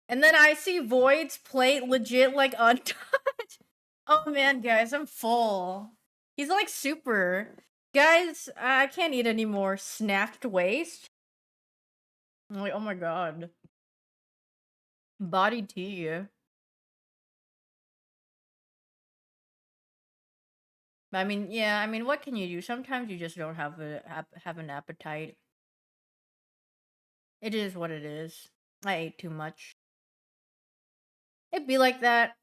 And then I see Void's plate legit like untouched. Oh man, guys, I'm full. He's like super. Guys, I can't eat anymore. Snapped waist. I'm like, oh my god. Body tea. I mean, yeah, I mean, what can you do? Sometimes you just don't have an appetite. It is what it is. I ate too much. It'd be like that.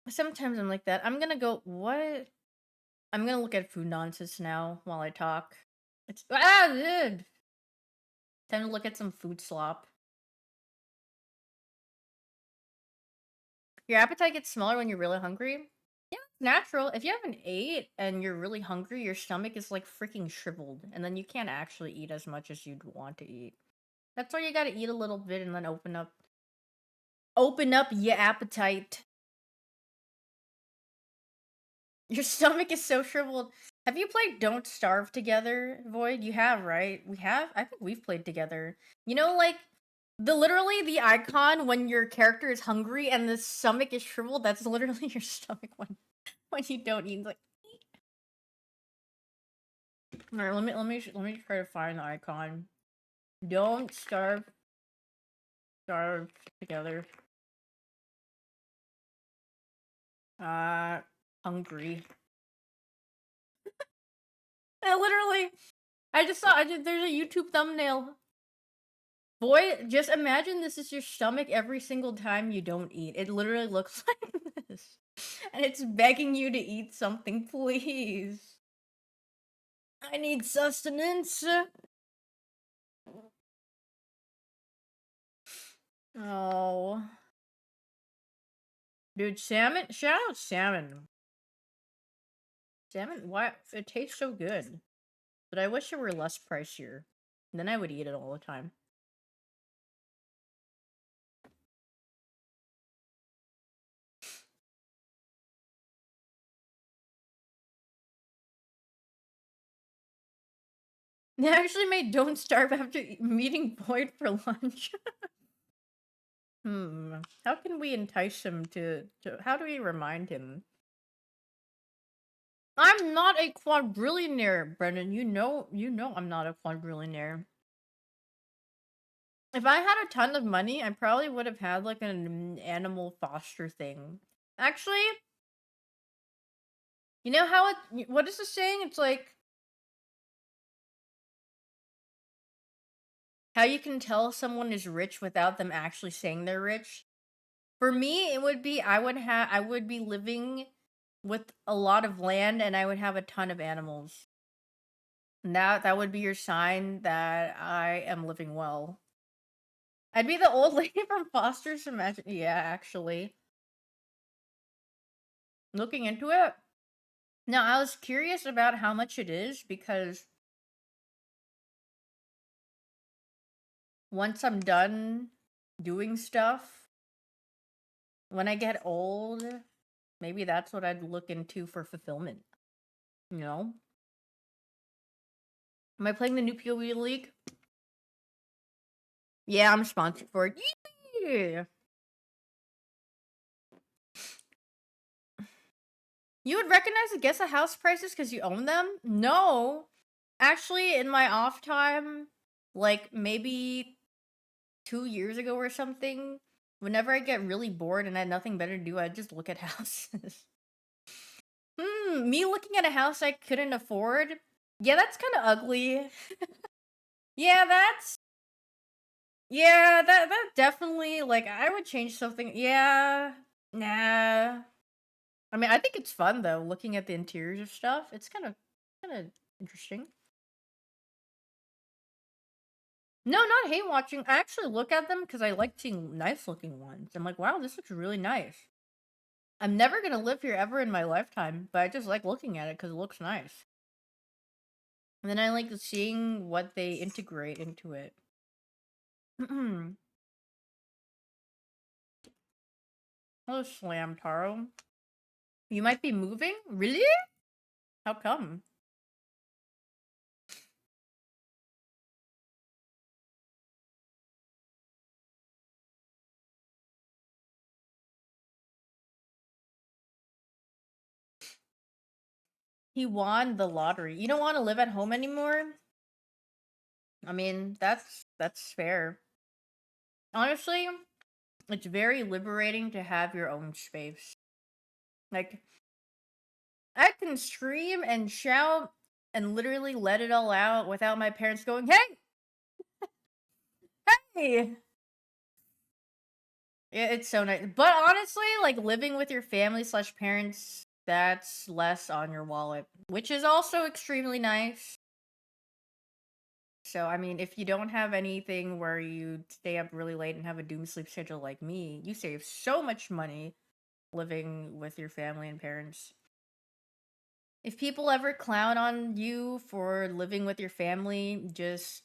Sometimes I'm like that. I'm gonna go. What? I'm gonna look at food nonsense now while I talk. It's ugh. Time to look at some food slop. Your appetite gets smaller when you're really hungry. Yeah, it's natural. If you haven't ate and you're really hungry, your stomach is like freaking shriveled, and then you can't actually eat as much as you'd want to eat. That's why you gotta eat a little bit and then open up your appetite. Your stomach is so shriveled. Have you played Don't Starve together, Void? You have, right? We have? I think we've played together. You know, like, literally the icon when your character is hungry and the stomach is shriveled, that's literally your stomach when you don't eat. Like, alright, let me try to find the icon. Don't starve together. Uh, hungry. There's a YouTube thumbnail. Boy, just imagine this is your stomach every single time you don't eat. It literally looks like this. And it's begging you to eat something, please. I need sustenance. Oh. Dude, salmon? Shout out salmon. Salmon, why? It tastes so good. But I wish it were less pricier. Then I would eat it all the time. They actually made Don't Starve after meeting Boyd for lunch. How can we entice him to how do we remind him? I'm not a quadrillionaire, Brendan. You know I'm not a quadrillionaire. If I had a ton of money, I probably would have had like an animal foster thing. Actually, you know how what is the saying? It's like how you can tell someone is rich without them actually saying they're rich. For me, it would be I would be living with a lot of land and I would have a ton of animals. And that would be your sign that I am living well. I'd be the old lady from Foster's Imagine. Yeah, actually. Looking into it. Now, I was curious about how much it is because once I'm done doing stuff, when I get old, maybe that's what I'd look into for fulfillment. You know? Am I playing the new PoE League? Yeah, I'm sponsored for it. Yeah. You would recognize the Guess a House prices because you own them? No. Actually, in my off time, like maybe 2 years ago or something, whenever I get really bored and I had nothing better to do, I'd just look at houses. Me looking at a house I couldn't afford? Yeah, that's kind of ugly. Yeah, that definitely, like, I would change something. Yeah, nah. I mean, I think it's fun though, looking at the interiors of stuff. It's kind of interesting. No, not hate watching. I actually look at them because I like seeing nice looking ones. I'm like, wow, this looks really nice. I'm never gonna live here ever in my lifetime, but I just like looking at it because it looks nice. And then I like seeing what they integrate into it. Hello, Slam Taro. You might be moving? Really? How come? He won the lottery. You don't want to live at home anymore? I mean, that's fair. Honestly, it's very liberating to have your own space. Like, I can scream and shout and literally let it all out without my parents going, "Hey, hey!" Yeah, it's so nice. But honestly, like living with your family slash parents, that's less on your wallet, which is also extremely nice. So, I mean, if you don't have anything where you stay up really late and have a doom sleep schedule like me, you save so much money living with your family and parents. If people ever clown on you for living with your family, just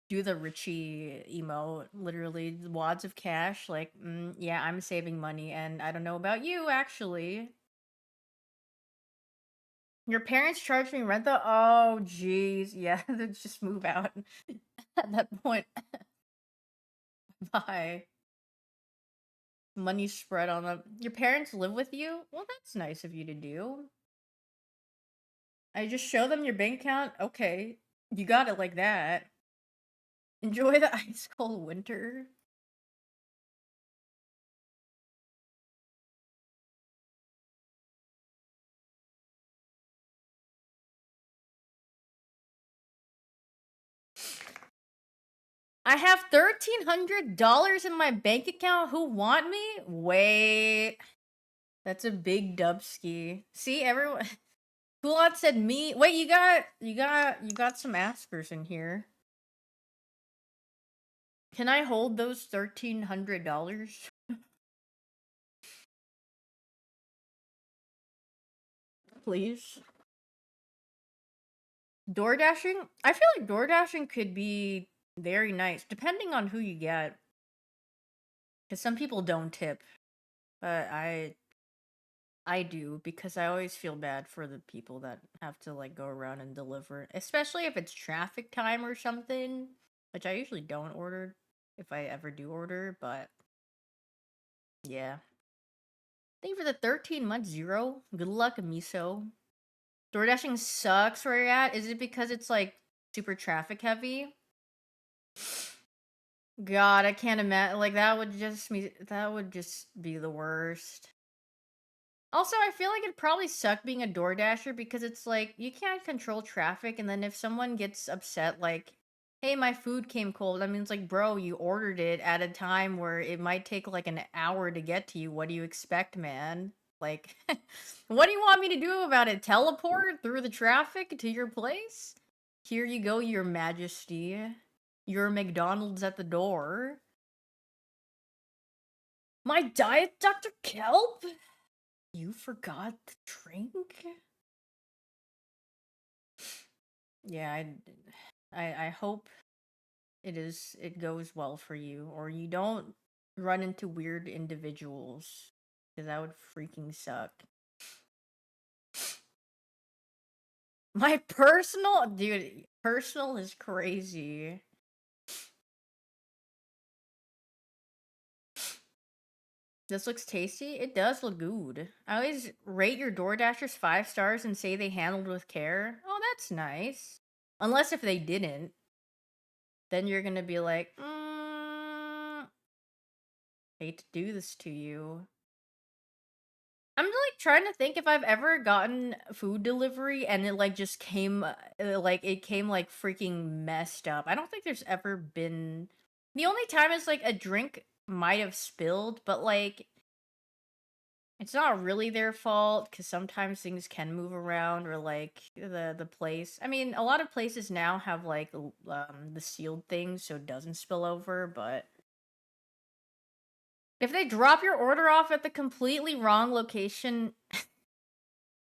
do the Richie emote. Literally, wads of cash. Like, yeah, I'm saving money, and I don't know about you, actually. Your parents charge me rent though? Oh, jeez. Yeah, then just move out at that point. Bye. Money spread on them. Your parents live with you? Well, that's nice of you to do. I just show them your bank account. Okay, you got it like that. Enjoy the ice cold winter. I have $1,300 in my bank account. Who want me? Wait, that's a big dubski. See, everyone. Kulot said me. Wait, you got some askers in here. Can I hold those $1,300, please? Door dashing. I feel like door dashing could be very nice, depending on who you get. Because some people don't tip, but I do because I always feel bad for the people that have to like go around and deliver, especially if it's traffic time or something, which I usually don't order if I ever do order, but yeah. Thank you for the 13-month zero. Good luck, Miso. Door dashing sucks where you're at. Is it because it's like super traffic heavy? God, I can't imagine. Like that would just be the worst. Also, I feel like it'd probably suck being a door dasher because it's like you can't control traffic, and then if someone gets upset, like, "Hey, my food came cold," I mean, it's like, bro, you ordered it at a time where it might take like an hour to get to you. What do you expect, man? Like, what do you want me to do about it? Teleport through the traffic to your place? Here you go, Your Majesty. Your McDonald's at the door. My diet, Dr. Kelp? You forgot the drink? Yeah, I hope it goes well for you, or you don't run into weird individuals, because that would freaking suck. My personal dude, personal is crazy. This looks tasty. It does look good. I always rate your DoorDashers 5 stars and say they handled with care. Oh, that's nice. Unless if they didn't, then you're gonna be like, hate to do this to you. I'm like trying to think if I've ever gotten food delivery and it like just came like it came like freaking messed up. I don't think there's ever been. The only time is like a drink might have spilled, but like it's not really their fault because sometimes things can move around or like the place. I mean, a lot of places now have like the sealed things so it doesn't spill over, but if they drop your order off at the completely wrong location,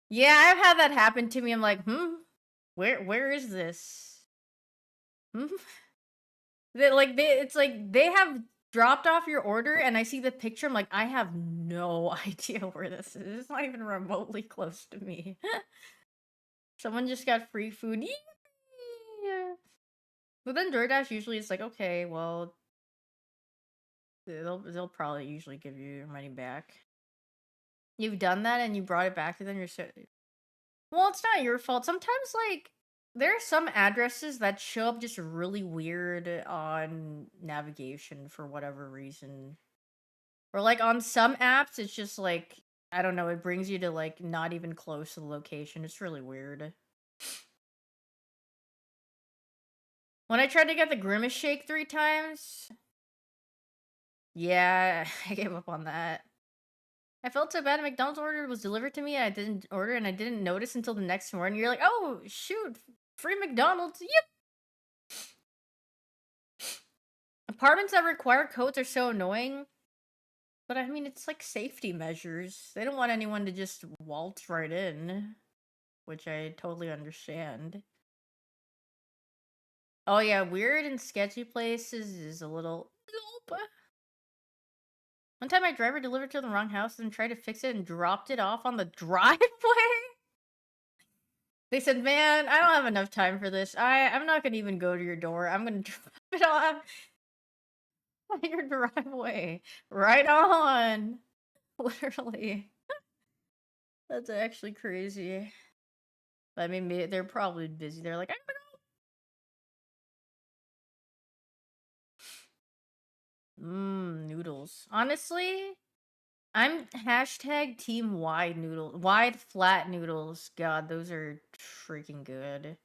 yeah, I've had that happen to me. I'm like, where is this? Hmm? It's like they have dropped off your order, and I see the picture. I'm like, I have no idea where this is. It's not even remotely close to me. Someone just got free food. Yeah. But then DoorDash usually is like, okay, well, they'll probably usually give you your money back. You've done that and you brought it back to them. You're so well, it's not your fault. Sometimes, like, there are some addresses that show up just really weird on navigation for whatever reason. Or, like, on some apps, it's just like, I don't know, it brings you to, like, not even close to the location, it's really weird. When I tried to get the Grimace Shake 3 times, yeah, I gave up on that. I felt so bad. A McDonald's order was delivered to me. I didn't order and I didn't notice until the next morning. You're like, oh shoot, free McDonald's. Yep. Apartments that require codes are so annoying. But I mean, it's like safety measures. They don't want anyone to just waltz right in, which I totally understand. Oh yeah, weird and sketchy places is a little. Nope. One time, my driver delivered to the wrong house and tried to fix it and dropped it off on the driveway. They said, "Man, I don't have enough time for this. I'm not gonna even go to your door. I'm gonna drop it off at your driveway. Right on." Literally. That's actually crazy. I mean, they're probably busy. They're like, noodles. Honestly, I'm hashtag team wide noodle, wide flat noodles. God, those are freaking good.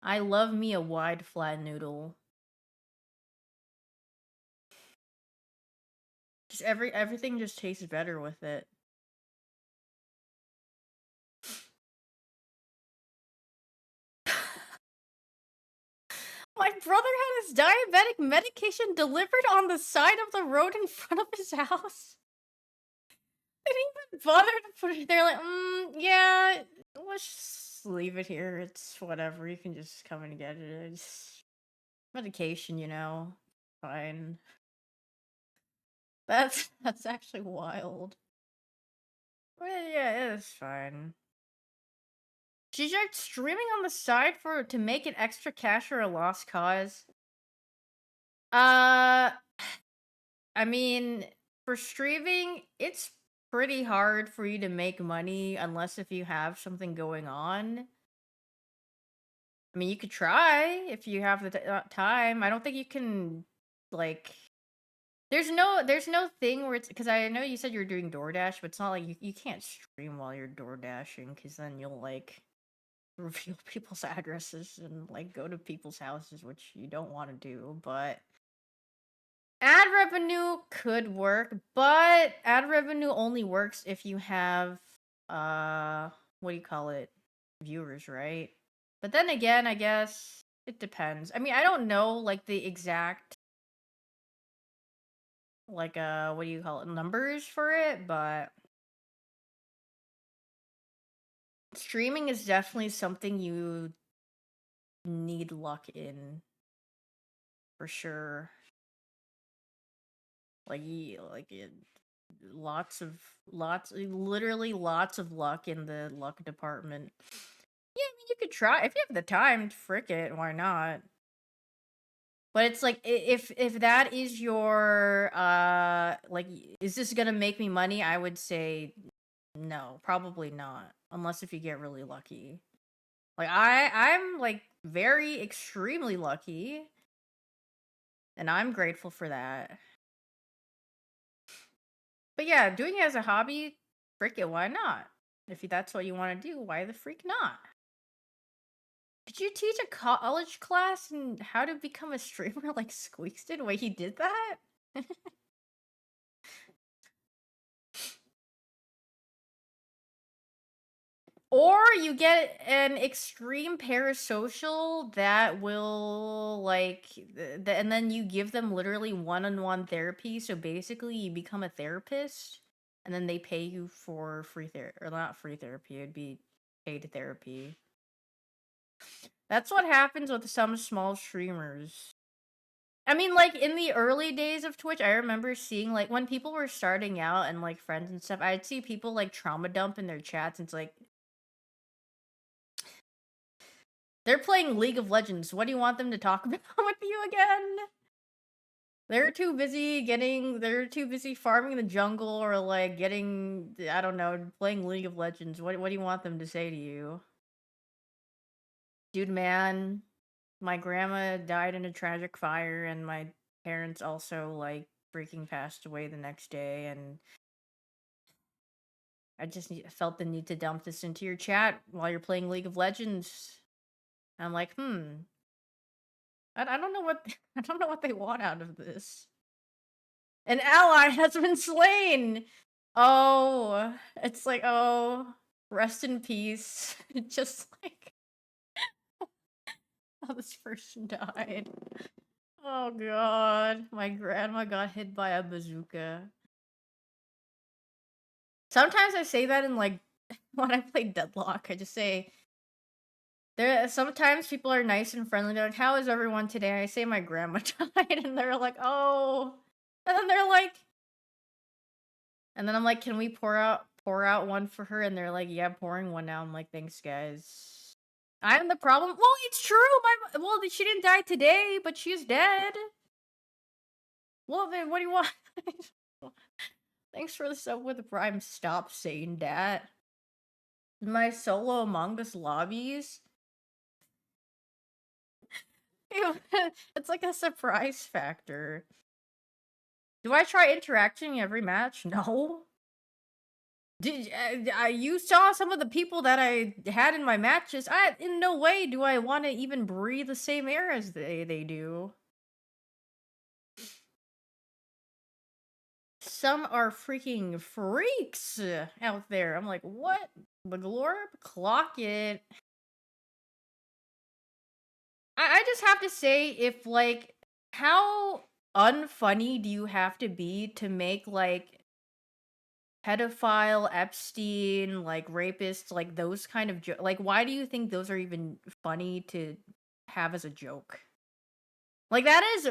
I love me a wide flat noodle. Just everything just tastes better with it. My brother had his diabetic medication delivered on the side of the road in front of his house. They didn't even bother to put it there. Like, yeah, let's just leave it here. It's whatever. You can just come and get it. It's medication, you know. Fine. That's actually wild. Well, yeah, it's fine. She started streaming on the side to make an extra cash or a lost cause. Uh, I mean, for streaming, it's pretty hard for you to make money unless if you have something going on. I mean, you could try if you have the time. I don't think you can like there's no thing where it's because I know you said you're doing DoorDash, but it's not like you can't stream while you're door dashing because then you'll like reveal people's addresses and like go to people's houses, which you don't want to do. But ad revenue could work, but ad revenue only works if you have what do you call it? Viewers, right? But then again, I guess it depends. I mean, I don't know like the exact like what do you call it? Numbers for it, but streaming is definitely something you need luck in for sure. Like literally lots of luck in the luck department. Yeah, I mean, you could try if you have the time. Frick it, why not? But it's like if that is your like is this gonna make me money? I would say no, probably not. Unless if you get really lucky. Like I'm like very extremely lucky and I'm grateful for that. But yeah, doing it as a hobby, frick it, why not? If that's what you want to do, why the freak not? Did you teach a college class in how to become a streamer like Squeaks did? Wait, he did that? Or you get an extreme parasocial that will like and then you give them literally one-on-one therapy. So basically you become a therapist and then they pay you for free therapy or not free therapy, it'd be paid therapy. That's what happens with some small streamers. I mean, like in the early days of Twitch, I remember seeing like when people were starting out and like friends and stuff, I'd see people like trauma dump in their chats and it's like they're playing League of Legends. What do you want them to talk about with you again? They're too busy farming the jungle or like getting I don't know, playing League of Legends. What do you want them to say to you? Dude, man, my grandma died in a tragic fire and my parents also like freaking passed away the next day and felt the need to dump this into your chat while you're playing League of Legends. I'm like, I don't know what I don't know what they want out of this. An ally has been slain. Oh, it's like, oh, rest in peace. Just like how this person died. Oh god, my grandma got hit by a bazooka. Sometimes I say that in like when I play Deadlock, I just say there sometimes people are nice and friendly. They're like, "How is everyone today?" I say my grandma died and they're like, "Oh." And then they're like and then I'm like, "Can we pour out one for her?" And they're like, "Yeah, pouring one now." I'm like, "Thanks, guys." I'm the problem. Well, it's true. She didn't die today, but she's dead. Well, then what do you want? Thanks for the sub with the prime. Stop saying that. My solo Among Us lobbies. It's like a surprise factor. Do I try interacting every match? No. You saw some of the people that I had in my matches. In no way do I want to even breathe the same air as they do. Some are freaking freaks out there. I'm like, what? The Glorb? Clock it. I just have to say, if like, how unfunny do you have to be to make like pedophile, Epstein, like rapists, like those kind of like, why do you think those are even funny to have as a joke? Like that is,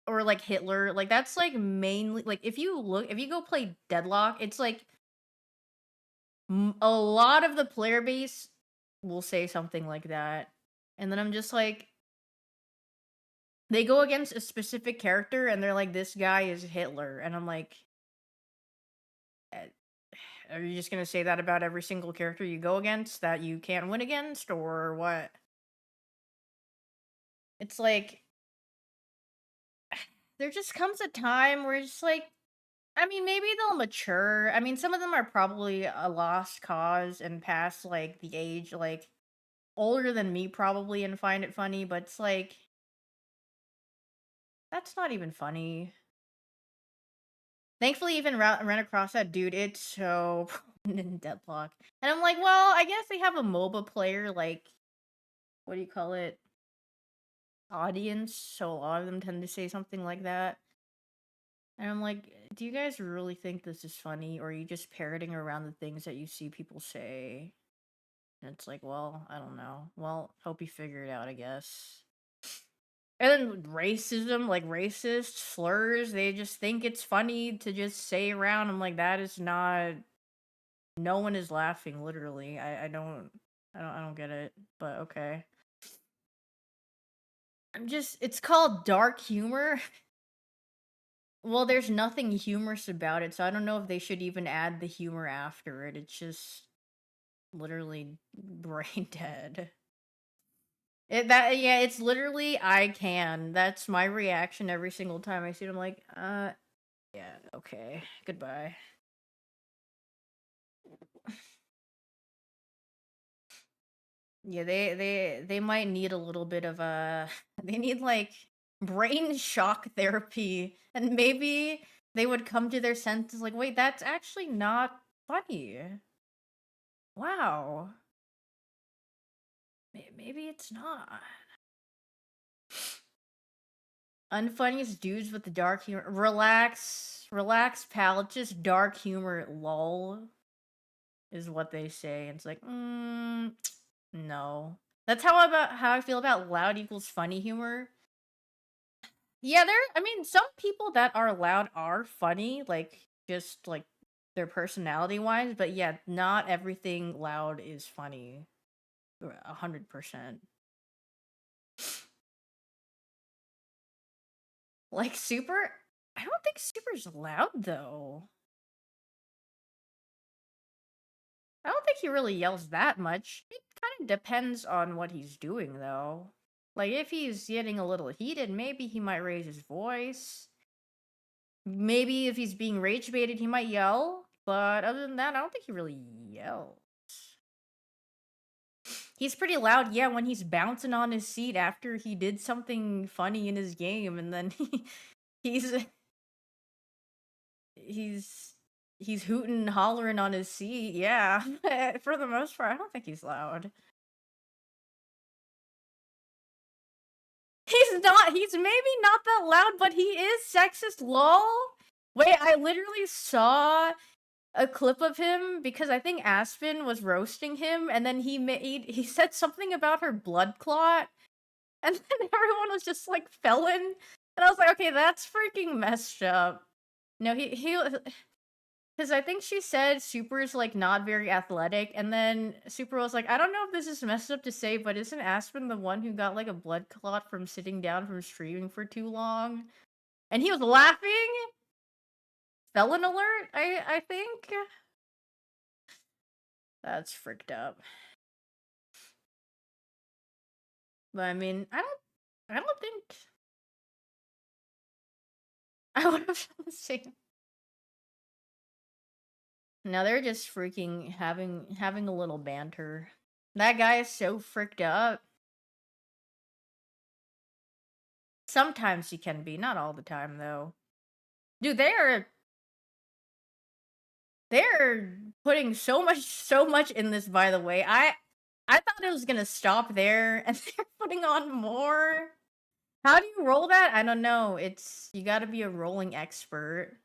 or like Hitler, like that's like mainly like if you go play Deadlock, it's like a lot of the player base will say something like that, and then I'm just like, they go against a specific character and they're like, this guy is Hitler, and I'm like, "Eh, are you just gonna say that about every single character you go against that you can't win against, or what?" It's like, there just comes a time where it's like, I mean, maybe they'll mature. I mean, some of them are probably a lost cause and past like the age, like older than me probably, and find it funny, but it's like, that's not even funny. Thankfully, even ran across that dude. It's so in Deadlock, and I'm like, well, I guess they have a MOBA player, like, what do you call it, audience. So a lot of them tend to say something like that, and I'm like, do you guys really think this is funny, or are you just parroting around the things that you see people say? And it's like, well, I don't know. Well, hope you figure it out, I guess. And then racism, like racist slurs, they just think it's funny to just say around. I'm like, that is not. No one is laughing. Literally, I don't get it. But okay, I'm just. It's called dark humor. Well, there's nothing humorous about it, so I don't know if they should even add the humor after it. It's just literally brain dead. Yeah, it's literally I can. That's my reaction every single time I see it. I'm like, yeah, okay, goodbye. Yeah, they might need a little bit of a they need like brain shock therapy, and maybe they would come to their senses like, wait, that's actually not funny. Wow. Maybe it's not. Unfunniest dudes with the dark humor. Relax, pal. It's just dark humor. Lol is what they say. And it's like, no. That's how I feel about loud equals funny humor. Yeah, I mean, some people that are loud are funny, like just like their personality wise, but yeah, not everything loud is funny. 100%. Like Super, I don't think Super's loud though. I don't think he really yells that much. It kind of depends on what he's doing though. Like if he's getting a little heated, maybe he might raise his voice. Maybe if he's being rage baited, he might yell. But other than that, I don't think he really yells. He's pretty loud, yeah, when he's bouncing on his seat after he did something funny in his game, and then he's he's he's hooting and hollering on his seat, yeah. For the most part, I don't think he's loud. He's maybe not that loud, but he is sexist, lol. Wait, I literally saw a clip of him because I think Aspen was roasting him, and then he said something about her blood clot, and then everyone was just like felon, and I was like, okay, that's freaking messed up. No, he because I think she said Super's like not very athletic, and then Super was like, I don't know if this is messed up to say, but isn't Aspen the one who got like a blood clot from sitting down from streaming for too long? And he was laughing. Felon alert, I think. That's fricked up. But I mean, I don't think I would have done the same. No, they're just freaking having a little banter. That guy is so fricked up. Sometimes he can be, not all the time though. Dude, they're putting so much in this, by the way. I thought it was gonna stop there, and they're putting on more. How do you roll that? I don't know. It's you gotta be a rolling expert.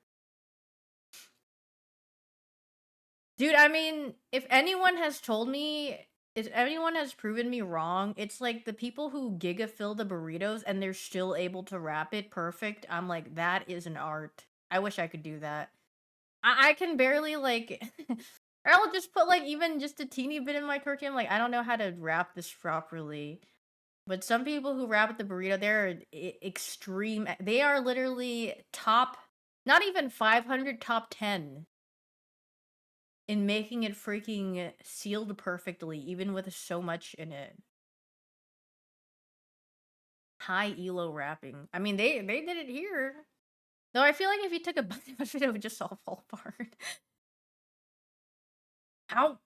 Dude, I mean, if anyone has proven me wrong, it's like the people who giga fill the burritos and they're still able to wrap it perfect. I'm like, that is an art. I wish I could do that. I can barely like or I'll just put like even just a teeny bit in my tortilla. I'm like, I don't know how to wrap this properly. But some people who wrap the burrito, they're extreme. They are literally top, not even 500, top 10 in making it freaking sealed perfectly, even with so much in it. High elo wrapping. I mean, they did it here. Though I feel like if you took a bite of it, it would just all fall apart. How?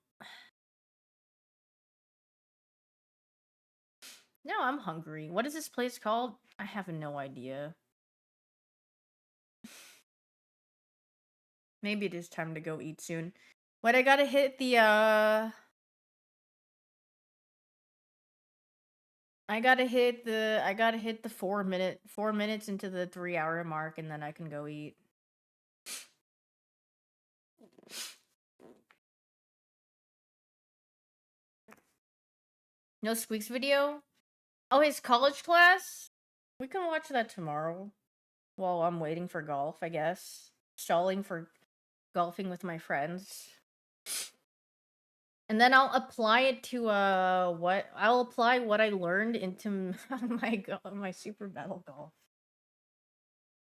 No, I'm hungry. What is this place called? I have no idea. Maybe it is time to go eat soon. But I gotta hit the I gotta hit the 4 minutes into the 3 hour mark, and then I can go eat. No Squeaks video? Oh, his college class? We can watch that tomorrow. While I'm waiting for golf, I guess. Stalling for golfing with my friends. And then I'll apply it to I'll apply what I learned into my Super Battle Golf.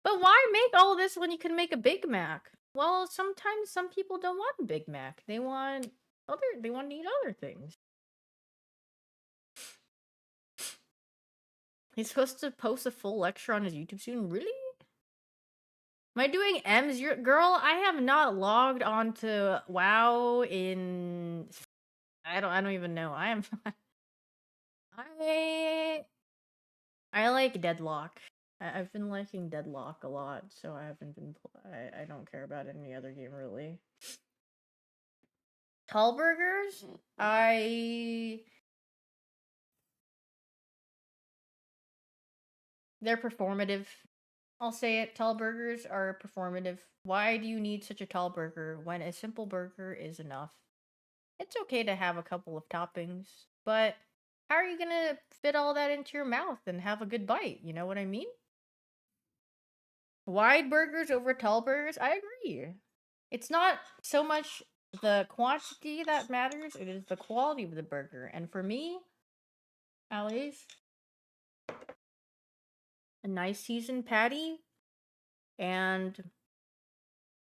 But why make all this when you can make a Big Mac? Well, sometimes some people don't want a Big Mac. They want to eat other things. He's supposed to post a full lecture on his YouTube soon. Really? Am I doing M's? Girl, I have not logged on to WoW in I don't even know. I am I I like Deadlock. I've been liking Deadlock a lot, so I haven't been I don't care about any other game really. Tallburgers? They're performative. I'll say it. Tall burgers are performative. Why do you need such a tall burger when a simple burger is enough? It's okay to have a couple of toppings, but how are you gonna fit all that into your mouth and have a good bite? You know what I mean? Wide burgers over tall burgers? I agree. It's not so much the quantity that matters, it is the quality of the burger. And for me, at least, a nice seasoned patty, and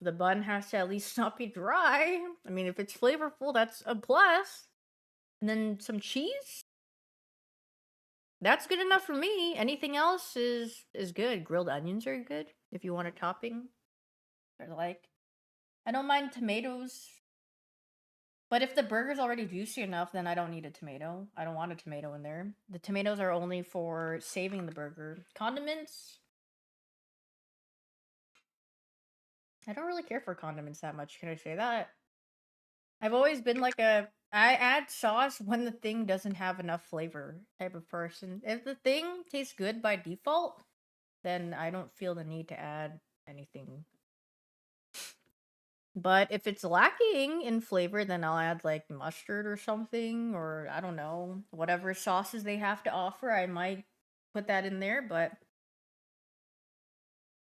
the bun has to at least not be dry. I mean, if it's flavorful, that's a plus. And then some cheese? That's good enough for me. Anything else is good. Grilled onions are good if you want a topping. Or like I don't mind tomatoes. But if the burger's already juicy enough, then I don't need a tomato. I don't want a tomato in there. The tomatoes are only for saving the burger. Condiments? I don't really care for condiments that much. Can I say that? I've always been like I add sauce when the thing doesn't have enough flavor type of person. If the thing tastes good by default, then I don't feel the need to add anything. But if it's lacking in flavor, then I'll add like mustard or something, or I don't know, whatever sauces they have to offer. I might put that in there, but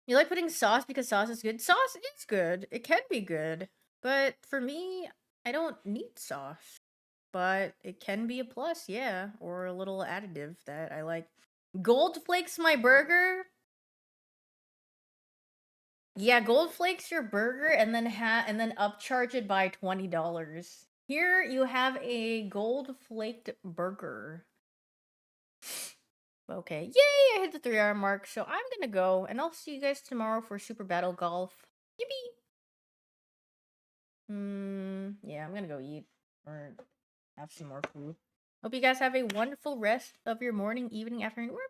you like putting sauce because sauce is good? Sauce is good. It can be good. But for me, I don't need sauce. But it can be a plus, yeah, or a little additive that I like. Gold flakes my burger. Yeah, gold flakes your burger and then upcharge it by $20. Here you have a gold flaked burger. Okay, yay! I hit the 3 hour mark, so I'm gonna go, and I'll see you guys tomorrow for Super Battle Golf. Yippee! Yeah, I'm gonna go eat or have some more food. Hope you guys have a wonderful rest of your morning, evening, afternoon, or